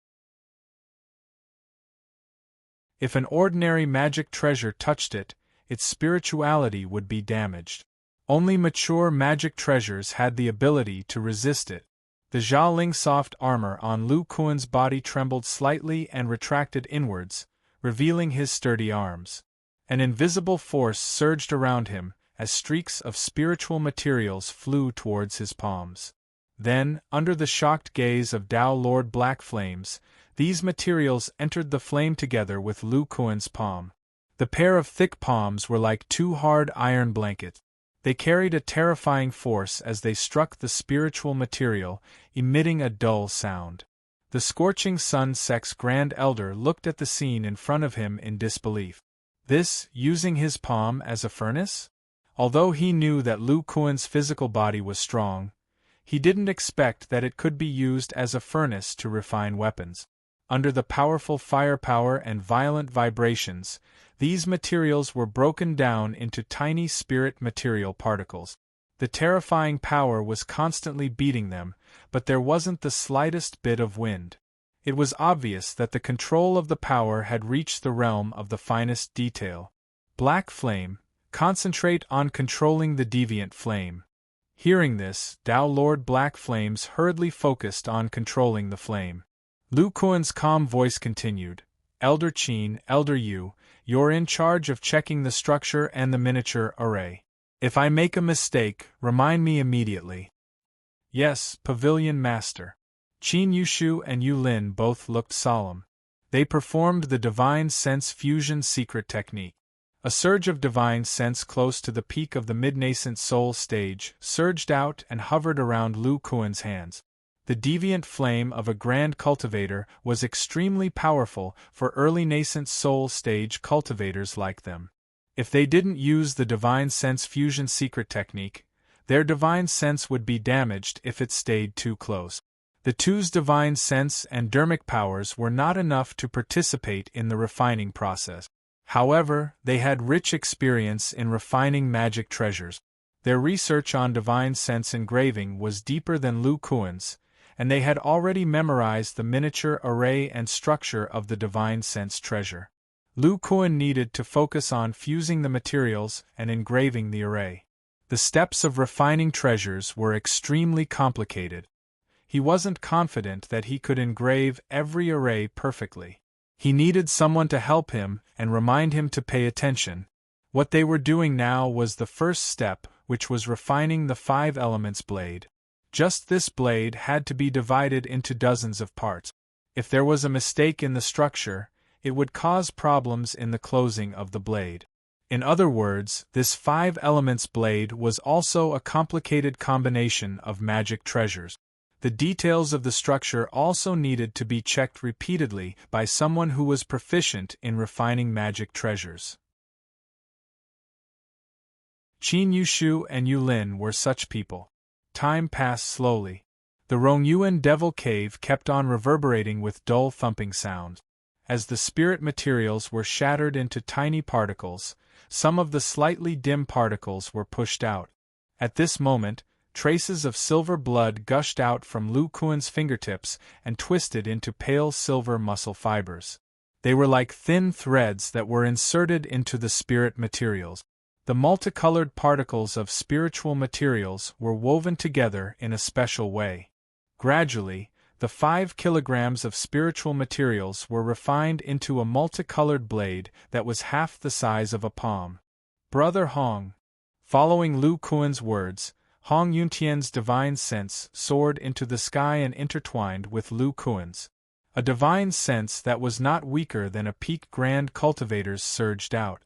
If an ordinary magic treasure touched it, its spirituality would be damaged. Only mature magic treasures had the ability to resist it. The Xiaoling soft armor on Lu Kuan's body trembled slightly and retracted inwards, revealing his sturdy arms. An invisible force surged around him, as streaks of spiritual materials flew towards his palms. Then, under the shocked gaze of Tao Lord Black Flames, these materials entered the flame together with Lu Kuan's palm. The pair of thick palms were like 2 hard iron blankets. They carried a terrifying force as they struck the spiritual material, emitting a dull sound. The scorching sun sect's Grand Elder looked at the scene in front of him in disbelief. This, using his palm as a furnace? Although he knew that Lu Kuan's physical body was strong, he didn't expect that it could be used as a furnace to refine weapons. Under the powerful firepower and violent vibrations, these materials were broken down into tiny spirit material particles. The terrifying power was constantly beating them, but there wasn't the slightest bit of wind. It was obvious that the control of the power had reached the realm of the finest detail. Black Flame, concentrate on controlling the deviant flame. Hearing this, Tao Lord Black Flames hurriedly focused on controlling the flame. Lu Kuan's calm voice continued, Elder Qin, Elder Yu, you're in charge of checking the structure and the miniature array. If I make a mistake, remind me immediately. Yes, Pavilion Master. Qin Yushu and Yu Lin both looked solemn. They performed the Divine Sense Fusion secret technique. A surge of divine sense close to the peak of the mid-nascent soul stage surged out and hovered around Lu Kuan's hands. The deviant flame of a grand cultivator was extremely powerful for early nascent soul stage cultivators like them. If they didn't use the Divine Sense Fusion secret technique, their divine sense would be damaged if it stayed too close. The two's divine sense and dermic powers were not enough to participate in the refining process. However, they had rich experience in refining magic treasures. Their research on divine sense engraving was deeper than Lu Kuan's, and they had already memorized the miniature array and structure of the divine sense treasure. Lu Kuan needed to focus on fusing the materials and engraving the array. The steps of refining treasures were extremely complicated. He wasn't confident that he could engrave every array perfectly. He needed someone to help him and remind him to pay attention. What they were doing now was the first step, which was refining the 5 elements blade. Just this blade had to be divided into dozens of parts. If there was a mistake in the structure, it would cause problems in the closing of the blade. In other words, this 5 elements blade was also a complicated combination of magic treasures. The details of the structure also needed to be checked repeatedly by someone who was proficient in refining magic treasures. Qin Yushu and Yulin were such people. Time passed slowly. The Rongyuan Devil Cave kept on reverberating with dull thumping sounds. As the spirit materials were shattered into tiny particles, some of the slightly dim particles were pushed out. At this moment, traces of silver blood gushed out from Lu Kuan's fingertips and twisted into pale silver muscle fibers. They were like thin threads that were inserted into the spirit materials. The multicolored particles of spiritual materials were woven together in a special way. Gradually, the 5 kilograms of spiritual materials were refined into a multicolored blade that was half the size of a palm. Brother Hong. Following Lu Kuan's words, Hong Yuntian's divine sense soared into the sky and intertwined with Lu Kuan's. A divine sense that was not weaker than a peak grand cultivator's surged out.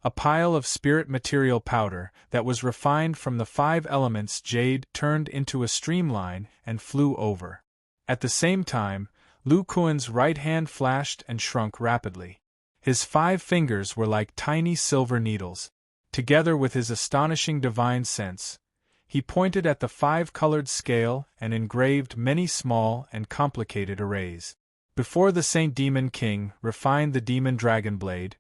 A pile of spirit material powder that was refined from the 5 elements jade turned into a streamline and flew over. At the same time, Lu Kuan's right hand flashed and shrunk rapidly. His 5 fingers were like tiny silver needles. Together with his astonishing divine sense, he pointed at the 5-colored scale and engraved many small and complicated arrays. Before the Saint Demon King refined the Demon Dragon Blade,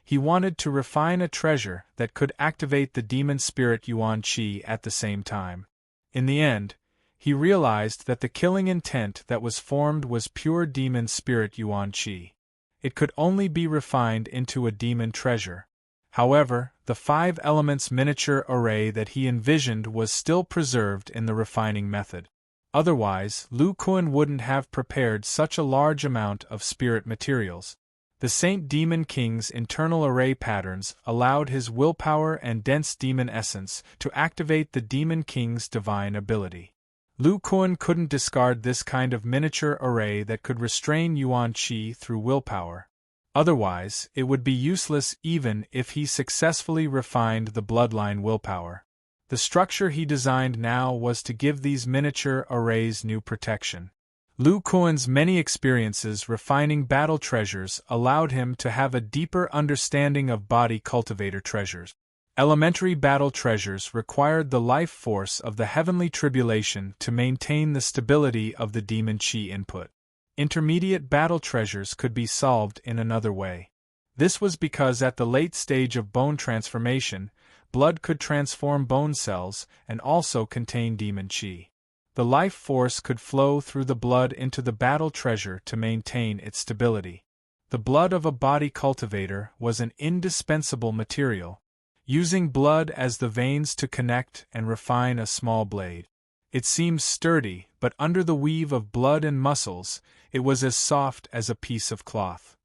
he wanted to refine a treasure that could activate the demon spirit Yuan Qi at the same time. In the end, he realized that the killing intent that was formed was pure demon spirit Yuan Qi. It could only be refined into a demon treasure. However, the 5 elements miniature array that he envisioned was still preserved in the refining method. Otherwise, Lu Kuan wouldn't have prepared such a large amount of spirit materials. The Saint Demon King's internal array patterns allowed his willpower and dense demon essence to activate the Demon King's divine ability. Lu Kuan couldn't discard this kind of miniature array that could restrain Yuan Qi through willpower. Otherwise, it would be useless even if he successfully refined the bloodline willpower. The structure he designed now was to give these miniature arrays new protection. Lu Kuan's many experiences refining battle treasures allowed him to have a deeper understanding of body cultivator treasures. Elementary battle treasures required the life force of the heavenly tribulation to maintain the stability of the demon Qi input. Intermediate battle treasures could be solved in another way. This was because at the late stage of bone transformation, blood could transform bone cells and also contain demon Qi. The life force could flow through the blood into the battle treasure to maintain its stability. The blood of a body cultivator was an indispensable material, using blood as the veins to connect and refine a small blade. It seemed sturdy, but under the weave of blood and muscles, it was as soft as a piece of cloth.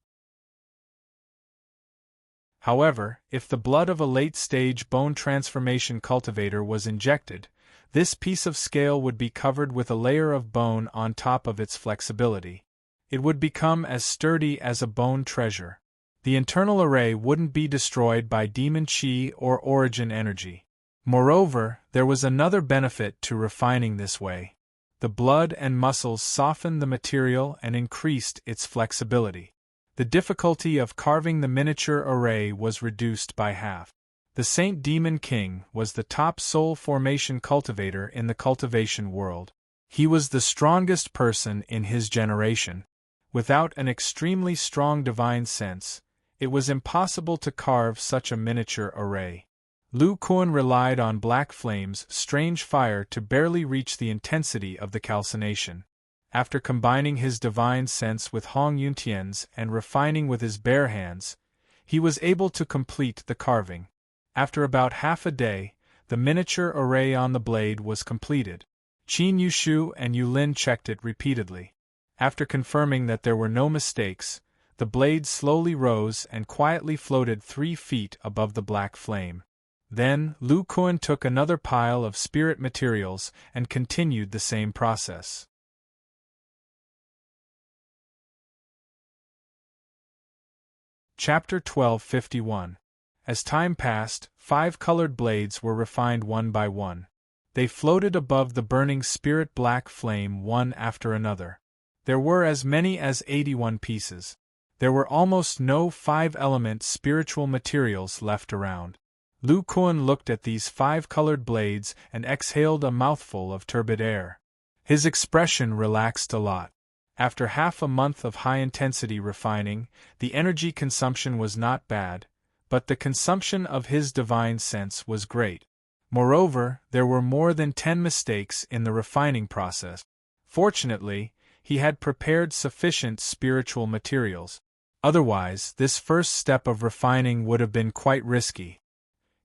However, if the blood of a late-stage bone transformation cultivator was injected, this piece of scale would be covered with a layer of bone on top of its flexibility. It would become as sturdy as a bone treasure. The internal array wouldn't be destroyed by demon Qi or origin energy. Moreover, there was another benefit to refining this way. The blood and muscles softened the material and increased its flexibility. The difficulty of carving the miniature array was reduced by half. The Saint Demon King was the top soul formation cultivator in the cultivation world. He was the strongest person in his generation. Without an extremely strong divine sense, it was impossible to carve such a miniature array. Lu Kuan relied on Black Flame's strange fire to barely reach the intensity of the calcination. After combining his divine sense with Hong Yuntian's and refining with his bare hands, he was able to complete the carving. After about half a day, the miniature array on the blade was completed. Qin Yushu and Yulin checked it repeatedly. After confirming that there were no mistakes, the blade slowly rose and quietly floated 3 feet above the black flame. Then, Lu Kuan took another pile of spirit materials and continued the same process. Chapter 1251. As time passed, 5 colored blades were refined one by one. They floated above the burning spirit black flame one after another. There were as many as 81 pieces. There were almost no 5-element spiritual materials left around. Lu Kuan looked at these 5 colored blades and exhaled a mouthful of turbid air. His expression relaxed a lot. After half a month of high-intensity refining, the energy consumption was not bad, but the consumption of his divine sense was great. Moreover, there were more than 10 mistakes in the refining process. Fortunately, he had prepared sufficient spiritual materials. Otherwise, this first step of refining would have been quite risky.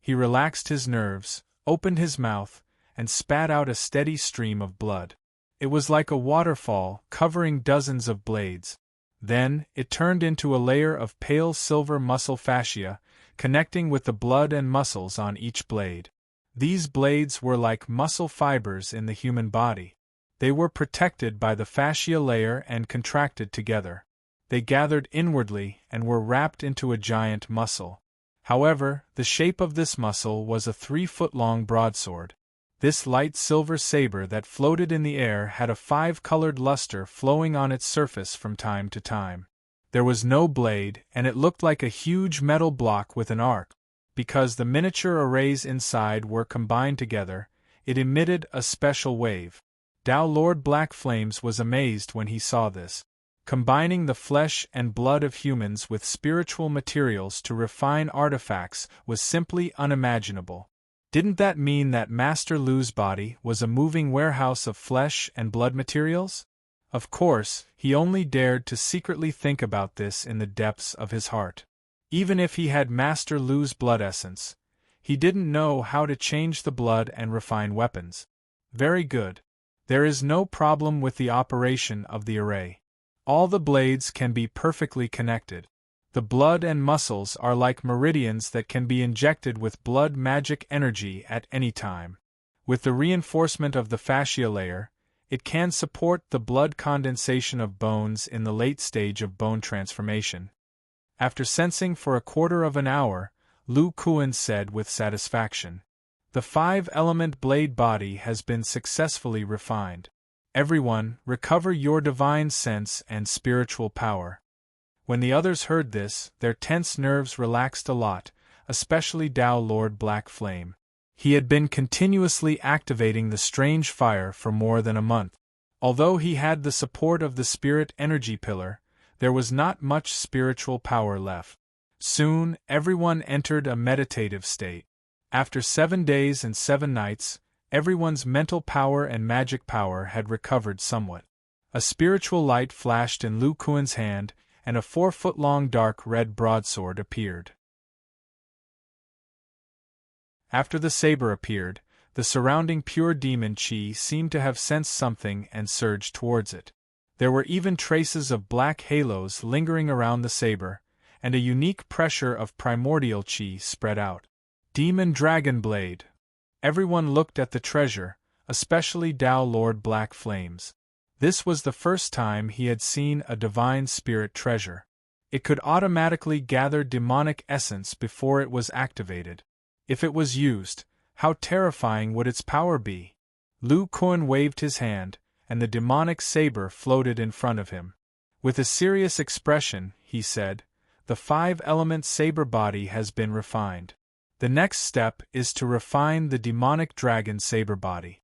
He relaxed his nerves, opened his mouth, and spat out a steady stream of blood. It was like a waterfall, covering dozens of blades. Then, it turned into a layer of pale silver muscle fascia, connecting with the blood and muscles on each blade. These blades were like muscle fibers in the human body. They were protected by the fascia layer and contracted together. They gathered inwardly and were wrapped into a giant muscle. However, the shape of this muscle was a 3-foot-long broadsword. This light silver saber that floated in the air had a 5-colored luster flowing on its surface from time to time. There was no blade, and it looked like a huge metal block with an arc. Because the miniature arrays inside were combined together, it emitted a special wave. Tao Lord Black Flames was amazed when he saw this. Combining the flesh and blood of humans with spiritual materials to refine artifacts was simply unimaginable. Didn't that mean that Master Lu's body was a moving warehouse of flesh and blood materials? Of course, he only dared to secretly think about this in the depths of his heart. Even if he had Master Lu's blood essence, he didn't know how to change the blood and refine weapons. Very good. There is no problem with the operation of the array. All the blades can be perfectly connected. The blood and muscles are like meridians that can be injected with blood magic energy at any time. With the reinforcement of the fascia layer, it can support the blood condensation of bones in the late stage of bone transformation. After sensing for a quarter of an hour, Lu Kuan said with satisfaction, "The 5-element blade body has been successfully refined. Everyone, recover your divine sense and spiritual power." When the others heard this, their tense nerves relaxed a lot, especially Tao Lord Black Flame. He had been continuously activating the strange fire for more than a month. Although he had the support of the spirit energy pillar, there was not much spiritual power left. Soon, everyone entered a meditative state. After 7 days and 7 nights, everyone's mental power and magic power had recovered somewhat. A spiritual light flashed in Lu Kuan's hand, and a 4-foot-long dark red broadsword appeared. After the saber appeared, the surrounding pure demon chi seemed to have sensed something and surged towards it. There were even traces of black halos lingering around the saber, and a unique pressure of primordial chi spread out. Demon Dragon Blade. Everyone looked at the treasure, especially Tao Lord Black Flames. This was the first time he had seen a divine spirit treasure. It could automatically gather demonic essence before it was activated. If it was used, how terrifying would its power be? Lu Kuan waved his hand, and the demonic saber floated in front of him. With a serious expression, he said, "The 5-element saber body has been refined. The next step is to refine the demonic dragon saber body.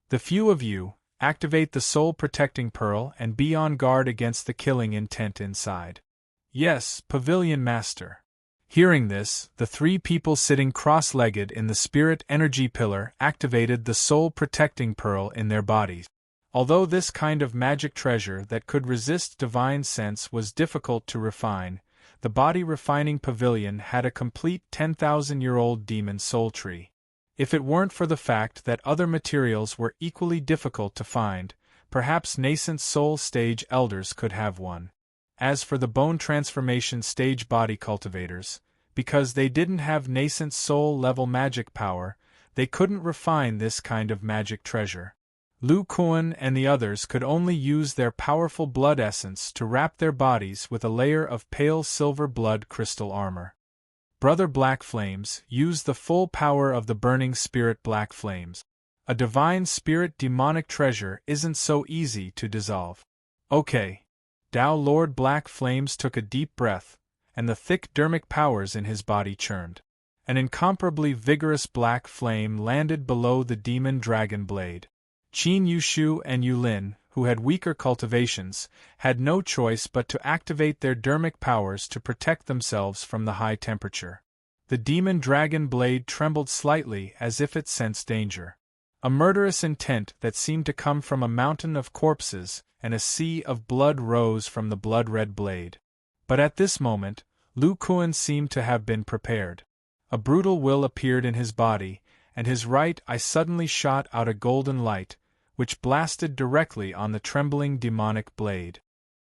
The few of you, activate the soul-protecting pearl and be on guard against the killing intent inside." "Yes, Pavilion Master." Hearing this, the 3 people sitting cross-legged in the spirit energy pillar activated the soul-protecting pearl in their bodies. Although this kind of magic treasure that could resist divine sense was difficult to refine, the body-refining pavilion had a complete 10,000-year-old demon soul tree. If it weren't for the fact that other materials were equally difficult to find, perhaps nascent soul stage elders could have one. As for the bone transformation stage body cultivators, because they didn't have nascent soul-level magic power, they couldn't refine this kind of magic treasure. Lu Kuan and the others could only use their powerful blood essence to wrap their bodies with a layer of pale silver blood crystal armor. Brother Black Flames used the full power of the burning spirit Black Flames. A divine spirit demonic treasure isn't so easy to dissolve. Okay. Tao Lord Black Flames took a deep breath, and the thick dermic powers in his body churned. An incomparably vigorous black flame landed below the demon dragon blade. Qin Yushu and Yulin, who had weaker cultivations, had no choice but to activate their dermic powers to protect themselves from the high temperature. The demon dragon blade trembled slightly as if it sensed danger. A murderous intent that seemed to come from a mountain of corpses and a sea of blood rose from the blood-red blade. But at this moment, Lu Kuan seemed to have been prepared. A brutal will appeared in his body, and his right eye suddenly shot out a golden light, which blasted directly on the trembling demonic blade.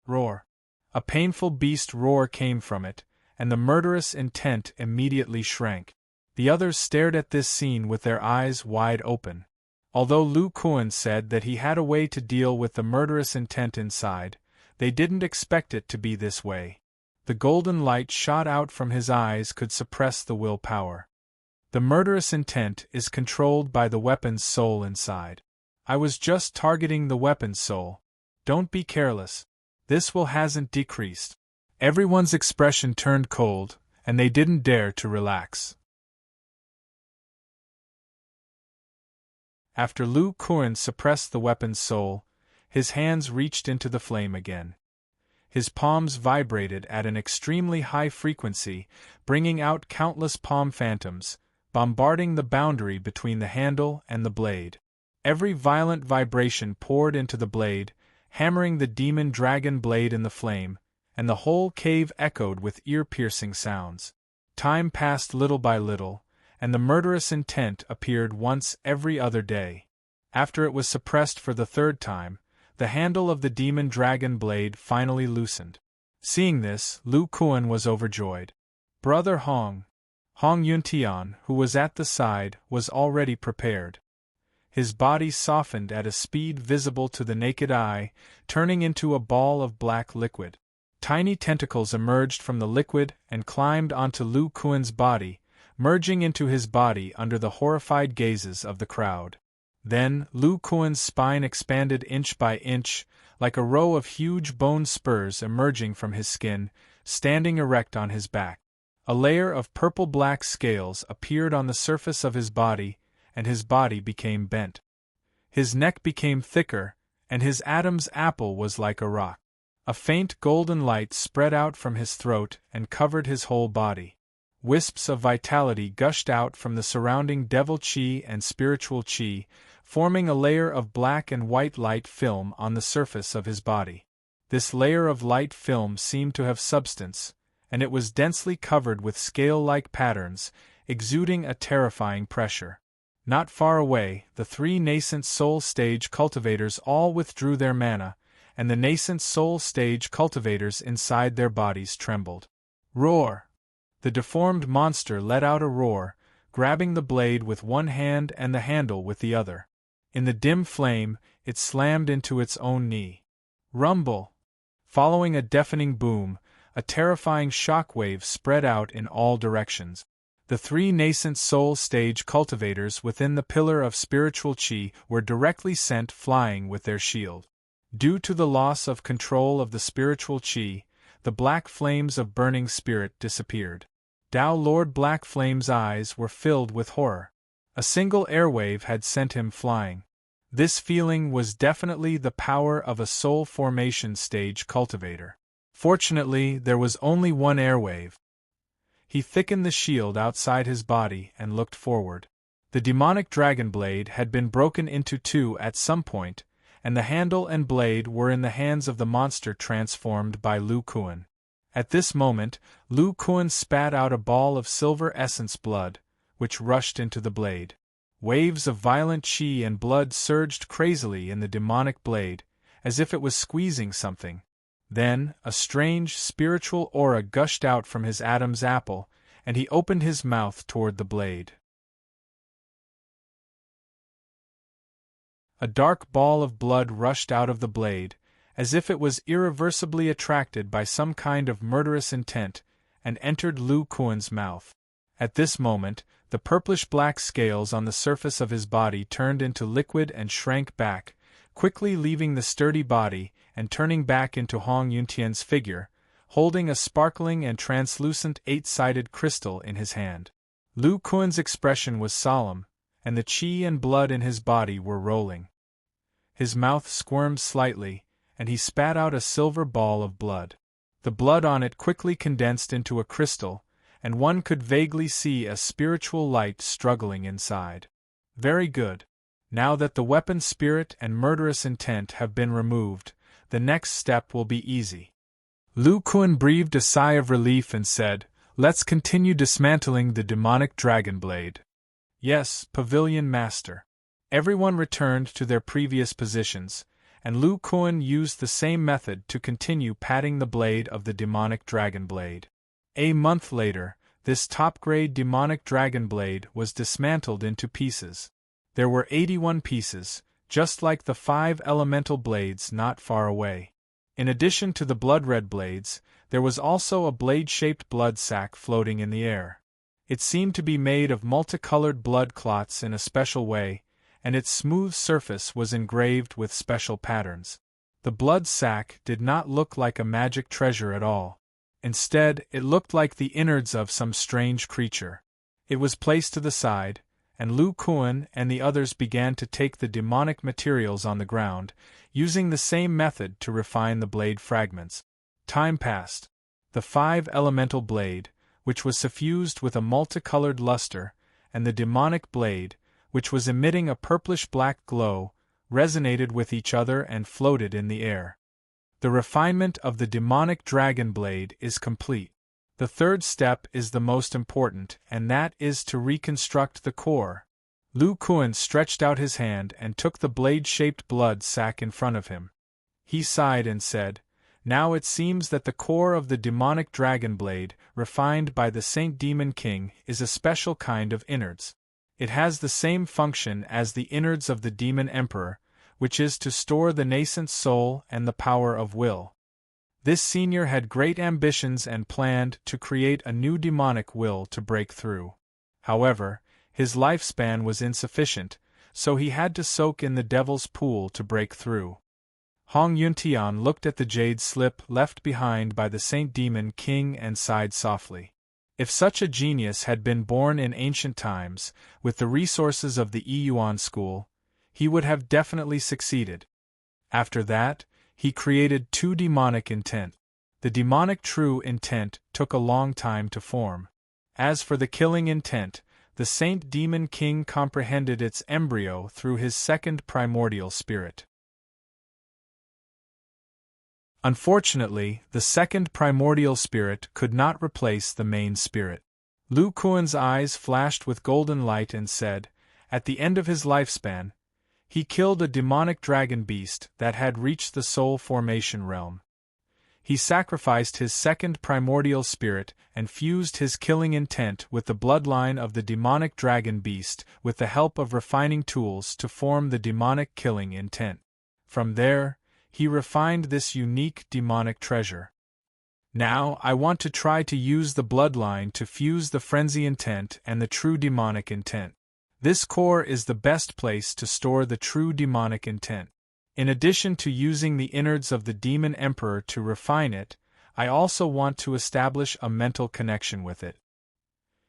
Roar! A painful beast roar came from it, and the murderous intent immediately shrank. The others stared at this scene with their eyes wide open. Although Lu Kuan said that he had a way to deal with the murderous intent inside, they didn't expect it to be this way. The golden light shot out from his eyes could suppress the will power. The murderous intent is controlled by the weapon's soul inside. I was just targeting the weapon's soul. Don't be careless. This will hasn't decreased. Everyone's expression turned cold, and they didn't dare to relax. After Lu Kuan suppressed the weapon's soul, his hands reached into the flame again. His palms vibrated at an extremely high frequency, bringing out countless palm phantoms, bombarding the boundary between the handle and the blade. Every violent vibration poured into the blade, hammering the demon dragon blade in the flame, and the whole cave echoed with ear-piercing sounds. Time passed little by little, and the murderous intent appeared once every other day. After it was suppressed for the third time, the handle of the demon dragon blade finally loosened. Seeing this, Lu Kuan was overjoyed. Brother Hong Yuntian, who was at the side, was already prepared. His body softened at a speed visible to the naked eye, turning into a ball of black liquid. Tiny tentacles emerged from the liquid and climbed onto Lu Kuan's body, merging into his body under the horrified gazes of the crowd. Then, Lu Kuan's spine expanded inch by inch, like a row of huge bone spurs emerging from his skin, standing erect on his back. A layer of purple-black scales appeared on the surface of his body, and his body became bent. His neck became thicker, and his Adam's apple was like a rock. A faint golden light spread out from his throat and covered his whole body. Wisps of vitality gushed out from the surrounding devil chi and spiritual chi, forming a layer of black and white light film on the surface of his body. This layer of light film seemed to have substance, and it was densely covered with scale-like patterns, exuding a terrifying pressure. Not far away, the three nascent soul stage cultivators all withdrew their mana, and the nascent soul stage cultivators inside their bodies trembled. Roar! The deformed monster let out a roar, grabbing the blade with one hand and the handle with the other. In the dim flame, it slammed into its own knee. Rumble! Following a deafening boom, a terrifying shockwave spread out in all directions. The three nascent soul stage cultivators within the pillar of spiritual chi were directly sent flying with their shield. Due to the loss of control of the spiritual chi, the black flames of burning spirit disappeared. Tao Lord Black Flame's eyes were filled with horror. A single airwave had sent him flying. This feeling was definitely the power of a soul formation stage cultivator. Fortunately, there was only one airwave. He thickened the shield outside his body and looked forward. The demonic dragon blade had been broken into two at some point, and the handle and blade were in the hands of the monster transformed by Lu Kuan. At this moment, Lu Kuan spat out a ball of silver essence blood, which rushed into the blade. Waves of violent chi and blood surged crazily in the demonic blade, as if it was squeezing something. Then, a strange, spiritual aura gushed out from his Adam's apple, and he opened his mouth toward the blade. A dark ball of blood rushed out of the blade, as if it was irreversibly attracted by some kind of murderous intent, and entered Lu Kuan's mouth. At this moment, the purplish-black scales on the surface of his body turned into liquid and shrank back, quickly leaving the sturdy body and turning back into Hong Yuntian's figure, holding a sparkling and translucent eight-sided crystal in his hand. Lu Kuan's expression was solemn, and the qi and blood in his body were rolling. His mouth squirmed slightly, and he spat out a silver ball of blood. The blood on it quickly condensed into a crystal, and one could vaguely see a spiritual light struggling inside. Very good. Now that the weapon spirit and murderous intent have been removed, the next step will be easy. Lu Kuan breathed a sigh of relief and said, "Let's continue dismantling the demonic dragon blade." "Yes, Pavilion Master." Everyone returned to their previous positions, and Lu Kuan used the same method to continue patting the blade of the demonic dragon blade. A month later, this top-grade demonic dragon blade was dismantled into pieces. There were 81 pieces, just like the 5 elemental blades not far away. In addition to the blood-red blades, there was also a blade-shaped blood sac floating in the air. It seemed to be made of multicolored blood clots in a special way, and its smooth surface was engraved with special patterns. The blood sac did not look like a magic treasure at all. Instead, it looked like the innards of some strange creature. It was placed to the side, and Lu Kuan and the others began to take the demonic materials on the ground, using the same method to refine the blade fragments. Time passed. The 5 elemental blade, which was suffused with a multicolored luster, and the demonic blade, which was emitting a purplish-black glow, resonated with each other and floated in the air. The refinement of the demonic dragon blade is complete. The third step is the most important, and that is to reconstruct the core. Lu Kuan stretched out his hand and took the blade-shaped blood sac in front of him. He sighed and said, "Now it seems that the core of the demonic dragon blade, refined by the Saint Demon King, is a special kind of innards. It has the same function as the innards of the Demon Emperor, which is to store the nascent soul and the power of will." This senior had great ambitions and planned to create a new demonic will to break through. However, his lifespan was insufficient, so he had to soak in the Devil's Pool to break through. Hong Yuntian looked at the jade slip left behind by the Saint Demon King and sighed softly. If such a genius had been born in ancient times, with the resources of the Yuan school, he would have definitely succeeded. After that, he created 2 demonic intent. The demonic true intent took a long time to form. As for the killing intent, the Saint Demon King comprehended its embryo through his second primordial spirit. Unfortunately, the second primordial spirit could not replace the main spirit. Lu Kuan's eyes flashed with golden light and said, at the end of his lifespan, he killed a demonic dragon beast that had reached the soul formation realm. He sacrificed his second primordial spirit and fused his killing intent with the bloodline of the demonic dragon beast with the help of refining tools to form the demonic killing intent. From there, he refined this unique demonic treasure. Now, I want to try to use the bloodline to fuse the frenzy intent and the true demonic intent. This core is the best place to store the true demonic intent. In addition to using the innards of the Demon Emperor to refine it, I also want to establish a mental connection with it.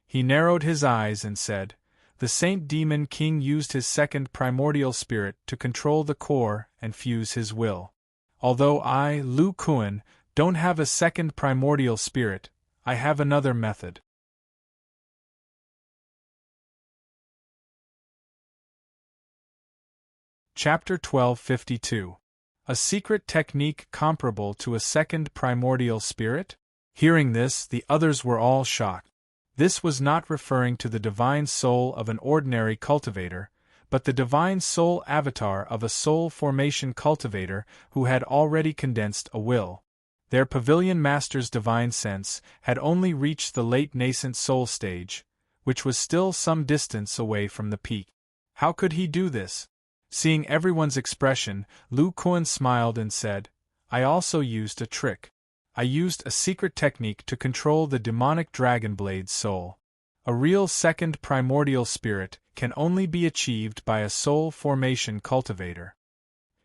He narrowed his eyes and said, the Saint Demon King used his second primordial spirit to control the core and fuse his will. Although I, Lu Kuan, don't have a second primordial spirit, I have another method. Chapter 1252. A secret technique comparable to a second primordial spirit? Hearing this, the others were all shocked. This was not referring to the divine soul of an ordinary cultivator, but the divine soul avatar of a soul formation cultivator who had already condensed a will. Their pavilion master's divine sense had only reached the late nascent soul stage, which was still some distance away from the peak. How could he do this? Seeing everyone's expression, Lu Kuan smiled and said, I also used a trick. I used a secret technique to control the demonic dragon blade's soul. A real second primordial spirit can only be achieved by a soul formation cultivator.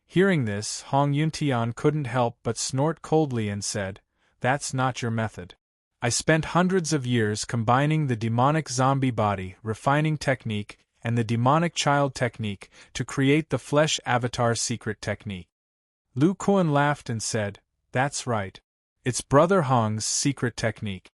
Hearing this, Hong Yuntian couldn't help but snort coldly and said, That's not your method. I spent hundreds of years combining the demonic zombie body refining technique and the demonic child technique to create the flesh avatar secret technique. Lu Kuan laughed and said, "That's right. It's Brother Hong's secret technique."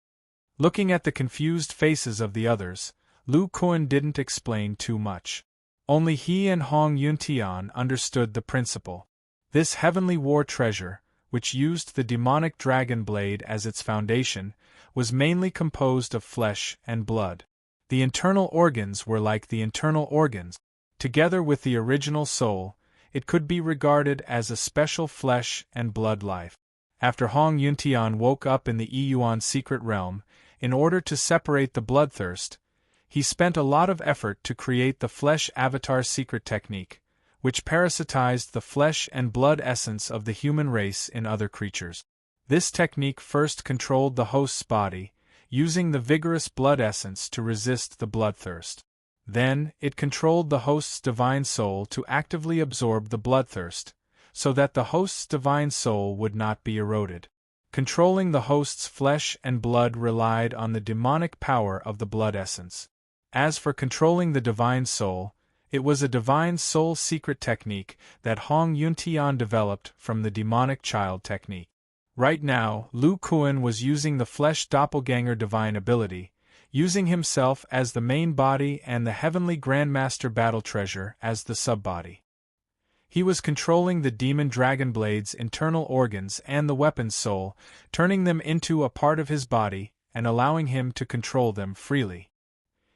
Looking at the confused faces of the others, Lu Kuan didn't explain too much. Only he and Hong Yuntian understood the principle. This heavenly war treasure, which used the demonic dragon blade as its foundation, was mainly composed of flesh and blood. The internal organs were like the internal organs. Together with the original soul, it could be regarded as a special flesh and blood life. After Hong Yuntian woke up in the Yuan secret realm, in order to separate the bloodthirst, he spent a lot of effort to create the flesh avatar secret technique, which parasitized the flesh and blood essence of the human race in other creatures. This technique first controlled the host's body, using the vigorous blood essence to resist the bloodthirst. Then, it controlled the host's divine soul to actively absorb the bloodthirst, so that the host's divine soul would not be eroded. Controlling the host's flesh and blood relied on the demonic power of the blood essence. As for controlling the divine soul, it was a divine soul secret technique that Hong Yuntian developed from the demonic child technique. Right now, Lu Kuan was using the flesh doppelganger divine ability, using himself as the main body and the heavenly grandmaster battle treasure as the subbody. He was controlling the demon dragon blade's internal organs and the weapon's soul, turning them into a part of his body and allowing him to control them freely.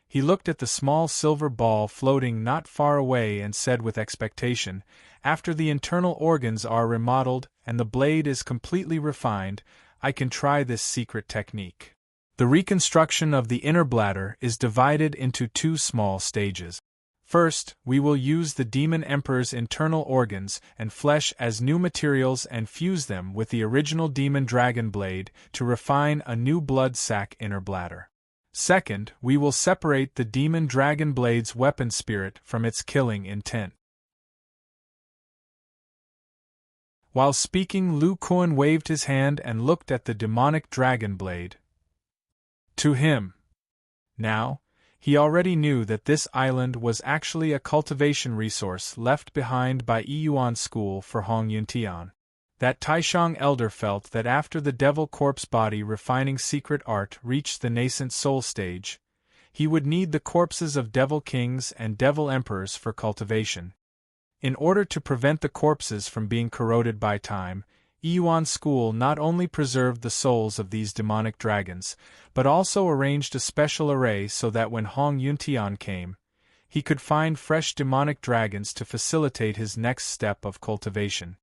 He looked at the small silver ball floating not far away and said with expectation, "After the internal organs are remodeled and the blade is completely refined, I can try this secret technique." The reconstruction of the inner bladder is divided into two small stages. First, we will use the Demon Emperor's internal organs and flesh as new materials and fuse them with the original Demon Dragon Blade to refine a new blood sac inner bladder. Second, we will separate the Demon Dragon Blade's weapon spirit from its killing intent. While speaking, Lu Kuan waved his hand and looked at the demonic dragon blade. To him. Now, he already knew that this island was actually a cultivation resource left behind by Yuan School for Hong Yuntian. That Taishang elder felt that after the devil corpse body refining secret art reached the nascent soul stage, he would need the corpses of devil kings and devil emperors for cultivation. In order to prevent the corpses from being corroded by time, Yuan School not only preserved the souls of these demonic dragons, but also arranged a special array so that when Hong Yuntian came, he could find fresh demonic dragons to facilitate his next step of cultivation.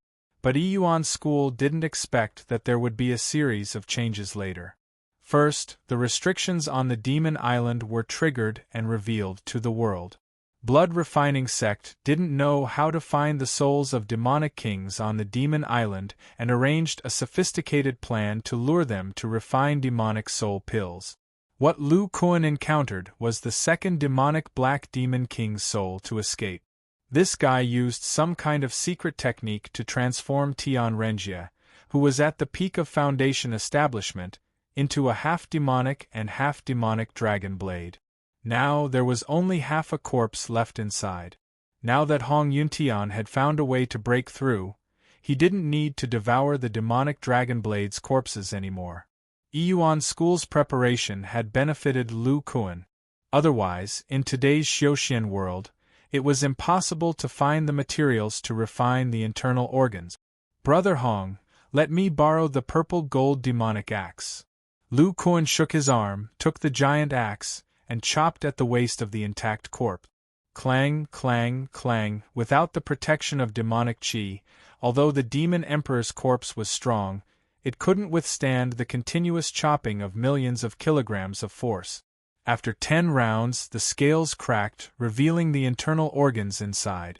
But Yuan School didn't expect that there would be a series of changes later. First, the restrictions on the Demon Island were triggered and revealed to the world. Blood Refining Sect didn't know how to find the souls of demonic kings on the Demon Island and arranged a sophisticated plan to lure them to refine demonic soul pills. What Lu Kuan encountered was the second demonic Black Demon King's soul to escape. This guy used some kind of secret technique to transform Tian Renjia, who was at the peak of Foundation establishment, into a half-demonic and half-demonic dragon blade. Now there was only half a corpse left inside. Now that Hong Yuntian had found a way to break through, he didn't need to devour the demonic dragon blade's corpses anymore. Yuan School's preparation had benefited Lu Kuan. Otherwise, in today's Xiuxian world, it was impossible to find the materials to refine the internal organs. "Brother Hong, let me borrow the purple gold demonic axe." Lu Kuan shook his arm, took the giant axe, and chopped at the waist of the intact corpse. Clang, clang, clang, without the protection of demonic chi, although the Demon Emperor's corpse was strong, it couldn't withstand the continuous chopping of millions of kilograms of force. After 10 rounds, the scales cracked, revealing the internal organs inside.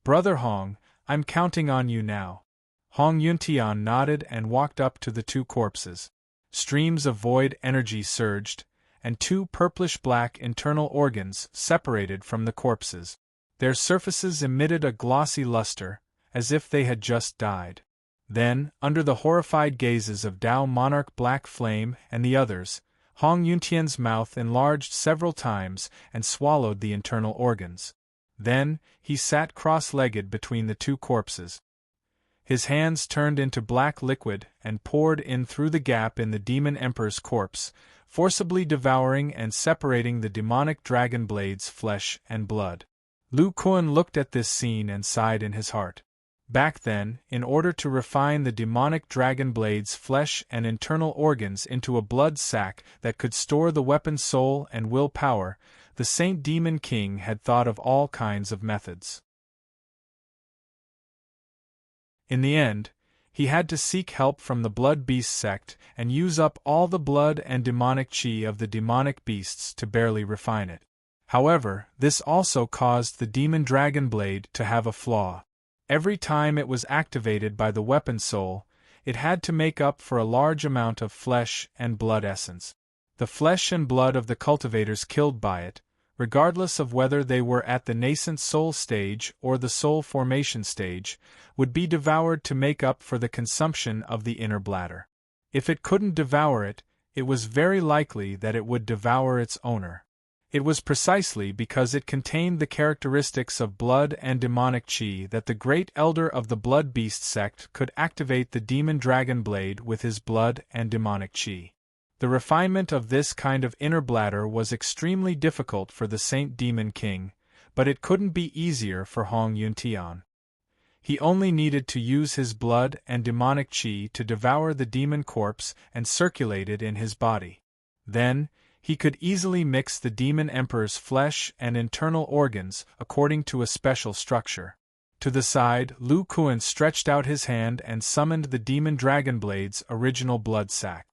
"Brother Hong, I'm counting on you now." Hong Yuntian nodded and walked up to the two corpses. Streams of void energy surged, and two purplish-black internal organs separated from the corpses. Their surfaces emitted a glossy luster, as if they had just died. Then, under the horrified gazes of Tao Monarch Black Flame and the others, Hong Yuntian's mouth enlarged several times and swallowed the internal organs. Then, he sat cross-legged between the two corpses. His hands turned into black liquid and poured in through the gap in the Demon Emperor's corpse, forcibly devouring and separating the demonic dragon blade's flesh and blood. Lu Kuan looked at this scene and sighed in his heart. Back then, in order to refine the demonic dragon blade's flesh and internal organs into a blood sac that could store the weapon's soul and will power, the Saint Demon King had thought of all kinds of methods. In the end, he had to seek help from the Blood Beast sect and use up all the blood and demonic chi of the demonic beasts to barely refine it. However, this also caused the demon dragon blade to have a flaw. Every time it was activated by the weapon soul, it had to make up for a large amount of flesh and blood essence. The flesh and blood of the cultivators killed by it, regardless of whether they were at the nascent soul stage or the soul formation stage, would be devoured to make up for the consumption of the inner bladder. If it couldn't devour it, it was very likely that it would devour its owner. It was precisely because it contained the characteristics of blood and demonic chi that the great elder of the Blood Beast sect could activate the demon dragon blade with his blood and demonic chi. The refinement of this kind of inner bladder was extremely difficult for the Saint Demon King, but it couldn't be easier for Hong Yuntian. He only needed to use his blood and demonic chi to devour the demon corpse and circulate it in his body. Then, he could easily mix the Demon Emperor's flesh and internal organs according to a special structure. To the side, Lu Kuan stretched out his hand and summoned the Demon Dragon Blade's original blood sac.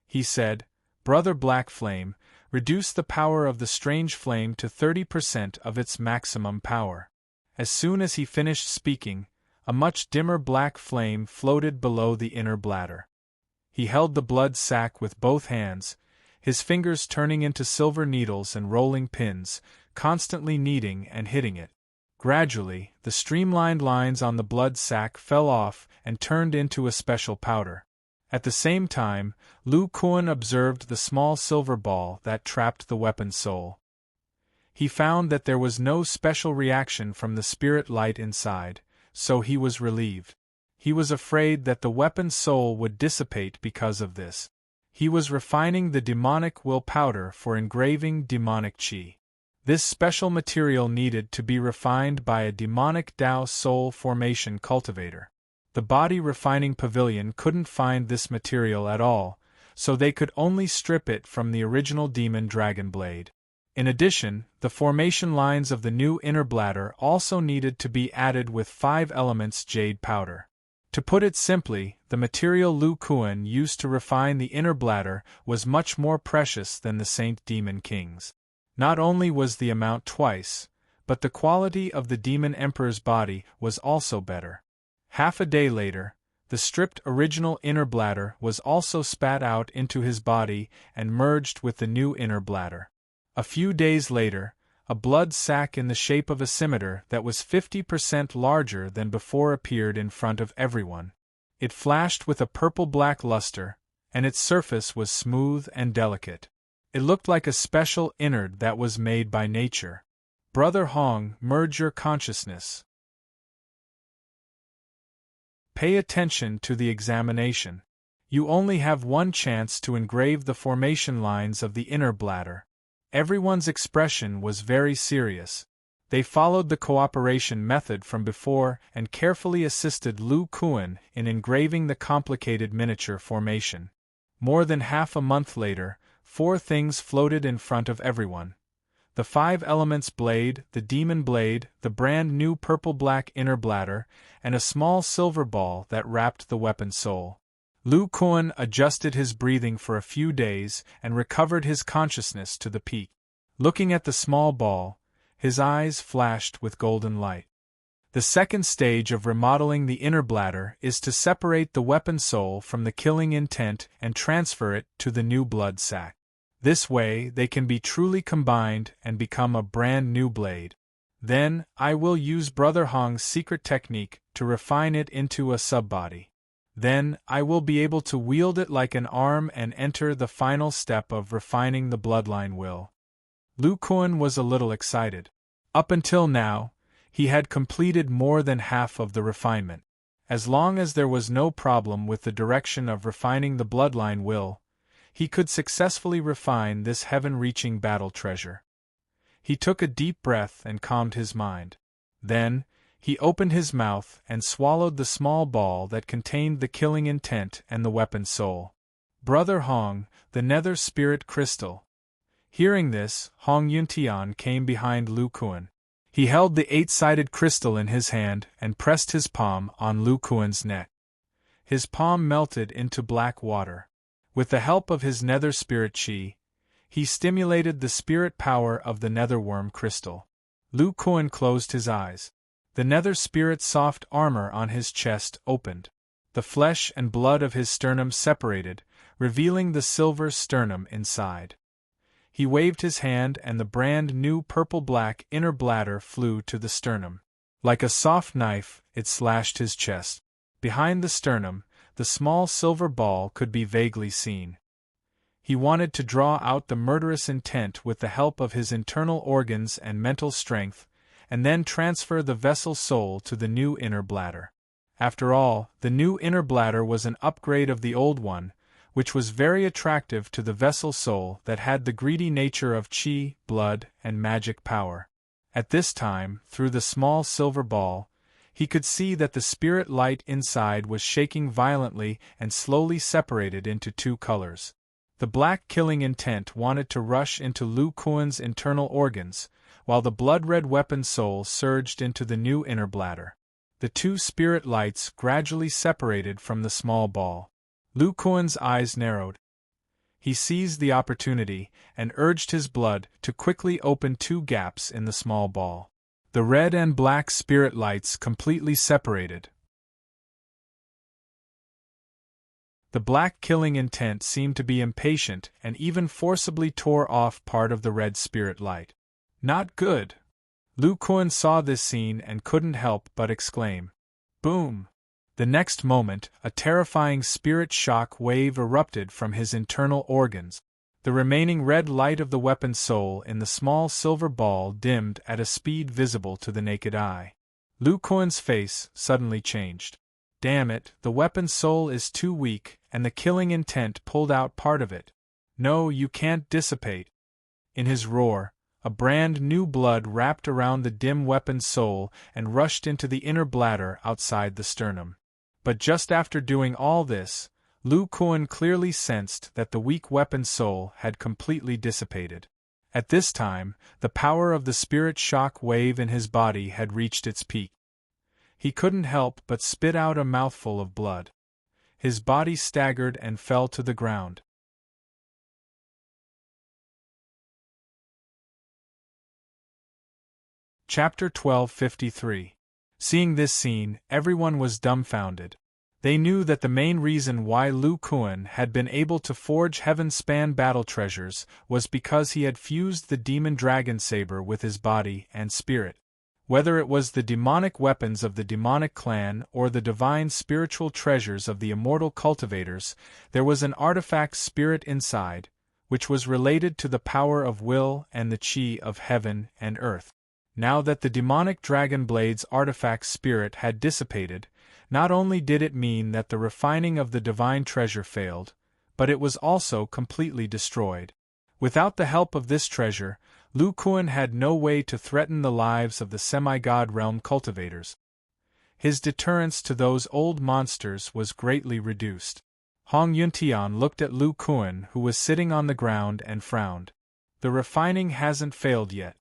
He said, "Brother Black Flame, reduce the power of the strange flame to 30% of its maximum power." As soon as he finished speaking, a much dimmer black flame floated below the inner bladder. He held the blood sac with both hands, his fingers turning into silver needles and rolling pins, constantly kneading and hitting it. Gradually, the streamlined lines on the blood sac fell off and turned into a special powder. At the same time, Lu Kuan observed the small silver ball that trapped the weapon's soul. He found that there was no special reaction from the spirit light inside, so he was relieved. He was afraid that the weapon's soul would dissipate because of this. He was refining the demonic will powder for engraving demonic chi. This special material needed to be refined by a demonic Tao soul formation cultivator. The body refining pavilion couldn't find this material at all, so they could only strip it from the original demon dragon blade. In addition, the formation lines of the new inner bladder also needed to be added with 5 elements jade powder. To put it simply, the material Lu Kuan used to refine the inner bladder was much more precious than the Saint Demon King's. Not only was the amount twice, but the quality of the Demon Emperor's body was also better. Half a day later, the stripped original inner bladder was also spat out into his body and merged with the new inner bladder. A few days later, a blood sac in the shape of a scimitar that was 50% larger than before appeared in front of everyone. It flashed with a purple-black luster, and its surface was smooth and delicate. It looked like a special innard that was made by nature. Brother Hong, merge your consciousness. Pay attention to the examination. You only have one chance to engrave the formation lines of the inner bladder. Everyone's expression was very serious. They followed the cooperation method from before and carefully assisted Lu Kuan in engraving the complicated miniature formation. More than half a month later, 4 things floated in front of everyone. The 5 elements blade, the demon blade, the brand new purple-black inner bladder, and a small silver ball that wrapped the weapon soul. Lu Kuan adjusted his breathing for a few days and recovered his consciousness to the peak. Looking at the small ball, his eyes flashed with golden light. The second stage of remodeling the inner bladder is to separate the weapon soul from the killing intent and transfer it to the new blood sac. This way they can be truly combined and become a brand new blade. Then, I will use Brother Hong's secret technique to refine it into a subbody. Then I will be able to wield it like an arm and enter the final step of refining the bloodline will. Lu Kuan was a little excited. Up until now, he had completed more than half of the refinement. As long as there was no problem with the direction of refining the bloodline will, he could successfully refine this heaven-reaching battle treasure. He took a deep breath and calmed his mind. Then, he opened his mouth and swallowed the small ball that contained the killing intent and the weapon soul. Brother Hong, the nether spirit crystal. Hearing this, Hong Yuntian came behind Lu Kuan. He held the 8-sided crystal in his hand and pressed his palm on Lu Kuan's neck. His palm melted into black water. With the help of his nether spirit chi, he stimulated the spirit power of the netherworm crystal. Lu Kuan closed his eyes. The nether spirit's soft armor on his chest opened. The flesh and blood of his sternum separated, revealing the silver sternum inside. He waved his hand and the brand new purple-black inner bladder flew to the sternum. Like a soft knife, it slashed his chest. Behind the sternum, the small silver ball could be vaguely seen. He wanted to draw out the murderous intent with the help of his internal organs and mental strength, and then transfer the vessel soul to the new inner bladder. After all, the new inner bladder was an upgrade of the old one, which was very attractive to the vessel soul that had the greedy nature of chi, blood, and magic power. At this time, through the small silver ball, he could see that the spirit light inside was shaking violently and slowly separated into two colors. The black killing intent wanted to rush into Lu Kuan's internal organs, while the blood-red weapon soul surged into the new inner bladder. The two spirit lights gradually separated from the small ball. Lu Kuan's eyes narrowed. He seized the opportunity and urged his blood to quickly open two gaps in the small ball. The red and black spirit lights completely separated. The black killing intent seemed to be impatient and even forcibly tore off part of the red spirit light. Not good! Lu Kuan saw this scene and couldn't help but exclaim. Boom! The next moment, a terrifying spirit shock wave erupted from his internal organs. The remaining red light of the weapon soul in the small silver ball dimmed at a speed visible to the naked eye. Lu Kuan's face suddenly changed. Damn it, the weapon soul is too weak, and the killing intent pulled out part of it. No, you can't dissipate. In his roar, a brand new blood wrapped around the dim weapon soul and rushed into the inner bladder outside the sternum. But just after doing all this, Lu Kuan clearly sensed that the weak weapon soul had completely dissipated. At this time, the power of the spirit shock wave in his body had reached its peak. He couldn't help but spit out a mouthful of blood. His body staggered and fell to the ground. Chapter 1253. Seeing this scene, everyone was dumbfounded. They knew that the main reason why Lu Kuan had been able to forge heaven-span battle treasures was because he had fused the demon dragon saber with his body and spirit. Whether it was the demonic weapons of the demonic clan or the divine spiritual treasures of the immortal cultivators, there was an artifact spirit inside, which was related to the power of will and the chi of heaven and earth. Now that the demonic dragon blade's artifact spirit had dissipated, not only did it mean that the refining of the divine treasure failed, but it was also completely destroyed. Without the help of this treasure, Lu Kuan had no way to threaten the lives of the semi-god realm cultivators. His deterrence to those old monsters was greatly reduced. Hong Yuntian looked at Lu Kuan, who was sitting on the ground, and frowned. The refining hasn't failed yet.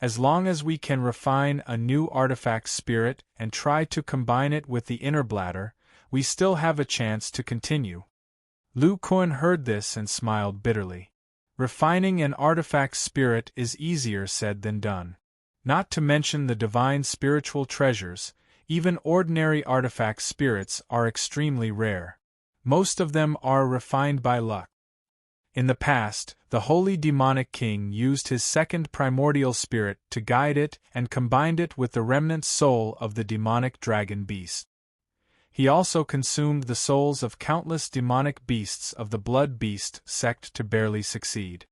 As long as we can refine a new artifact spirit and try to combine it with the inner bladder, we still have a chance to continue. Lu Kuan heard this and smiled bitterly. Refining an artifact spirit is easier said than done. Not to mention the divine spiritual treasures, even ordinary artifact spirits are extremely rare. Most of them are refined by luck. In the past, the holy demonic king used his second primordial spirit to guide it and combined it with the remnant soul of the demonic dragon beast. He also consumed the souls of countless demonic beasts of the Blood Beast sect to barely succeed.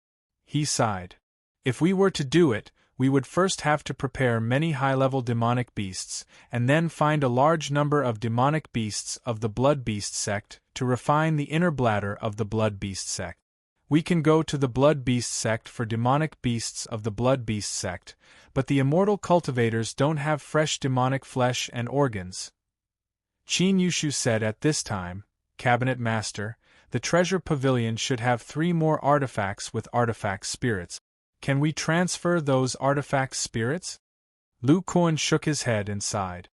He sighed. If we were to do it, we would first have to prepare many high-level demonic beasts, and then find a large number of demonic beasts of the Blood Beast sect to refine the inner bladder of the Blood Beast sect. We can go to the Blood Beast sect for demonic beasts of the Blood Beast sect, but the immortal cultivators don't have fresh demonic flesh and organs. Qin Yushu said at this time, Cabinet Master, the treasure pavilion should have 3 more artifacts with artifact spirits. Can we transfer those artifact spirits? Lu Kuan shook his head and sighed.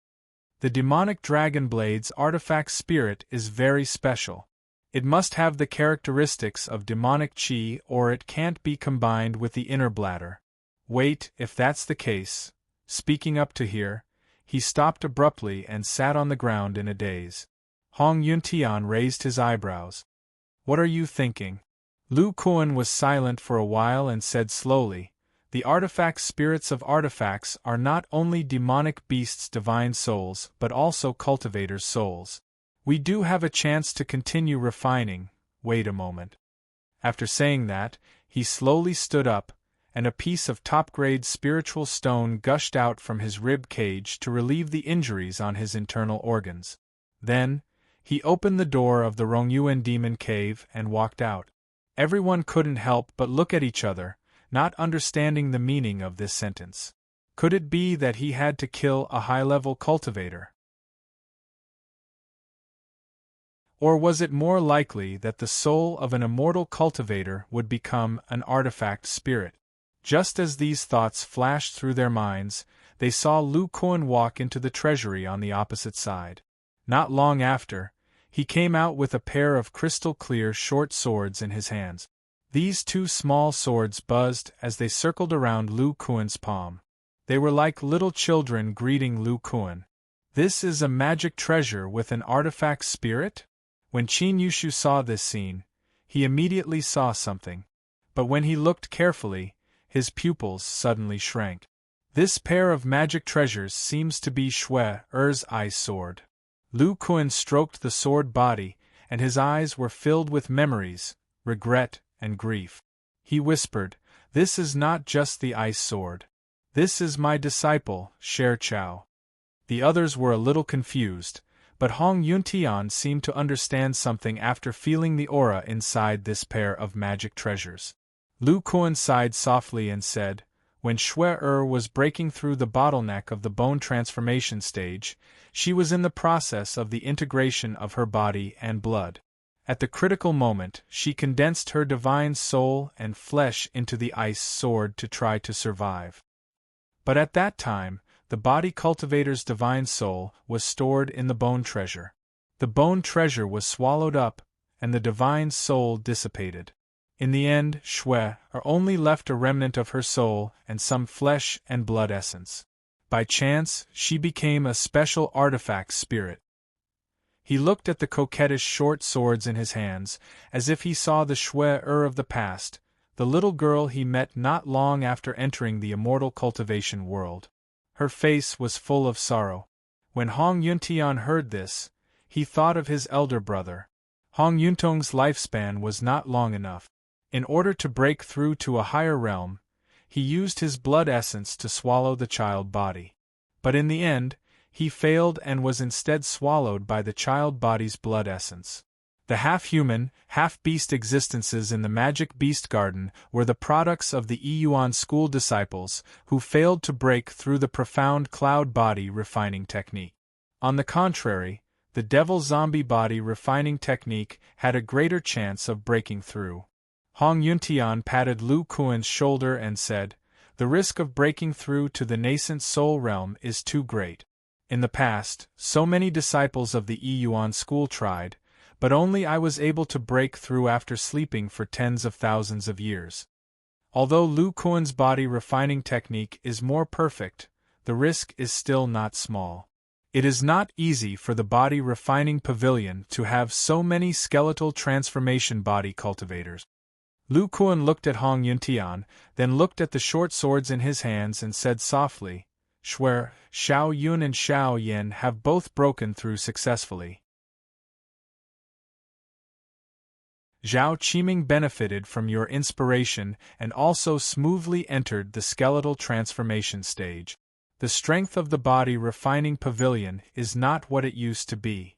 The demonic dragon blade's artifact spirit is very special. It must have the characteristics of demonic chi or it can't be combined with the inner bladder. Wait, if that's the case. Speaking up to here, he stopped abruptly and sat on the ground in a daze. Hong Yuntian raised his eyebrows. What are you thinking? Lu Kuan was silent for a while and said slowly, the artifact spirits of artifacts are not only demonic beasts' divine souls but also cultivators' souls. We do have a chance to continue refining. Wait a moment. After saying that, he slowly stood up, and a piece of top-grade spiritual stone gushed out from his rib cage to relieve the injuries on his internal organs. Then, he opened the door of the Rongyuan demon cave and walked out. Everyone couldn't help but look at each other, not understanding the meaning of this sentence. Could it be that he had to kill a high-level cultivator? Or was it more likely that the soul of an immortal cultivator would become an artifact spirit? Just as these thoughts flashed through their minds, they saw Lu Kuan walk into the treasury on the opposite side. Not long after, he came out with a pair of crystal-clear short swords in his hands. These 2 small swords buzzed as they circled around Lu Kuan's palm. They were like little children greeting Lu Kuan. This is a magic treasure with an artifact spirit? When Qin Yushu saw this scene, he immediately saw something. But when he looked carefully, his pupils suddenly shrank. This pair of magic treasures seems to be Xue Er's ice sword. Lu Kuan stroked the sword body, and his eyes were filled with memories, regret, and grief. He whispered, "This is not just the ice sword. This is my disciple, Sher Chao." The others were a little confused, but Hong Yuntian seemed to understand something after feeling the aura inside this pair of magic treasures. Lu Kuan sighed softly and said, when Xue was breaking through the bottleneck of the bone transformation stage, she was in the process of the integration of her body and blood. At the critical moment, she condensed her divine soul and flesh into the ice sword to try to survive. But at that time, the body cultivator's divine soul was stored in the bone treasure. The bone treasure was swallowed up, and the divine soul dissipated. In the end, Xue only left a remnant of her soul and some flesh and blood essence. By chance, she became a special artifact spirit. He looked at the coquettish short swords in his hands, as if he saw the Xue of the past, the little girl he met not long after entering the immortal cultivation world. Her face was full of sorrow. When Hong Yuntian heard this, he thought of his elder brother. Hong Yuntong's lifespan was not long enough. In order to break through to a higher realm, he used his blood essence to swallow the child body. But in the end, he failed and was instead swallowed by the child body's blood essence. The half-human, half-beast existences in the magic beast garden were the products of the Yuan school disciples who failed to break through the profound cloud body refining technique. On the contrary, the devil zombie body refining technique had a greater chance of breaking through. Hong Yuntian patted Lu Kuan's shoulder and said, "The risk of breaking through to the nascent soul realm is too great. In the past, so many disciples of the Yuan school tried, but only I was able to break through after sleeping for tens of thousands of years. Although Lu Kuan's body refining technique is more perfect, the risk is still not small. It is not easy for the body refining pavilion to have so many skeletal transformation body cultivators." Lu Kuan looked at Hong Yuntian, then looked at the short swords in his hands and said softly, Shuer, Xiao Yun and Xiao Yin have both broken through successfully. Zhao Qiming benefited from your inspiration and also smoothly entered the skeletal transformation stage. The strength of the body refining pavilion is not what it used to be.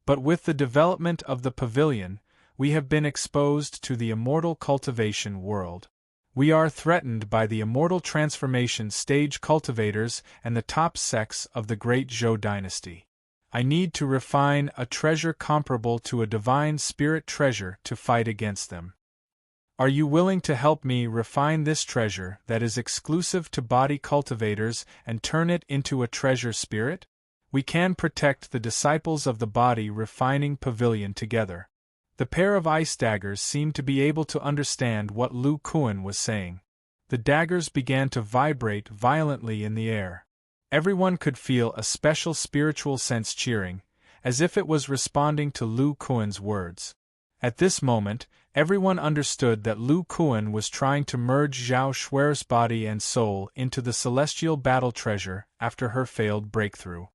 But with the development of the pavilion, we have been exposed to the immortal cultivation world. We are threatened by the immortal transformation stage cultivators and the top sects of the great Zhou dynasty. I need to refine a treasure comparable to a divine spirit treasure to fight against them. Are you willing to help me refine this treasure that is exclusive to body cultivators and turn it into a treasure spirit? We can protect the disciples of the body refining pavilion together. The pair of ice daggers seemed to be able to understand what Lu Kuan was saying. The daggers began to vibrate violently in the air. Everyone could feel a special spiritual sense cheering, as if it was responding to Lu Kuan's words. At this moment, everyone understood that Lu Kuan was trying to merge Zhao Shuer's body and soul into the celestial battle treasure after her failed breakthrough.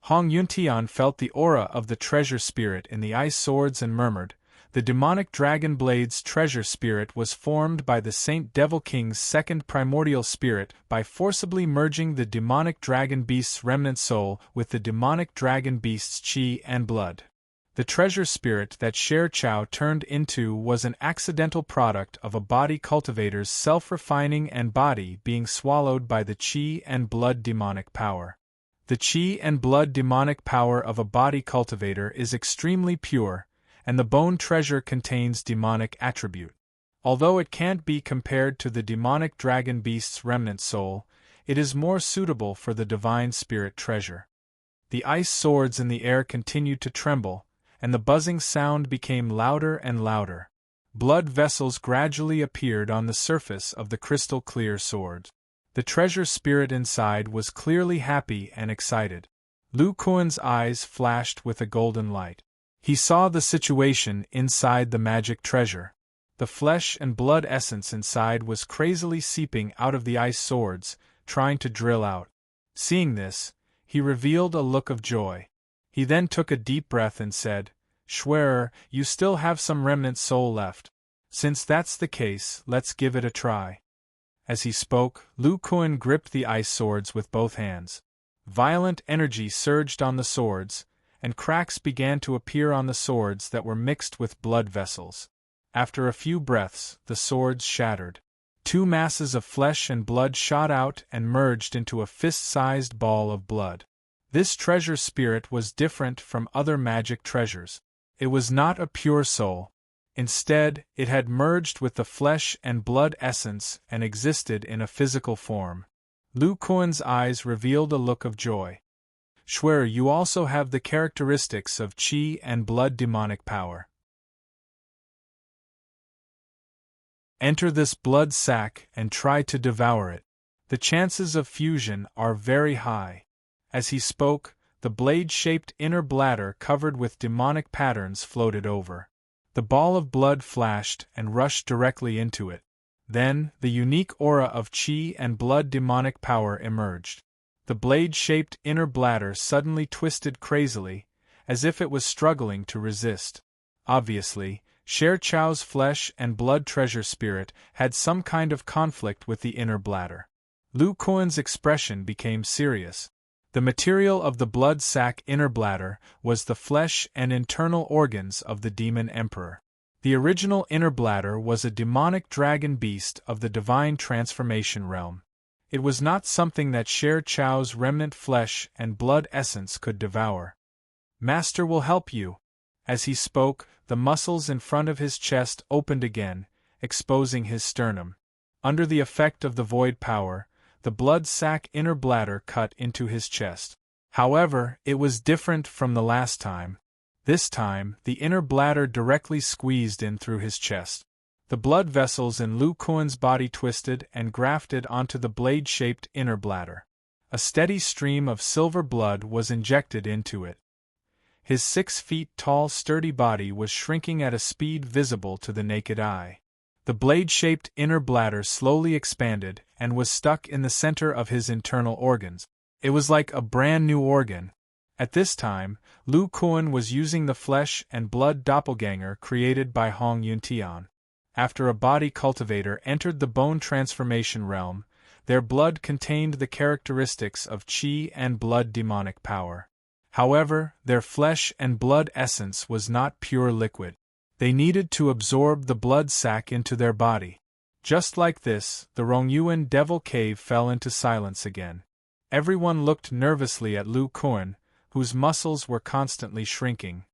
Hong Yuntian felt the aura of the treasure spirit in the ice swords and murmured, "The demonic dragon blade's treasure spirit was formed by the Saint Devil King's second primordial spirit by forcibly merging the demonic dragon beast's remnant soul with the demonic dragon beast's qi and blood. The treasure spirit that Sher Chao turned into was an accidental product of a body cultivator's self-refining and body being swallowed by the qi and blood demonic power. The qi and blood demonic power of a body cultivator is extremely pure, and the bone treasure contains demonic attribute. Although it can't be compared to the demonic dragon beast's remnant soul, it is more suitable for the divine spirit treasure." The ice swords in the air continued to tremble, and the buzzing sound became louder and louder. Blood vessels gradually appeared on the surface of the crystal-clear sword. The treasure spirit inside was clearly happy and excited. Lu Kuan's eyes flashed with a golden light. He saw the situation inside the magic treasure. The flesh and blood essence inside was crazily seeping out of the ice swords, trying to drill out. Seeing this, he revealed a look of joy. He then took a deep breath and said, "Shuer, you still have some remnant soul left. Since that's the case, let's give it a try." As he spoke, Lu Kuan gripped the ice swords with both hands. Violent energy surged on the swords, and cracks began to appear on the swords that were mixed with blood vessels. After a few breaths, the swords shattered. Two masses of flesh and blood shot out and merged into a fist-sized ball of blood. This treasure spirit was different from other magic treasures. It was not a pure soul. Instead, it had merged with the flesh and blood essence and existed in a physical form. Lu Kuan's eyes revealed a look of joy. "Shuer, you also have the characteristics of qi and blood demonic power. Enter this blood sac and try to devour it. The chances of fusion are very high." As he spoke, the blade-shaped inner bladder covered with demonic patterns floated over. The ball of blood flashed and rushed directly into it. Then, the unique aura of qi and blood demonic power emerged. The blade-shaped inner bladder suddenly twisted crazily, as if it was struggling to resist. Obviously, Sher Chao's flesh and blood treasure spirit had some kind of conflict with the inner bladder. Lu Kuan's expression became serious. The material of the blood sac inner bladder was the flesh and internal organs of the demon emperor. The original inner bladder was a demonic dragon beast of the divine transformation realm. It was not something that Sher Chao's remnant flesh and blood essence could devour. "Master will help you." As he spoke, the muscles in front of his chest opened again, exposing his sternum. Under the effect of the void power, the blood sac inner bladder cut into his chest. However, it was different from the last time. This time, the inner bladder directly squeezed in through his chest. The blood vessels in Lu Kuan's body twisted and grafted onto the blade-shaped inner bladder. A steady stream of silver blood was injected into it. His 6 feet tall sturdy body was shrinking at a speed visible to the naked eye. The blade-shaped inner bladder slowly expanded and was stuck in the center of his internal organs. It was like a brand new organ. At this time, Lu Kuan was using the flesh and blood doppelganger created by Hong Yuntian. After a body cultivator entered the bone transformation realm, their blood contained the characteristics of qi and blood demonic power. However, their flesh and blood essence was not pure liquid. They needed to absorb the blood sac into their body. Just like this, the Rongyuan Devil Cave fell into silence again. Everyone looked nervously at Lu Kuan, whose muscles were constantly shrinking.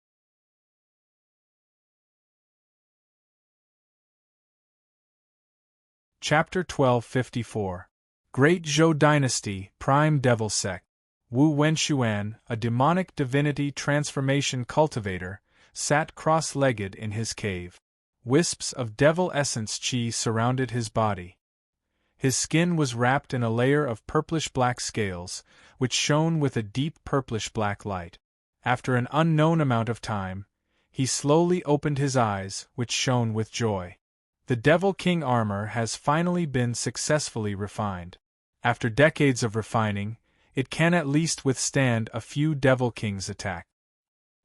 Chapter 1254. Great Zhou Dynasty, Prime Devil Sect. Wu Wenxuan, a demonic divinity transformation cultivator, sat cross-legged in his cave. Wisps of devil essence qi surrounded his body. His skin was wrapped in a layer of purplish-black scales, which shone with a deep purplish-black light. After an unknown amount of time, he slowly opened his eyes, which shone with joy. The Devil King armor has finally been successfully refined. After decades of refining, it can at least withstand a few Devil King's attack.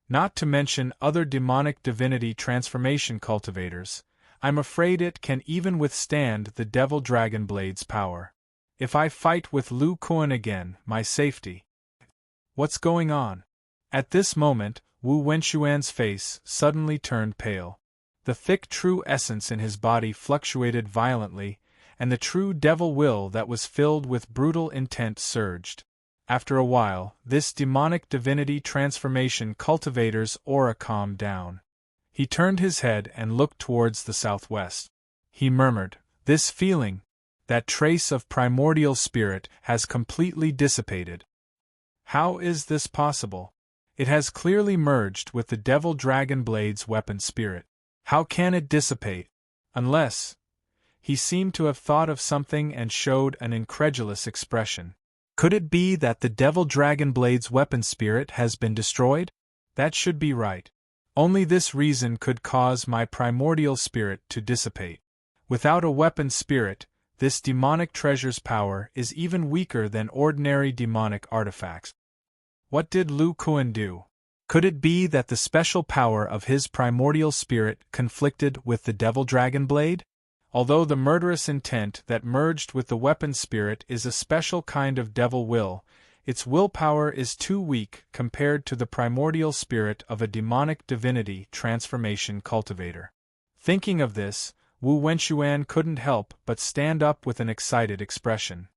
Not to mention other demonic divinity transformation cultivators, I'm afraid it can even withstand the Devil Dragon Blade's power. If I fight with Lu Kuan again, my safety. What's going on? At this moment, Wu Wenxuan's face suddenly turned pale. The thick true essence in his body fluctuated violently, and the true devil will that was filled with brutal intent surged. After a while, this demonic divinity transformation cultivator's aura calmed down. He turned his head and looked towards the southwest. He murmured, "This feeling, that trace of primordial spirit, has completely dissipated. How is this possible? It has clearly merged with the Devil Dragon Blade's weapon spirit. How can it dissipate? Unless..." He seemed to have thought of something and showed an incredulous expression. Could it be that the Devil Dragon Blade's weapon spirit has been destroyed? That should be right. Only this reason could cause my primordial spirit to dissipate. Without a weapon spirit, this demonic treasure's power is even weaker than ordinary demonic artifacts. What did Lu Kuan do? Could it be that the special power of his primordial spirit conflicted with the Devil Dragon Blade? Although the murderous intent that merged with the weapon spirit is a special kind of devil will, its willpower is too weak compared to the primordial spirit of a demonic divinity transformation cultivator. Thinking of this, Wu Wenxuan couldn't help but stand up with an excited expression.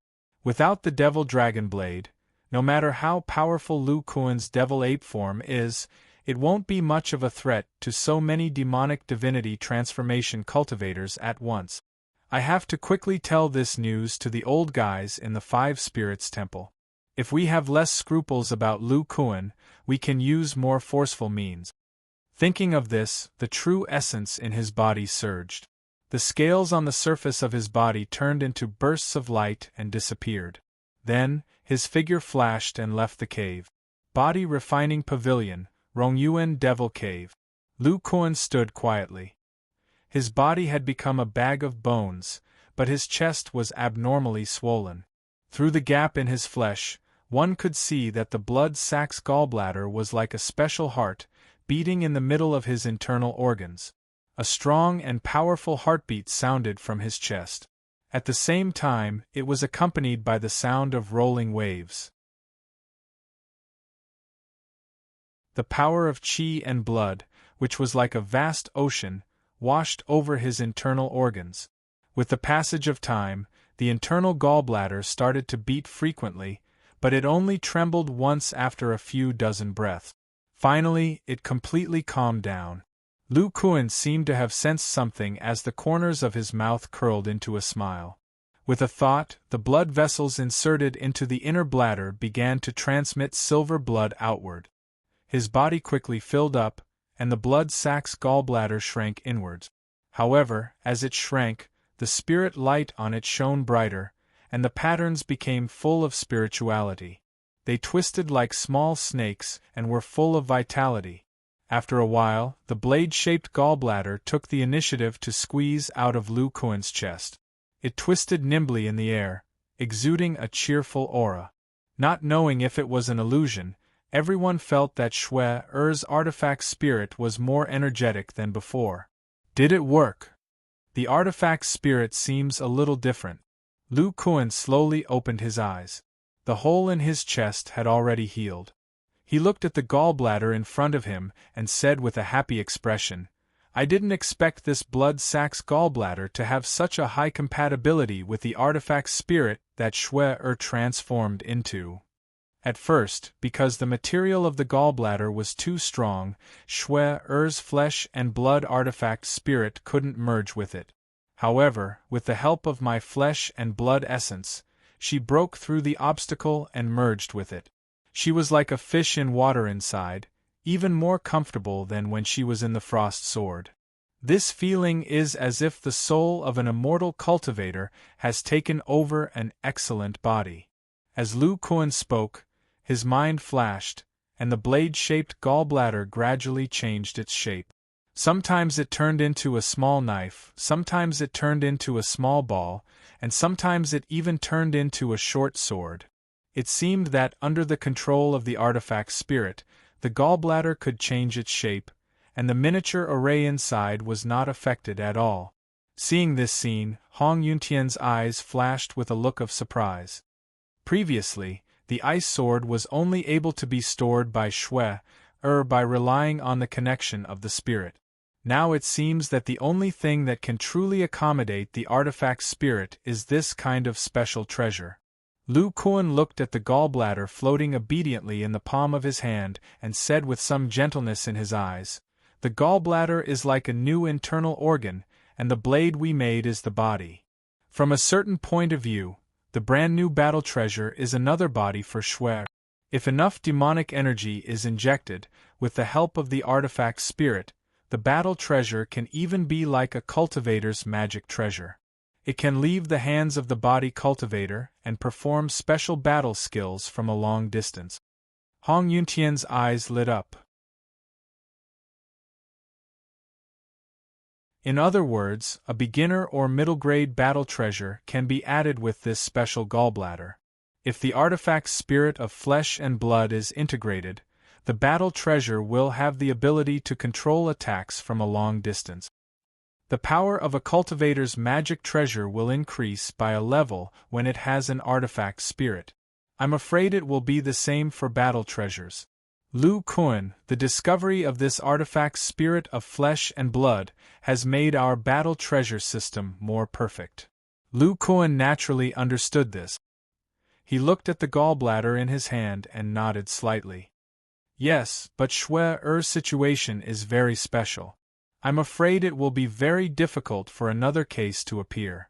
Without the Devil Dragon Blade, no matter how powerful Lu Kuan's devil ape form is, it won't be much of a threat to so many demonic divinity transformation cultivators at once. I have to quickly tell this news to the old guys in the Five Spirits Temple. If we have less scruples about Lu Kuan, we can use more forceful means. Thinking of this, the true essence in his body surged. The scales on the surface of his body turned into bursts of light and disappeared. Then, his figure flashed and left the cave. Body Refining Pavilion, Rongyuan Devil Cave. Lu Kuan stood quietly. His body had become a bag of bones, but his chest was abnormally swollen. Through the gap in his flesh, one could see that the blood sac's gallbladder was like a special heart, beating in the middle of his internal organs. A strong and powerful heartbeat sounded from his chest. At the same time, it was accompanied by the sound of rolling waves. The power of qi and blood, which was like a vast ocean, washed over his internal organs. With the passage of time, the internal gallbladder started to beat frequently, but it only trembled once after a few dozen breaths. Finally, it completely calmed down. Lu Kuan seemed to have sensed something as the corners of his mouth curled into a smile. With a thought, the blood vessels inserted into the inner bladder began to transmit silver blood outward. His body quickly filled up, and the blood sac's gallbladder shrank inwards. However, as it shrank, the spirit light on it shone brighter, and the patterns became full of spirituality. They twisted like small snakes and were full of vitality. After a while, the blade-shaped gallbladder took the initiative to squeeze out of Lu Kuan's chest. It twisted nimbly in the air, exuding a cheerful aura. Not knowing if it was an illusion, everyone felt that Shue-Er's artifact spirit was more energetic than before. Did it work? The artifact spirit seems a little different. Lu Kuan slowly opened his eyes. The hole in his chest had already healed. He looked at the gallbladder in front of him and said with a happy expression, "I didn't expect this blood sack's gallbladder to have such a high compatibility with the artifact spirit that Shue-Er transformed into." At first, because the material of the gallbladder was too strong, Shue-Er's flesh and blood artifact spirit couldn't merge with it. However, with the help of my flesh and blood essence, she broke through the obstacle and merged with it. She was like a fish in water inside, even more comfortable than when she was in the frost sword. This feeling is as if the soul of an immortal cultivator has taken over an excellent body. As Lu Kuan spoke, his mind flashed, and the blade-shaped gallbladder gradually changed its shape. Sometimes it turned into a small knife, sometimes it turned into a small ball, and sometimes it even turned into a short sword. It seemed that, under the control of the artifact spirit, the gallbladder could change its shape, and the miniature array inside was not affected at all. Seeing this scene, Hong Yuntian's eyes flashed with a look of surprise. Previously, the ice sword was only able to be stored by Shue-Er by relying on the connection of the spirit. Now it seems that the only thing that can truly accommodate the artifact spirit is this kind of special treasure. Lu Kuan looked at the gallbladder floating obediently in the palm of his hand and said with some gentleness in his eyes, "The gallbladder is like a new internal organ, and the blade we made is the body. From a certain point of view, the brand new battle treasure is another body for Shue. If enough demonic energy is injected, with the help of the artifact spirit, the battle treasure can even be like a cultivator's magic treasure. It can leave the hands of the body cultivator and perform special battle skills from a long distance." Hong Yuntian's eyes lit up. In other words, a beginner or middle-grade battle treasure can be added with this special gallbladder. If the artifact spirit of flesh and blood is integrated, the battle treasure will have the ability to control attacks from a long distance. The power of a cultivator's magic treasure will increase by a level when it has an artifact spirit. I'm afraid it will be the same for battle treasures. Lu Kuan, the discovery of this artifact spirit of flesh and blood has made our battle treasure system more perfect. Lu Kuan naturally understood this. He looked at the gallbladder in his hand and nodded slightly. "Yes, but Shue-Er's situation is very special. I'm afraid it will be very difficult for another case to appear."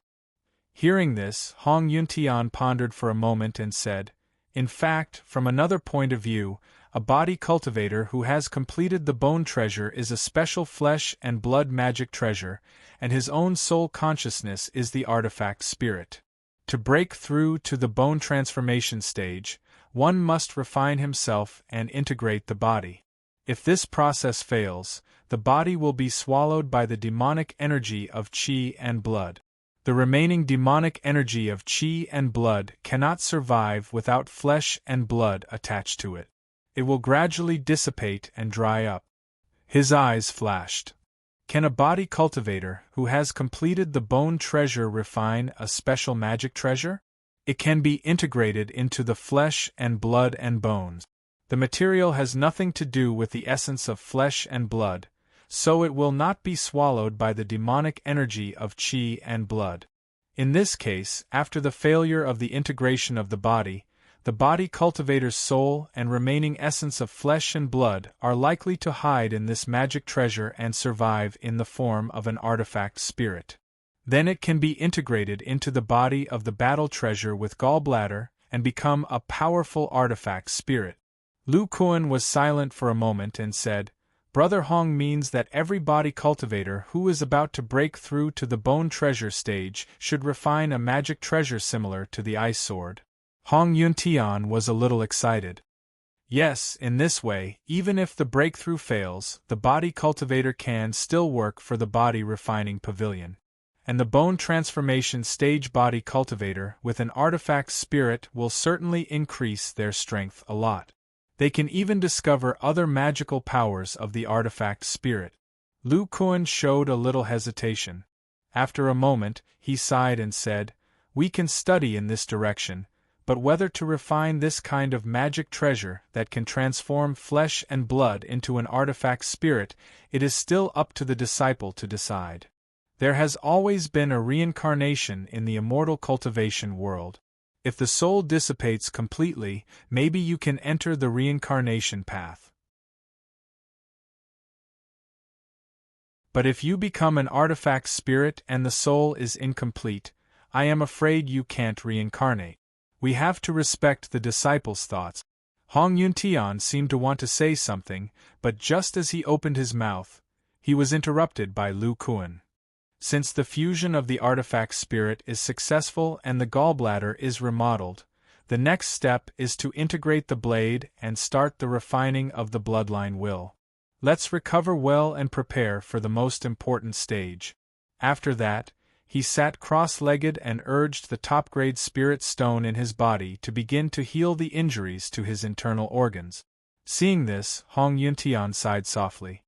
Hearing this, Hong Yuntian pondered for a moment and said, "In fact, from another point of view, a body cultivator who has completed the bone treasure is a special flesh and blood magic treasure, and his own soul consciousness is the artifact spirit. To break through to the bone transformation stage, one must refine himself and integrate the body. If this process fails, the body will be swallowed by the demonic energy of qi and blood. The remaining demonic energy of qi and blood cannot survive without flesh and blood attached to it. It will gradually dissipate and dry up." His eyes flashed. Can a body cultivator who has completed the bone treasure refine a special magic treasure? It can be integrated into the flesh and blood and bones. The material has nothing to do with the essence of flesh and blood, so it will not be swallowed by the demonic energy of qi and blood. In this case, after the failure of the integration of the body cultivator's soul and remaining essence of flesh and blood are likely to hide in this magic treasure and survive in the form of an artifact spirit. Then it can be integrated into the body of the battle treasure with gallbladder and become a powerful artifact spirit. Lu Kuan was silent for a moment and said, "Brother Hong means that every body cultivator who is about to break through to the bone treasure stage should refine a magic treasure similar to the ice sword." Hong Yuntian was a little excited. Yes, in this way, even if the breakthrough fails, the body cultivator can still work for the body refining pavilion. and the bone transformation stage body cultivator with an artifact spirit will certainly increase their strength a lot. They can even discover other magical powers of the artifact spirit. Lu Kuan showed a little hesitation. After a moment, he sighed and said, "We can study in this direction, but whether to refine this kind of magic treasure that can transform flesh and blood into an artifact spirit, it is still up to the disciple to decide. There has always been a reincarnation in the immortal cultivation world. If the soul dissipates completely, maybe you can enter the reincarnation path. But if you become an artifact spirit and the soul is incomplete, I am afraid you can't reincarnate. We have to respect the disciple's thoughts." Hong Yuntian seemed to want to say something, but just as he opened his mouth, he was interrupted by Lu Kuan. Since the fusion of the artifact spirit is successful and the gallbladder is remodeled, the next step is to integrate the blade and start the refining of the bloodline will. Let's recover well and prepare for the most important stage. After that, he sat cross-legged and urged the top-grade spirit stone in his body to begin to heal the injuries to his internal organs. Seeing this, Hong Yuntian sighed softly.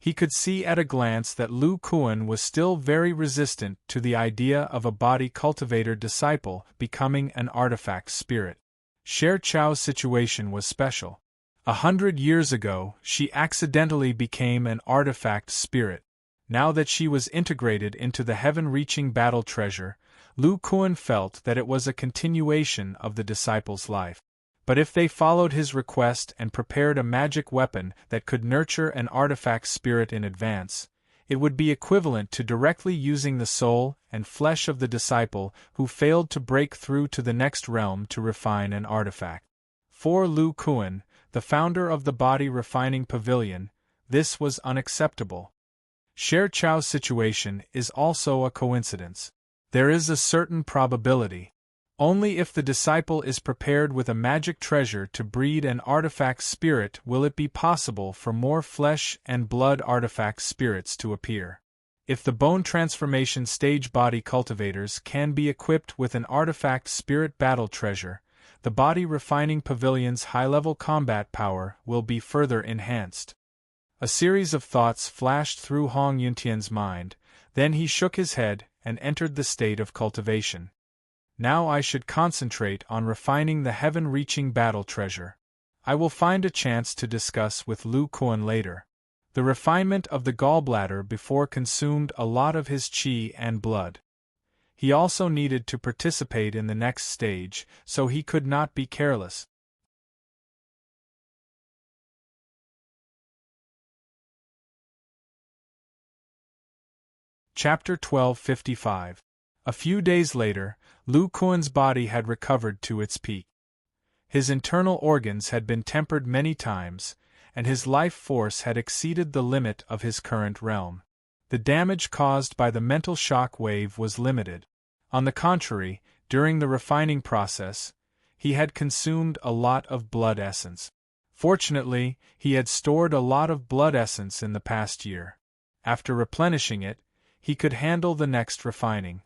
He could see at a glance that Lu Kuan was still very resistant to the idea of a body cultivator disciple becoming an artifact spirit. Sher Chow's situation was special. 100 years ago, she accidentally became an artifact spirit. Now that she was integrated into the heaven-reaching battle treasure, Lu Kuan felt that it was a continuation of the disciple's life. But if they followed his request and prepared a magic weapon that could nurture an artifact spirit in advance, it would be equivalent to directly using the soul and flesh of the disciple who failed to break through to the next realm to refine an artifact. For Lu Kuan, the founder of the Body Refining Pavilion, this was unacceptable. Sher Chow's situation is also a coincidence. There is a certain probability. Only if the disciple is prepared with a magic treasure to breed an artifact spirit will it be possible for more flesh and blood artifact spirits to appear. If the bone transformation stage body cultivators can be equipped with an artifact spirit battle treasure, the Body Refining Pavilion's high-level combat power will be further enhanced. A series of thoughts flashed through Hong Yuntian's mind, then he shook his head and entered the state of cultivation. Now I should concentrate on refining the heaven-reaching battle treasure. I will find a chance to discuss with Lu Kuan later. The refinement of the gallbladder before consumed a lot of his qi and blood. He also needed to participate in the next stage, so he could not be careless. Chapter 1255. A few days later, Lu Kuan's body had recovered to its peak. His internal organs had been tempered many times, and his life force had exceeded the limit of his current realm. The damage caused by the mental shock wave was limited. On the contrary, during the refining process, he had consumed a lot of blood essence. Fortunately, he had stored a lot of blood essence in the past year. After replenishing it, he could handle the next refining.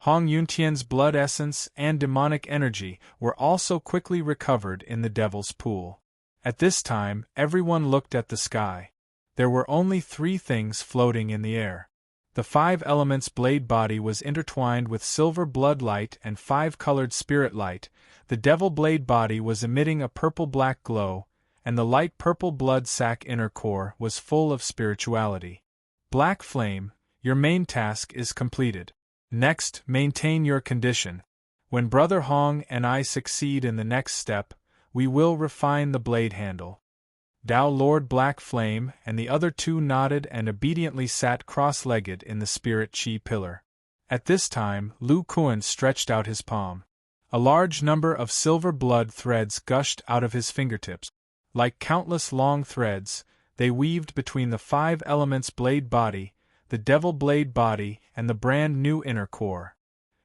Hong Yuntian's blood essence and demonic energy were also quickly recovered in the Devil's Pool. At this time, everyone looked at the sky. There were only 3 things floating in the air. The 5 elements blade body was intertwined with silver blood light and 5-colored spirit light. The devil blade body was emitting a purple-black glow, and the light purple blood sac inner core was full of spirituality. Black flame, your main task is completed. Next, maintain your condition. When Brother Hong and I succeed in the next step, we will refine the blade handle. Tao Lord Black Flame and the other 2 nodded and obediently sat cross-legged in the spirit chi pillar. At this time, Lu Kuan stretched out his palm. A large number of silver blood threads gushed out of his fingertips. Like countless long threads, they weaved between the 5 elements blade body, the devil blade body, and the brand new inner core.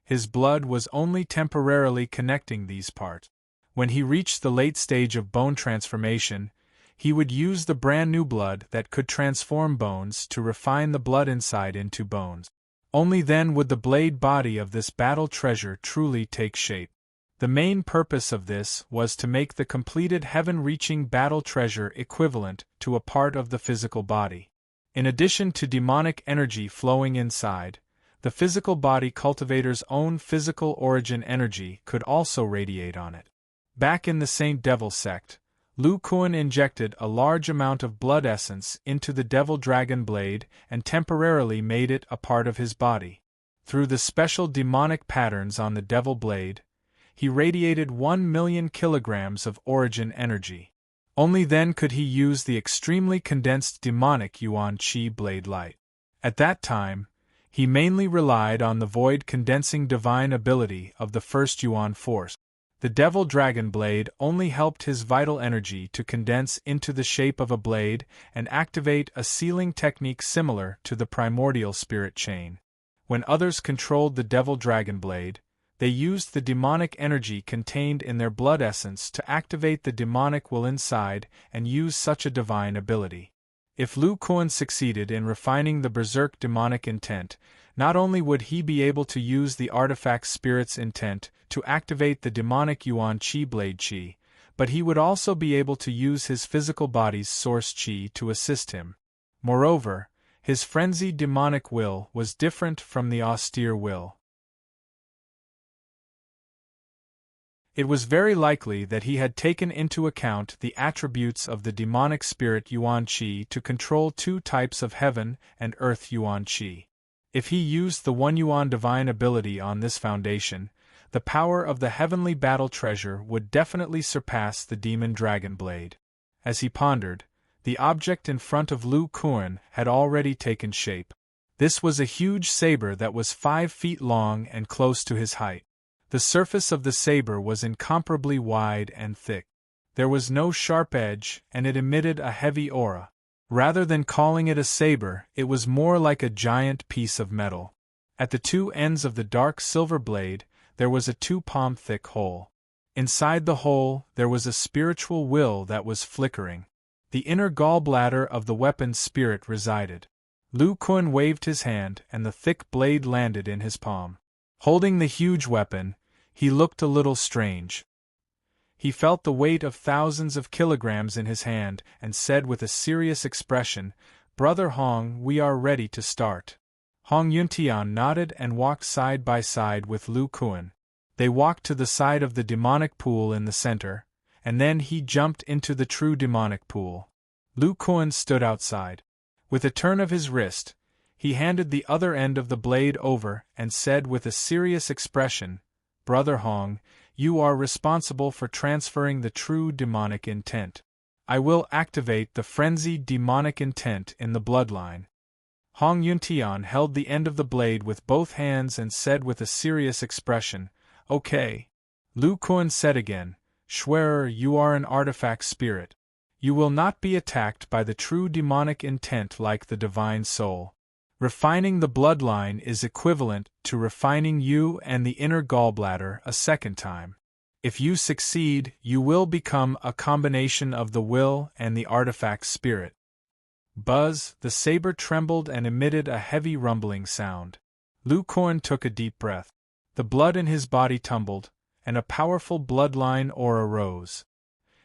His blood was only temporarily connecting these parts. When he reached the late stage of bone transformation, he would use the brand new blood that could transform bones to refine the blood inside into bones. Only then would the blade body of this battle treasure truly take shape. The main purpose of this was to make the completed heaven-reaching battle treasure equivalent to a part of the physical body. In addition to demonic energy flowing inside, the physical body cultivator's own physical origin energy could also radiate on it. Back in the Saint Devil sect, Lu Kuan injected a large amount of blood essence into the Devil Dragon blade and temporarily made it a part of his body. Through the special demonic patterns on the Devil blade, he radiated 1 million kilograms of origin energy. Only then could he use the extremely condensed demonic Yuan Qi blade light. At that time, he mainly relied on the void-condensing divine ability of the first Yuan force. The Devil Dragon blade only helped his vital energy to condense into the shape of a blade and activate a sealing technique similar to the primordial spirit chain. When others controlled the Devil Dragon blade, they used the demonic energy contained in their blood essence to activate the demonic will inside and use such a divine ability. If Lu Kuan succeeded in refining the berserk demonic intent, not only would he be able to use the artifact spirit's intent to activate the demonic Yuan Qi blade Qi, but he would also be able to use his physical body's source Qi to assist him. Moreover, his frenzied demonic will was different from the austere will. It was very likely that he had taken into account the attributes of the demonic spirit Yuan Qi to control two types of heaven and earth Yuan Qi. If he used the 1 Yuan divine ability on this foundation, the power of the heavenly battle treasure would definitely surpass the demon dragon blade. As he pondered, the object in front of Lu Kuan had already taken shape. This was a huge saber that was 5 feet long and close to his height. The surface of the saber was incomparably wide and thick. There was no sharp edge, and it emitted a heavy aura. Rather than calling it a saber, it was more like a giant piece of metal. At the two ends of the dark silver blade, there was a 2-palm-thick hole. Inside the hole, there was a spiritual will that was flickering. The inner gallbladder of the weapon's spirit resided. Lu Kuan waved his hand, and the thick blade landed in his palm. Holding the huge weapon, he looked a little strange. He felt the weight of thousands of kilograms in his hand and said with a serious expression, "Brother Hong, we are ready to start." Hong Yuntian nodded and walked side by side with Lu Kuan. They walked to the side of the demonic pool in the center, and then he jumped into the true demonic pool. Lu Kuan stood outside. With a turn of his wrist, he handed the other end of the blade over and said with a serious expression, "Brother Hong, you are responsible for transferring the true demonic intent. I will activate the frenzied demonic intent in the bloodline." Hong Yuntian held the end of the blade with both hands and said with a serious expression, "Okay." Lu Kuan said again, "Schwerer, you are an artifact spirit. You will not be attacked by the true demonic intent like the divine soul. Refining the bloodline is equivalent to refining you and the inner gallbladder a second time. If you succeed, you will become a combination of the will and the artifact spirit." Buzz, the saber trembled and emitted a heavy rumbling sound. Lu Kuan took a deep breath. The blood in his body tumbled, and a powerful bloodline aura rose.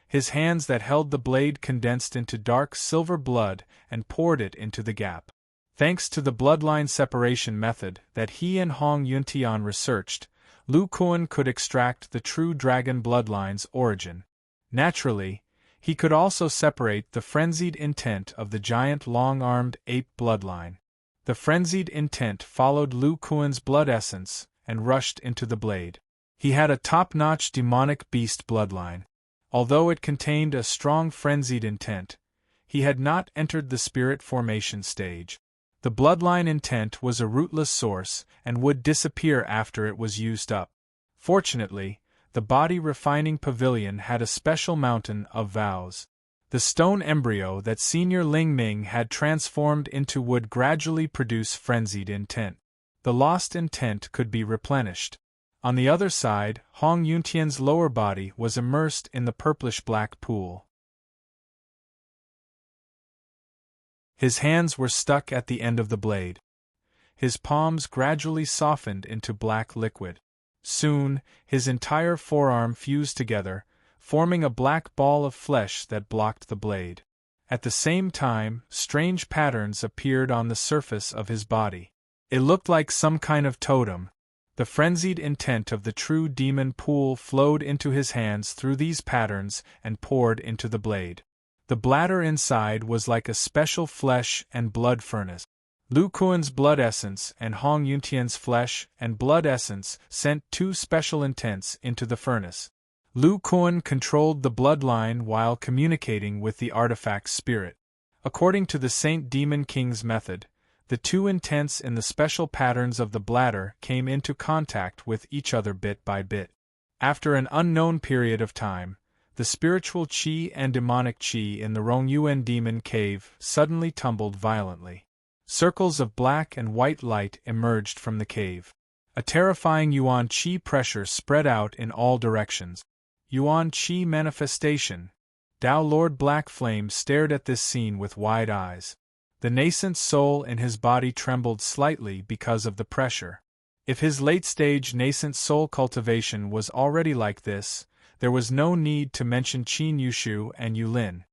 His hands that held the blade condensed into dark silver blood and poured it into the gap. Thanks to the bloodline separation method that he and Hong Yuntian researched, Lu Kuan could extract the true dragon bloodline's origin. Naturally, he could also separate the frenzied intent of the giant long-armed ape bloodline. The frenzied intent followed Lu Kuan's blood essence and rushed into the blade. He had a top-notch demonic beast bloodline. Although it contained a strong frenzied intent, he had not entered the spirit formation stage. The bloodline intent was a rootless source and would disappear after it was used up. Fortunately, the body refining pavilion had a special mountain of vows. The stone embryo that Senior Ling Ming had transformed into would gradually produce frenzied intent. The lost intent could be replenished. On the other side, Hong Yuntian's lower body was immersed in the purplish-black pool. His hands were stuck at the end of the blade. His palms gradually softened into black liquid. Soon, his entire forearm fused together, forming a black ball of flesh that blocked the blade. At the same time, strange patterns appeared on the surface of his body. It looked like some kind of totem. The frenzied intent of the true demon pool flowed into his hands through these patterns and poured into the blade. The bladder inside was like a special flesh and blood furnace. Lu Kuan's blood essence and Hong Yuntian's flesh and blood essence sent two special intents into the furnace. Lu Kuan controlled the bloodline while communicating with the artifact's spirit. According to the Saint Demon King's method, the two intents in the special patterns of the bladder came into contact with each other bit by bit. After an unknown period of time, the spiritual qi and demonic qi in the Rongyuan demon cave suddenly tumbled violently. Circles of black and white light emerged from the cave. A terrifying yuan qi pressure spread out in all directions. Yuan qi manifestation. Tao Lord Black Flame stared at this scene with wide eyes. The nascent soul in his body trembled slightly because of the pressure. If his late-stage nascent soul cultivation was already like this, there was no need to mention Qin Yushu and Yulin.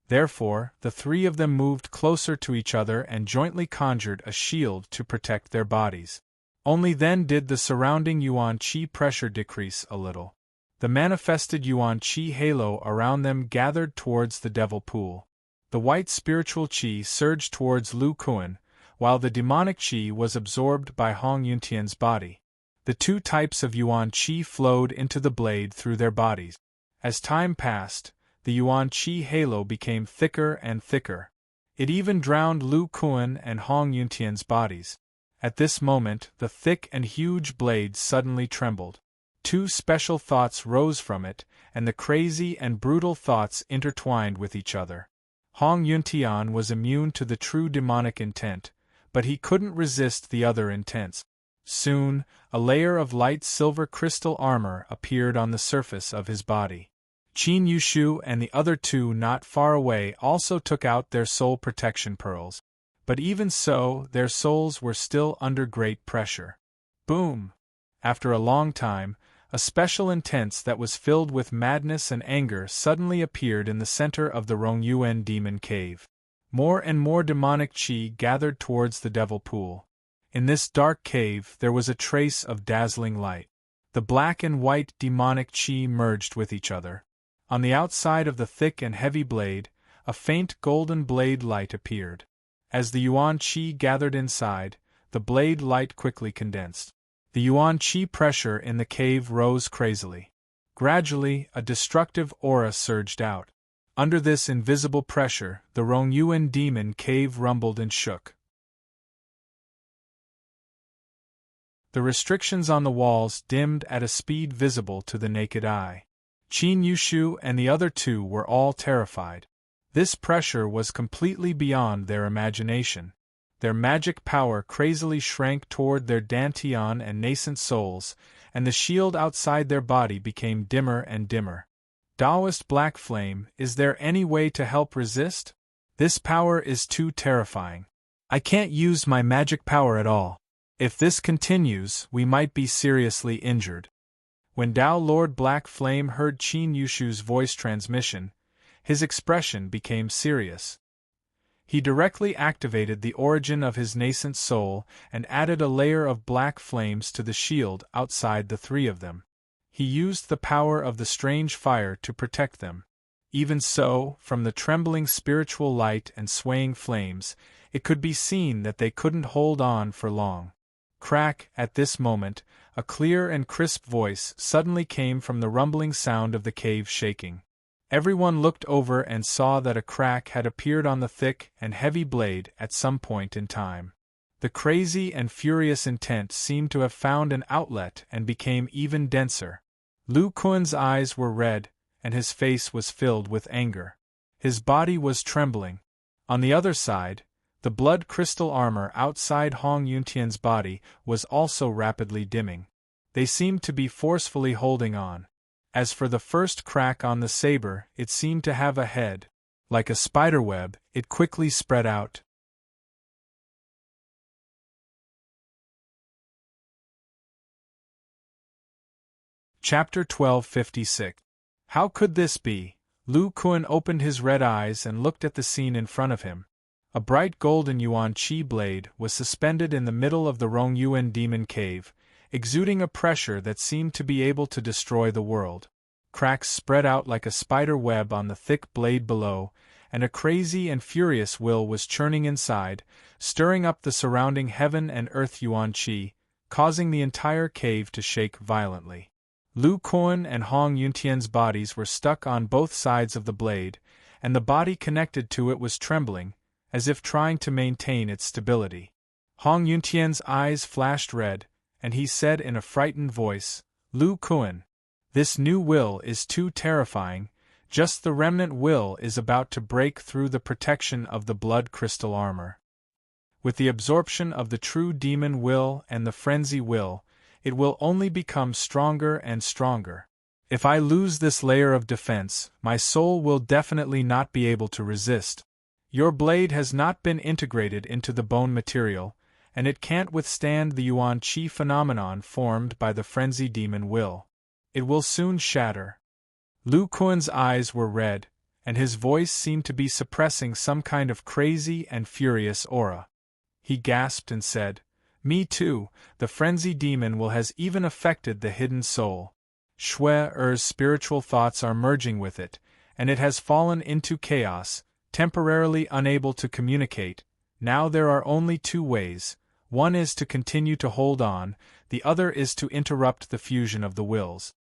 Therefore, the three of them moved closer to each other and jointly conjured a shield to protect their bodies. Only then did the surrounding yuan qi pressure decrease a little. The manifested yuan qi halo around them gathered towards the devil pool. The white spiritual qi surged towards Lu Kuan, while the demonic qi was absorbed by Hong Yuntian's body. The two types of yuan qi flowed into the blade through their bodies. As time passed, the yuan qi halo became thicker and thicker. It even drowned Lu Kuan and Hong Yuntian's bodies. At this moment, the thick and huge blade suddenly trembled. Two special thoughts rose from it, and the crazy and brutal thoughts intertwined with each other. Hong Yuntian was immune to the true demonic intent, but he couldn't resist the other intents. Soon, a layer of light silver crystal armor appeared on the surface of his body. Qin Yushu and the other two not far away also took out their soul protection pearls. But even so, their souls were still under great pressure. Boom! After a long time, a special intense that was filled with madness and anger suddenly appeared in the center of the Rongyuan demon cave. More and more demonic qi gathered towards the devil pool. In this dark cave there was a trace of dazzling light. The black and white demonic qi merged with each other. On the outside of the thick and heavy blade, a faint golden blade light appeared. As the yuan qi gathered inside, the blade light quickly condensed. The yuan qi pressure in the cave rose crazily. Gradually, a destructive aura surged out. Under this invisible pressure, the Rongyuan demon cave rumbled and shook. The restrictions on the walls dimmed at a speed visible to the naked eye. Qin Yushu and the other two were all terrified. This pressure was completely beyond their imagination. Their magic power crazily shrank toward their dantian and nascent souls, and the shield outside their body became dimmer and dimmer. Taoist Black Flame, is there any way to help resist? This power is too terrifying. I can't use my magic power at all. If this continues, we might be seriously injured. When Tao Lord Black Flame heard Qin Yushu's voice transmission, his expression became serious. He directly activated the origin of his nascent soul and added a layer of black flames to the shield outside the three of them. He used the power of the strange fire to protect them. Even so, from the trembling spiritual light and swaying flames, it could be seen that they couldn't hold on for long. Crack, at this moment, a clear and crisp voice suddenly came from the rumbling sound of the cave shaking. Everyone looked over and saw that a crack had appeared on the thick and heavy blade at some point in time. The crazy and furious intent seemed to have found an outlet and became even denser. Lu Kuan's eyes were red, and his face was filled with anger. His body was trembling. On the other side, the blood crystal armor outside Hong Yuntian's body was also rapidly dimming. They seemed to be forcefully holding on. As for the first crack on the saber, it seemed to have a head. Like a spiderweb, it quickly spread out. Chapter 1256. How could this be? Lu Kuan opened his red eyes and looked at the scene in front of him. A bright golden yuan qi blade was suspended in the middle of the Rong Yuan demon cave, exuding a pressure that seemed to be able to destroy the world. Cracks spread out like a spider web on the thick blade below, and a crazy and furious will was churning inside, stirring up the surrounding heaven and earth yuan qi, causing the entire cave to shake violently. Lu Kuan and Hong Yuntian's bodies were stuck on both sides of the blade, and the body connected to it was trembling, as if trying to maintain its stability. Hong Yuntian's eyes flashed red, and he said in a frightened voice, "Lu Kuan, this new will is too terrifying, just the remnant will is about to break through the protection of the blood crystal armor. With the absorption of the true demon will and the frenzy will, it will only become stronger and stronger. If I lose this layer of defense, my soul will definitely not be able to resist. Your blade has not been integrated into the bone material, and it can't withstand the yuan qi phenomenon formed by the frenzy demon will. It will soon shatter." Lu Kuan's eyes were red, and his voice seemed to be suppressing some kind of crazy and furious aura. He gasped and said, "Me too, the frenzy demon will has even affected the hidden soul. Shui-Er's spiritual thoughts are merging with it, and it has fallen into chaos, temporarily unable to communicate. Now there are only two ways. One is to continue to hold on, the other is to interrupt the fusion of the wills."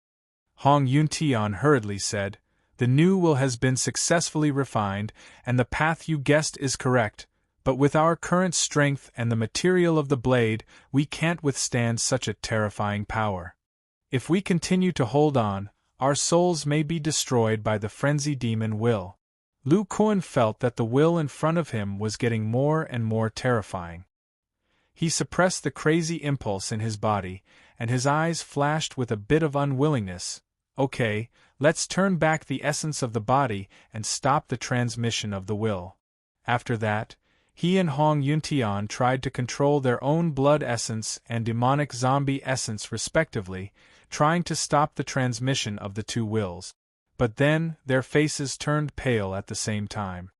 Hong Yuntian hurriedly said, "The new will has been successfully refined, and the path you guessed is correct, but with our current strength and the material of the blade, we can't withstand such a terrifying power. If we continue to hold on, our souls may be destroyed by the frenzy demon will." Lu Kuan felt that the will in front of him was getting more and more terrifying. He suppressed the crazy impulse in his body, and his eyes flashed with a bit of unwillingness. "Okay, let's turn back the essence of the body and stop the transmission of the will." After that, he and Hong Yuntian tried to control their own blood essence and demonic zombie essence respectively, trying to stop the transmission of the two wills. But then, their faces turned pale at the same time.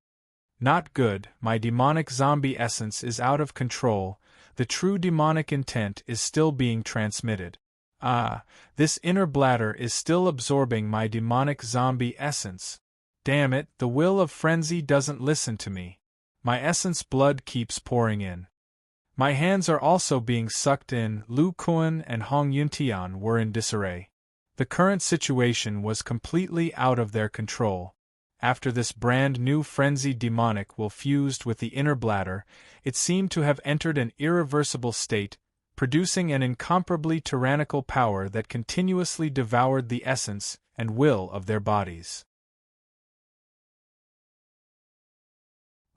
"Not good, my demonic zombie essence is out of control, the true demonic intent is still being transmitted. This inner bladder is still absorbing my demonic zombie essence. Damn it, the will of frenzy doesn't listen to me. My essence blood keeps pouring in. My hands are also being sucked in." Lu Kuan and Hong Yuntian were in disarray. The current situation was completely out of their control. After this brand new frenzied demonic will fused with the inner bladder, it seemed to have entered an irreversible state, producing an incomparably tyrannical power that continuously devoured the essence and will of their bodies.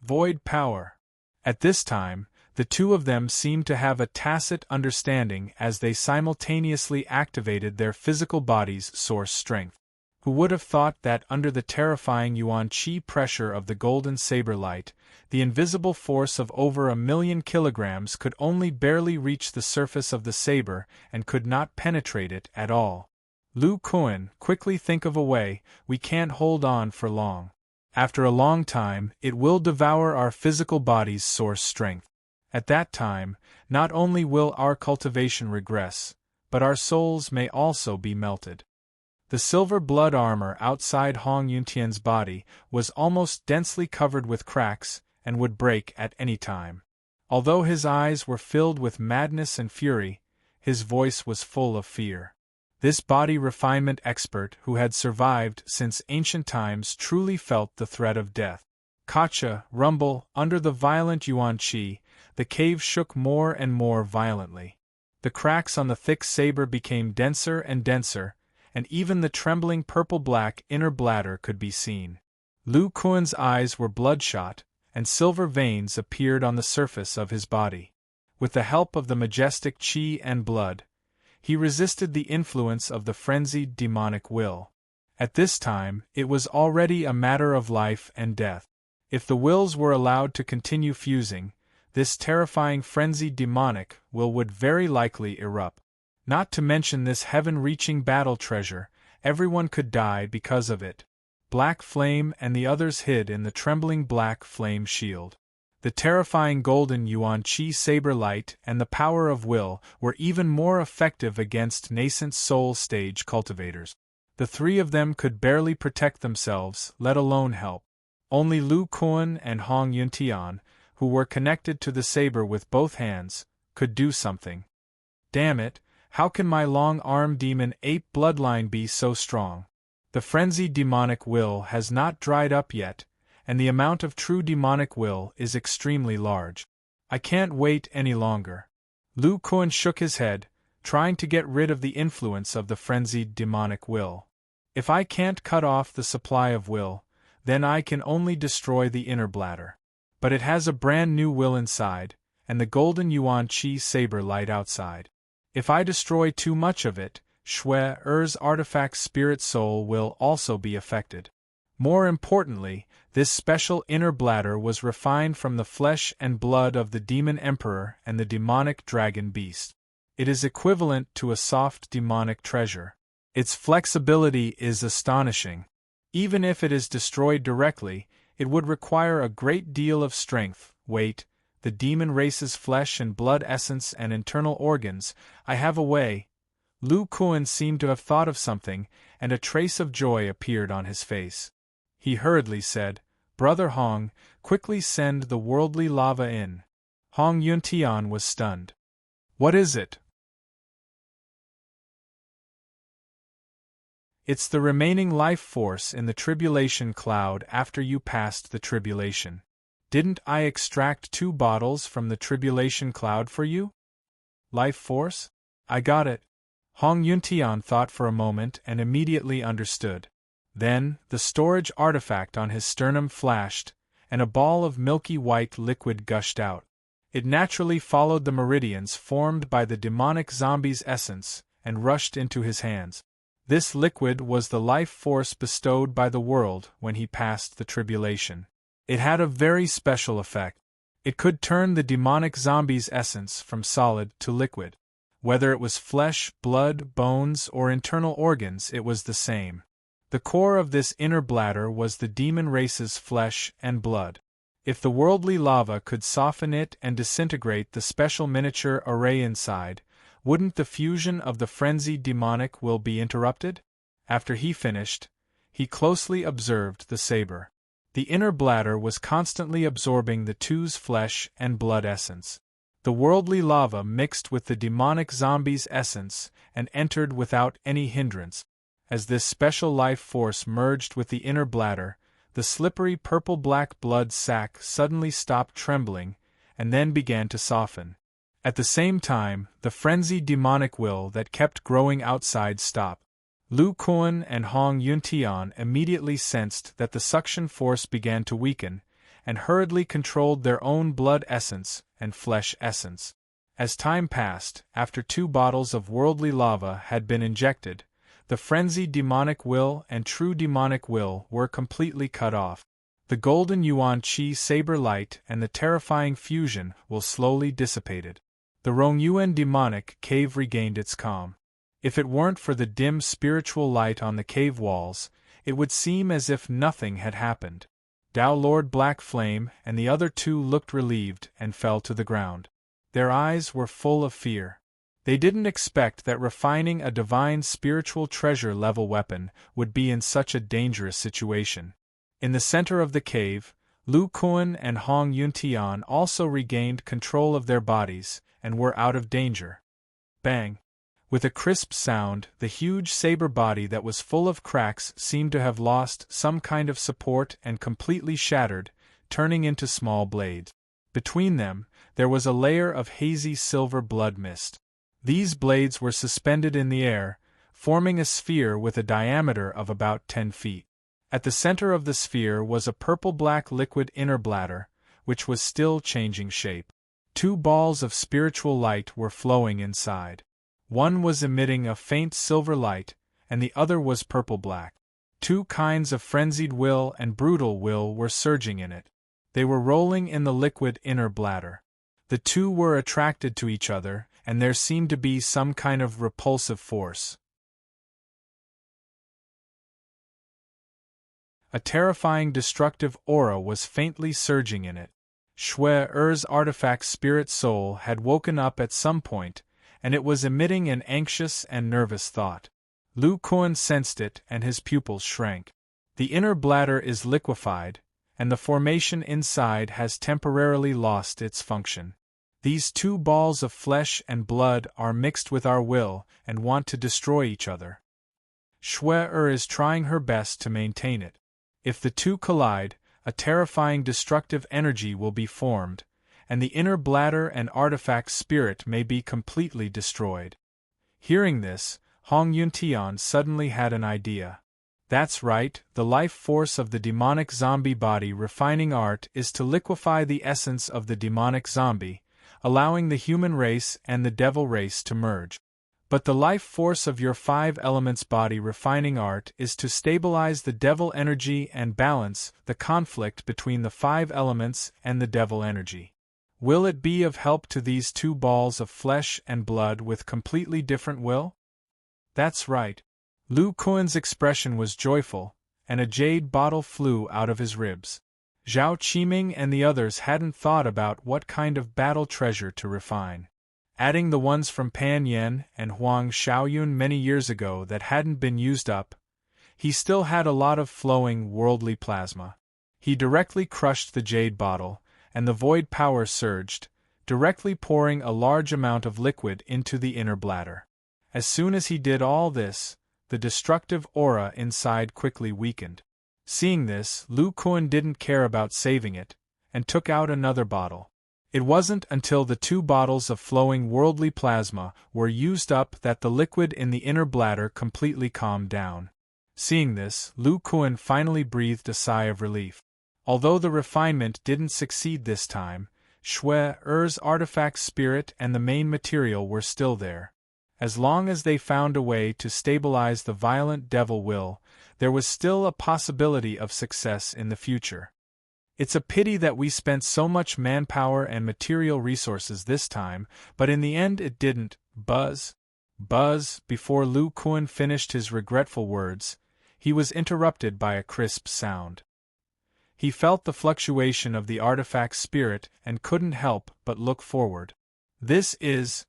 Void power. At this time, the two of them seemed to have a tacit understanding as they simultaneously activated their physical body's source strength. Who would have thought that under the terrifying yuan qi pressure of the golden saber light, the invisible force of over 1,000,000 kilograms could only barely reach the surface of the saber and could not penetrate it at all. "Lu Kuan, quickly think of a way, we can't hold on for long. After a long time, it will devour our physical body's source strength. At that time, not only will our cultivation regress, but our souls may also be melted." The silver blood armor outside Hong Yuntian's body was almost densely covered with cracks and would break at any time. Although his eyes were filled with madness and fury, his voice was full of fear. This body refinement expert who had survived since ancient times truly felt the threat of death. Kacha, rumble, under the violent yuan qi, the cave shook more and more violently. The cracks on the thick saber became denser and denser, and even the trembling purple-black inner bladder could be seen. Lu Kuan's eyes were bloodshot, and silver veins appeared on the surface of his body. With the help of the majestic qi and blood, he resisted the influence of the frenzied demonic will. At this time, it was already a matter of life and death. If the wills were allowed to continue fusing, this terrifying frenzied demonic will would very likely erupt. Not to mention this heaven-reaching battle treasure, everyone could die because of it. Black Flame and the others hid in the trembling Black Flame shield. The terrifying golden Yuan Qi saber light and the power of will were even more effective against nascent soul stage cultivators. The three of them could barely protect themselves, let alone help. Only Lu Kuan and Hong Yuntian, who were connected to the saber with both hands, could do something. Damn it, how can my long-armed demon ape bloodline be so strong? The frenzied demonic will has not dried up yet, and the amount of true demonic will is extremely large. I can't wait any longer. Lu Kuan shook his head, trying to get rid of the influence of the frenzied demonic will. If I can't cut off the supply of will, then I can only destroy the inner bladder. But it has a brand new will inside, and the golden Yuan Qi saber light outside. If I destroy too much of it, Shui Er's artifact spirit soul will also be affected. More importantly, this special inner bladder was refined from the flesh and blood of the demon emperor and the demonic dragon beast. It is equivalent to a soft demonic treasure. Its flexibility is astonishing. Even if it is destroyed directly, it would require a great deal of strength. Wait, the demon race's flesh and blood essence and internal organs, I have a way. Lu Kuan seemed to have thought of something, and a trace of joy appeared on his face. He hurriedly said, "Brother Hong, quickly send the worldly lava in." Hong Yuntian was stunned. "What is it?" "It's the remaining life force in the tribulation cloud after you passed the tribulation. Didn't I extract 2 bottles from the tribulation cloud for you?" "Life force? I got it." Hong Yuntian thought for a moment and immediately understood. Then, the storage artifact on his sternum flashed, and a ball of milky white liquid gushed out. It naturally followed the meridians formed by the demonic zombie's essence, and rushed into his hands. This liquid was the life force bestowed by the world when he passed the tribulation. It had a very special effect. It could turn the demonic zombie's essence from solid to liquid. Whether it was flesh, blood, bones, or internal organs, it was the same. The core of this inner bladder was the demon race's flesh and blood. If the worldly lava could soften it and disintegrate the special miniature array inside, wouldn't the fusion of the frenzied demonic will be interrupted? After he finished, he closely observed the saber. The inner bladder was constantly absorbing the two's flesh and blood essence. The worldly lava mixed with the demonic zombie's essence and entered without any hindrance. As this special life force merged with the inner bladder, the slippery purple-black blood sac suddenly stopped trembling and then began to soften. At the same time, the frenzied demonic will that kept growing outside stopped. Lu Kuan and Hong Yuntian immediately sensed that the suction force began to weaken, and hurriedly controlled their own blood essence and flesh essence. As time passed, after 2 bottles of worldly lava had been injected, the frenzied demonic will and true demonic will were completely cut off. The golden Yuan Qi saber light and the terrifying fusion will slowly dissipated. The Rongyuan demonic cave regained its calm. If it weren't for the dim spiritual light on the cave walls, it would seem as if nothing had happened. Dao Lord Black Flame and the other 2 looked relieved and fell to the ground. Their eyes were full of fear. They didn't expect that refining a divine spiritual treasure-level weapon would be in such a dangerous situation. In the center of the cave, Lu Kuan and Hong Yuntian also regained control of their bodies and were out of danger. Bang! With a crisp sound, the huge saber body that was full of cracks seemed to have lost some kind of support and completely shattered, turning into small blades. Between them, there was a layer of hazy silver blood mist. These blades were suspended in the air, forming a sphere with a diameter of about 10 feet. At the center of the sphere was a purple-black liquid inner bladder, which was still changing shape. 2 balls of spiritual light were flowing inside. One was emitting a faint silver light, and the other was purple-black. 2 kinds of frenzied will and brutal will were surging in it. They were rolling in the liquid inner bladder. The 2 were attracted to each other, and there seemed to be some kind of repulsive force. A terrifying destructive aura was faintly surging in it. Shui-Er's artifact spirit soul had woken up at some point, and it was emitting an anxious and nervous thought. Lu Kuan sensed it and his pupils shrank. The inner bladder is liquefied, and the formation inside has temporarily lost its function. These two balls of flesh and blood are mixed with our will and want to destroy each other. Shui-Er is trying her best to maintain it. If the two collide, a terrifying destructive energy will be formed, and the inner bladder and artifact spirit may be completely destroyed. Hearing this, Hong Yuntian suddenly had an idea. That's right, the life force of the demonic zombie body refining art is to liquefy the essence of the demonic zombie, allowing the human race and the devil race to merge. But the life force of your 5 elements body refining art is to stabilize the devil energy and balance the conflict between the 5 elements and the devil energy. Will it be of help to these two balls of flesh and blood with completely different will? That's right. Lu Kuan's expression was joyful, and a jade bottle flew out of his ribs. Zhao Qiming and the others hadn't thought about what kind of battle treasure to refine. Adding the ones from Pan Yen and Huang Xiaoyun many years ago that hadn't been used up, he still had a lot of flowing worldly plasma. He directly crushed the jade bottle, and the void power surged, directly pouring a large amount of liquid into the inner bladder. As soon as he did all this, the destructive aura inside quickly weakened. Seeing this, Lu Kuan didn't care about saving it, and took out another bottle. It wasn't until the 2 bottles of flowing worldly plasma were used up that the liquid in the inner bladder completely calmed down. Seeing this, Lu Kuan finally breathed a sigh of relief. Although the refinement didn't succeed this time, Shui-Er's artifact spirit and the main material were still there. As long as they found a way to stabilize the violent devil will, there was still a possibility of success in the future. It's a pity that we spent so much manpower and material resources this time, but in the end it didn't. Buzz. Before Lu Kuan finished his regretful words, he was interrupted by a crisp sound. He felt the fluctuation of the artifact spirit and couldn't help but look forward. This is...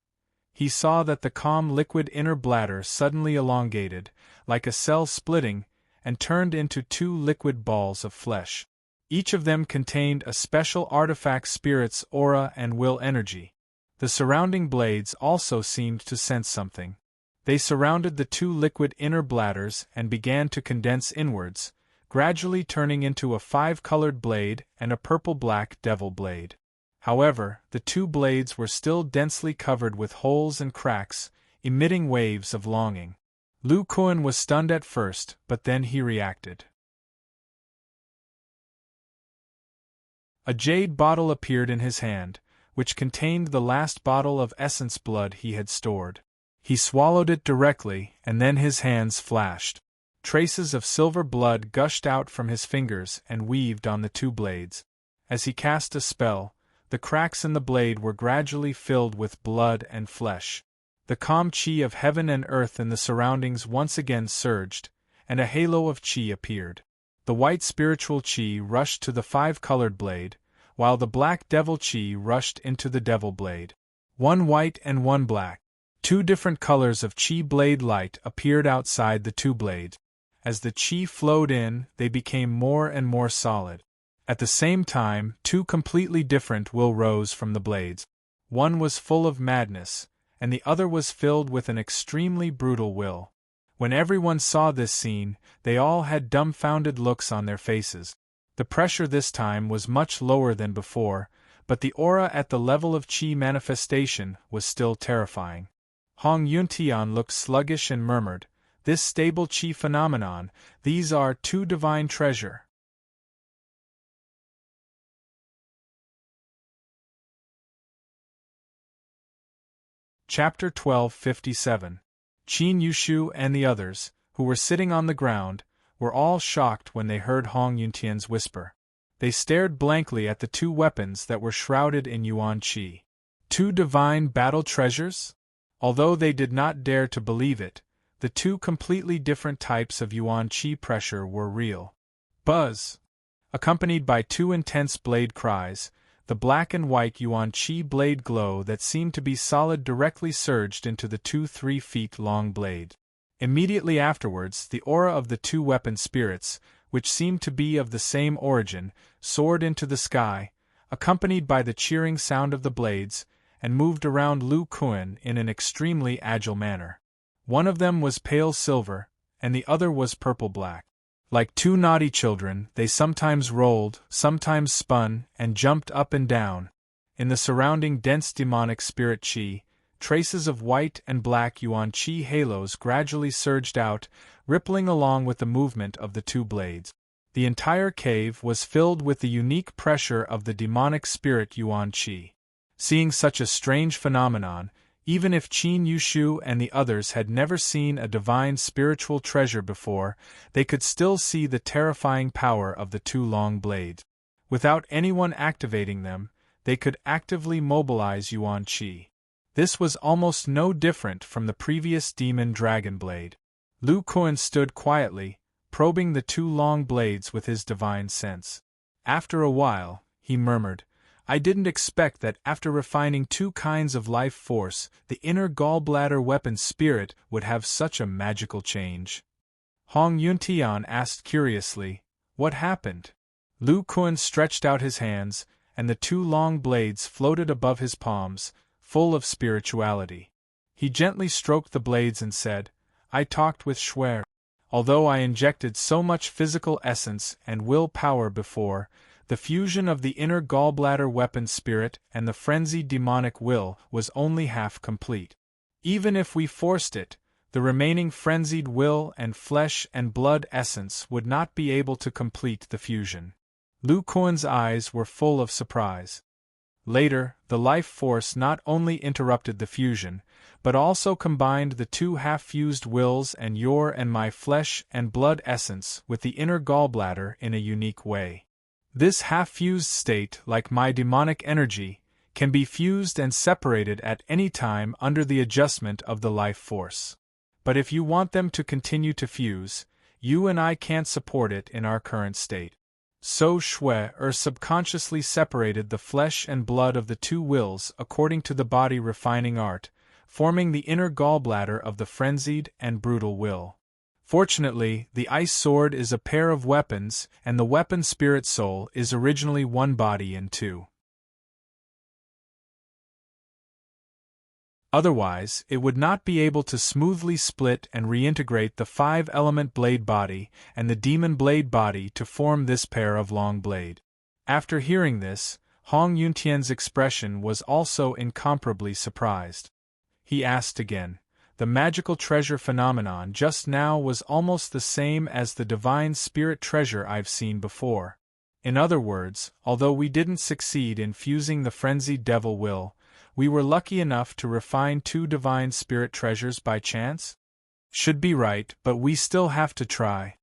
He saw that the calm liquid inner bladder suddenly elongated, like a cell splitting, and turned into 2 liquid balls of flesh. Each of them contained a special artifact spirit's aura and will energy. The surrounding blades also seemed to sense something. They surrounded the 2 liquid inner bladders and began to condense inwards, gradually turning into a 5-colored blade and a purple-black devil blade. However, the 2 blades were still densely covered with holes and cracks, emitting waves of longing. Lu Kuan was stunned at first, but then he reacted. A jade bottle appeared in his hand, which contained the last bottle of essence blood he had stored. He swallowed it directly, and then his hands flashed. Traces of silver blood gushed out from his fingers and weaved on the 2 blades. As he cast a spell, the cracks in the blade were gradually filled with blood and flesh. The calm chi of heaven and earth in the surroundings once again surged, and a halo of chi appeared. The white spiritual chi rushed to the 5-colored blade, while the black devil chi rushed into the devil blade. 1 white and 1 black. 2 different colors of chi blade light appeared outside the 2 blades. As the chi flowed in, they became more and more solid. At the same time, 2 completely different will rose from the blades. One was full of madness, and the other was filled with an extremely brutal will. When everyone saw this scene, they all had dumbfounded looks on their faces. The pressure this time was much lower than before, but the aura at the level of chi manifestation was still terrifying. Hong Yuntian looked sluggish and murmured, "This stable chi phenomenon, these are 2 divine treasure." Chapter 1257. Qin Yushu and the others, who were sitting on the ground, were all shocked when they heard Hong Yuntian's whisper. They stared blankly at the 2 weapons that were shrouded in yuan qi. 2 divine battle treasures? Although they did not dare to believe it, the 2 completely different types of yuan qi pressure were real. Buzz! Accompanied by 2 intense blade cries, the black and white yuan qi blade glow that seemed to be solid directly surged into the 2 3-feet-long blades. Immediately afterwards, the aura of the 2 weapon spirits, which seemed to be of the same origin, soared into the sky, accompanied by the cheering sound of the blades, and moved around Lu Kuan in an extremely agile manner. One of them was pale silver, and the other was purple-black. Like 2 naughty children, they sometimes rolled, sometimes spun, and jumped up and down. In the surrounding dense demonic spirit qi, traces of white and black yuan qi halos gradually surged out, rippling along with the movement of the 2 blades. The entire cave was filled with the unique pressure of the demonic spirit yuan qi. Seeing such a strange phenomenon, even if Qin Yushu and the others had never seen a divine spiritual treasure before, they could still see the terrifying power of the 2 long blades. Without anyone activating them, they could actively mobilize yuan qi. This was almost no different from the previous demon dragon blade. Lu Kuan stood quietly, probing the 2 long blades with his divine sense. After a while, he murmured, "I didn't expect that after refining 2 kinds of life force, the inner gallbladder weapon spirit would have such a magical change." Hong Yuntian asked curiously, "What happened?" Lu Kuan stretched out his hands, and the 2 long blades floated above his palms, full of spirituality. He gently stroked the blades and said, "I talked with Shuer. Although I injected so much physical essence and will power before, the fusion of the inner gallbladder weapon spirit and the frenzied demonic will was only half complete. Even if we forced it, the remaining frenzied will and flesh and blood essence would not be able to complete the fusion." Lu Kuan's eyes were full of surprise. Later, the life force not only interrupted the fusion, but also combined the 2 half-fused wills and your and my flesh and blood essence with the inner gallbladder in a unique way. This half-fused state, like my demonic energy, can be fused and separated at any time under the adjustment of the life force. But if you want them to continue to fuse, you and I can't support it in our current state. So Shuer subconsciously separated the flesh and blood of the 2 wills according to the body refining art, forming the inner gallbladder of the frenzied and brutal will. Fortunately, the ice sword is a pair of weapons, and the weapon spirit soul is originally 1 body in 2. Otherwise, it would not be able to smoothly split and reintegrate the 5-element blade body and the demon blade body to form this pair of long blade. After hearing this, Hong Yuntian's expression was also incomparably surprised. He asked again, "The magical treasure phenomenon just now was almost the same as the divine spirit treasure I've seen before. In other words, although we didn't succeed in fusing the frenzied devil will, we were lucky enough to refine 2 divine spirit treasures by chance? Should be right, but we still have to try."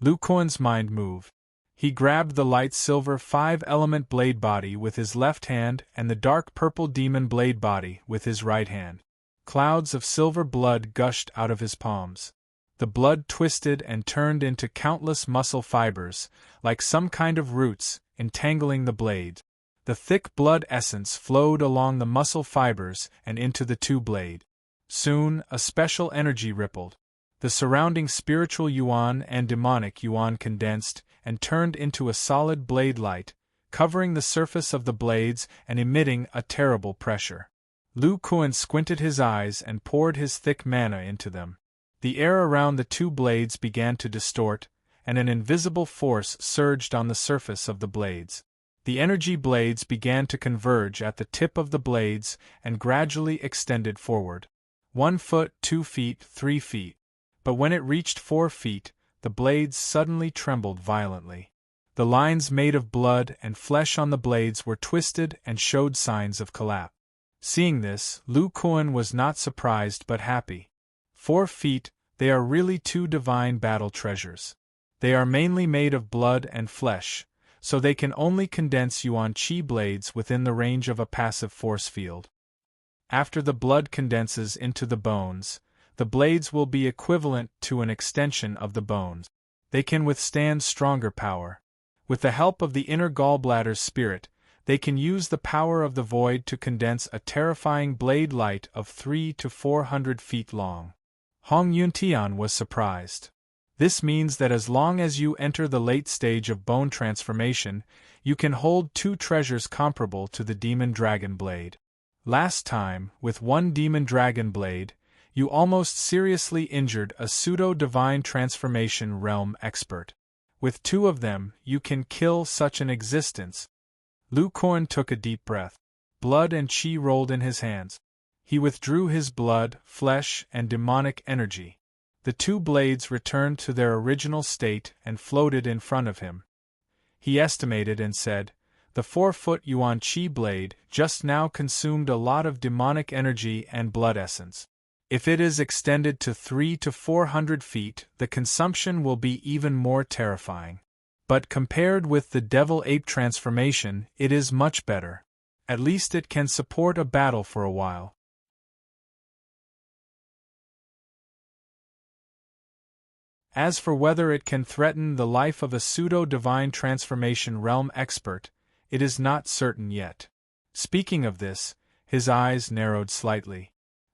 Lu Kuan's mind moved. He grabbed the light silver 5-element blade body with his left hand and the dark purple demon blade body with his right hand. Clouds of silver blood gushed out of his palms. The blood twisted and turned into countless muscle fibers, like some kind of roots, entangling the blade. The thick blood essence flowed along the muscle fibers and into the 2 blade. Soon, a special energy rippled. The surrounding spiritual yuan and demonic yuan condensed and turned into a solid blade light, covering the surface of the blades and emitting a terrible pressure. Lu Kuan squinted his eyes and poured his thick mana into them. The air around the 2 blades began to distort, and an invisible force surged on the surface of the blades. The energy blades began to converge at the tip of the blades and gradually extended forward. 1 foot, 2 feet, 3 feet. But when it reached 4 feet, the blades suddenly trembled violently. The lines made of blood and flesh on the blades were twisted and showed signs of collapse. Seeing this, Lu Kuan was not surprised but happy. 4 feet, they are really 2 divine battle treasures. They are mainly made of blood and flesh, so they can only condense yuan qi blades within the range of a passive force field. After the blood condenses into the bones, the blades will be equivalent to an extension of the bones. They can withstand stronger power. With the help of the inner gallbladder's spirit, they can use the power of the void to condense a terrifying blade light of 300 to 400 feet long. Hong Yuntian was surprised. This means that as long as you enter the late stage of bone transformation, you can hold 2 treasures comparable to the demon dragon blade. Last time, with 1 demon dragon blade, you almost seriously injured a pseudo-divine transformation realm expert. With 2 of them, you can kill such an existence. Lu Kuan took a deep breath. Blood and qi rolled in his hands. He withdrew his blood, flesh, and demonic energy. The 2 blades returned to their original state and floated in front of him. He estimated and said, "The 4-foot Yuan Qi blade just now consumed a lot of demonic energy and blood essence. If it is extended to 300 to 400 feet, the consumption will be even more terrifying. But compared with the devil-ape transformation, it is much better. At least it can support a battle for a while." As for whether it can threaten the life of a pseudo-divine transformation realm expert, it is not certain yet. Speaking of this, his eyes narrowed slightly.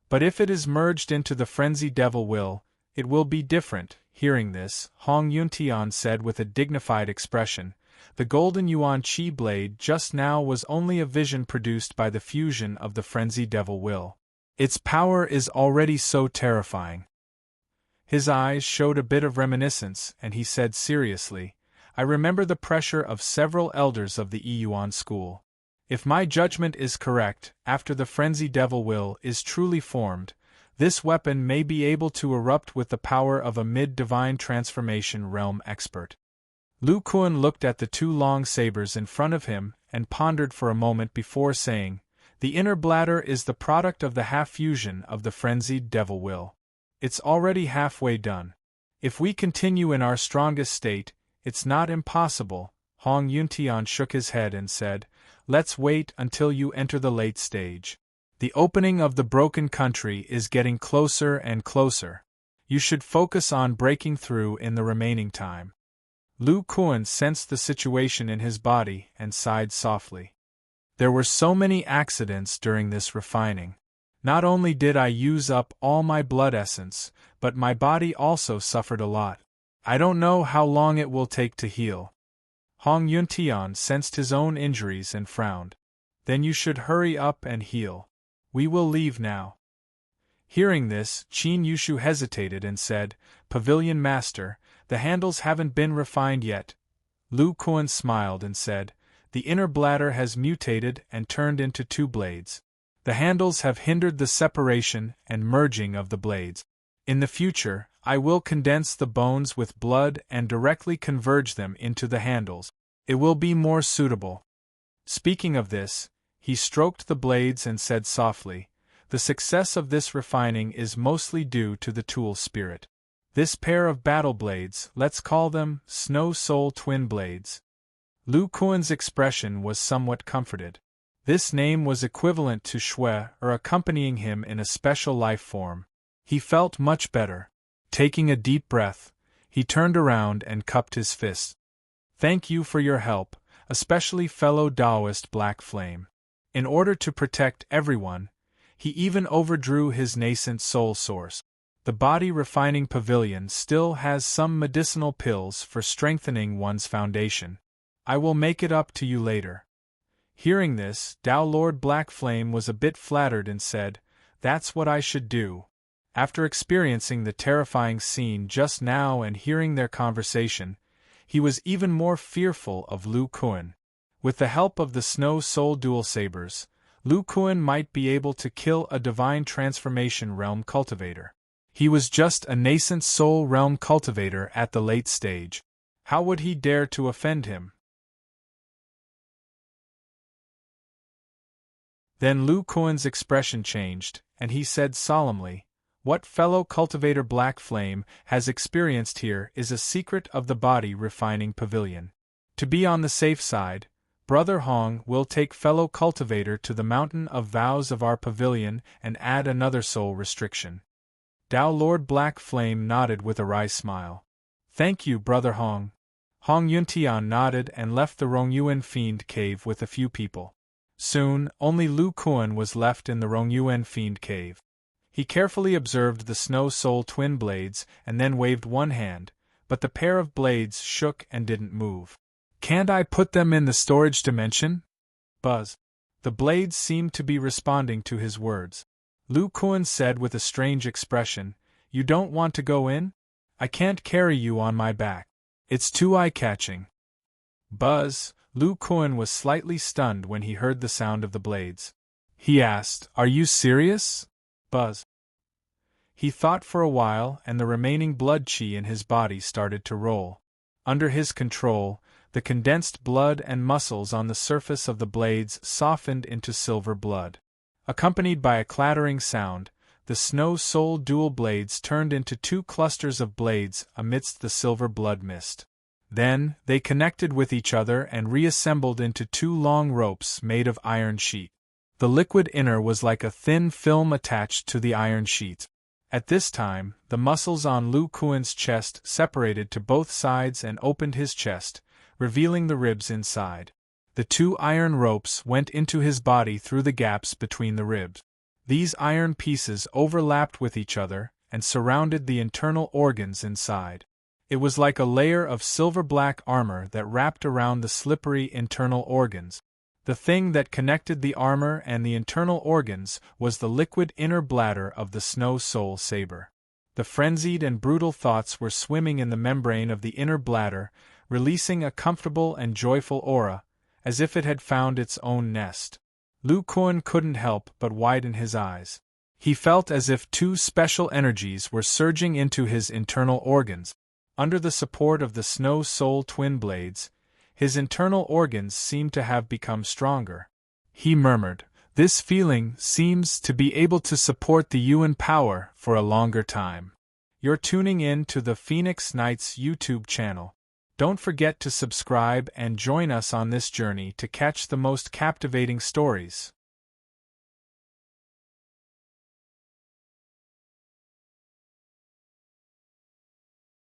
But if it is merged into the frenzied devil will, it will be different. Hearing this, Hong Yuntian said with a dignified expression, "The golden Yuan Qi blade just now was only a vision produced by the fusion of the frenzied devil will. Its power is already so terrifying." His eyes showed a bit of reminiscence, and he said seriously, "I remember the pressure of several elders of the Yuan school. If my judgment is correct, after the frenzied devil will is truly formed, this weapon may be able to erupt with the power of a mid-divine transformation realm expert." Lu Kuan looked at the 2 long sabers in front of him and pondered for a moment before saying, "The inner bladder is the product of the half-fusion of the frenzied devil will. It's already halfway done. If we continue in our strongest state, it's not impossible." Hong Yuntian shook his head and said, "Let's wait until you enter the late stage. The opening of the broken country is getting closer and closer. You should focus on breaking through in the remaining time." Lu Kuan sensed the situation in his body and sighed softly. There were so many accidents during this refining. Not only did I use up all my blood essence, but my body also suffered a lot. I don't know how long it will take to heal. Hong Yuntian sensed his own injuries and frowned. "Then you should hurry up and heal. We will leave now." Hearing this, Qin Yushu hesitated and said, "Pavilion Master, the handles haven't been refined yet." Lu Kuan smiled and said, "The inner bladder has mutated and turned into 2 blades. The handles have hindered the separation and merging of the blades. In the future, I will condense the bones with blood and directly converge them into the handles. It will be more suitable." Speaking of this, he stroked the blades and said softly, "The success of this refining is mostly due to the tool spirit. This pair of battle blades, let's call them Snow Soul Twin Blades." Lu Kuan's expression was somewhat comforted. This name was equivalent to Shui or accompanying him in a special life form. He felt much better. Taking a deep breath, he turned around and cupped his fists. "Thank you for your help, especially fellow Taoist Black Flame." In order to protect everyone, he even overdrew his nascent soul source. The body refining pavilion still has some medicinal pills for strengthening one's foundation. I will make it up to you later. Hearing this, Tao Lord Black Flame was a bit flattered and said, "That's what I should do." After experiencing the terrifying scene just now and hearing their conversation, he was even more fearful of Lu Kuan. With the help of the Snow Soul Dual Sabers, Lu Kuan might be able to kill a divine transformation realm cultivator. He was just a nascent soul realm cultivator at the late stage. How would he dare to offend him? Then Lu Kuan's expression changed, and he said solemnly, "What fellow cultivator Black Flame has experienced here is a secret of the body refining pavilion. To be on the safe side, Brother Hong will take fellow cultivator to the mountain of vows of our pavilion and add another soul restriction. Dao Lord Black Flame nodded with a wry smile. Thank you, Brother Hong. Hong Yuntian nodded and left the Rongyuan Fiend Cave with a few people. Soon, only Lu Kuan was left in the Rongyuan Fiend Cave. He carefully observed the Snow Soul twin blades and then waved one hand, but the pair of blades shook and didn't move. Can't I put them in the storage dimension? Buzz. The blades seemed to be responding to his words. Lu Kuan said with a strange expression, You don't want to go in? I can't carry you on my back. It's too eye-catching. Buzz. Lu Kuan was slightly stunned when he heard the sound of the blades. He asked, Are you serious? Buzz. He thought for a while and the remaining blood chi in his body started to roll. Under his control, the condensed blood and muscles on the surface of the blades softened into silver blood. Accompanied by a clattering sound, the Snow Soul dual blades turned into two clusters of blades amidst the silver blood mist. Then, they connected with each other and reassembled into two long ropes made of iron sheet. The liquid inner was like a thin film attached to the iron sheet. At this time, the muscles on Lu Kuan's chest separated to both sides and opened his chest, revealing the ribs inside. The two iron ropes went into his body through the gaps between the ribs. These iron pieces overlapped with each other and surrounded the internal organs inside. It was like a layer of silver-black armor that wrapped around the slippery internal organs. The thing that connected the armor and the internal organs was the liquid inner bladder of the Snow Soul saber. The frenzied and brutal thoughts were swimming in the membrane of the inner bladder, releasing a comfortable and joyful aura, as if it had found its own nest. Lu Kuan couldn't help but widen his eyes. He felt as if two special energies were surging into his internal organs. Under the support of the Snow Soul twin blades, his internal organs seemed to have become stronger. He murmured, This feeling seems to be able to support the Yuan power for a longer time. You're tuning in to the Phoenix Knights YouTube channel. Don't forget to subscribe and join us on this journey to catch the most captivating stories.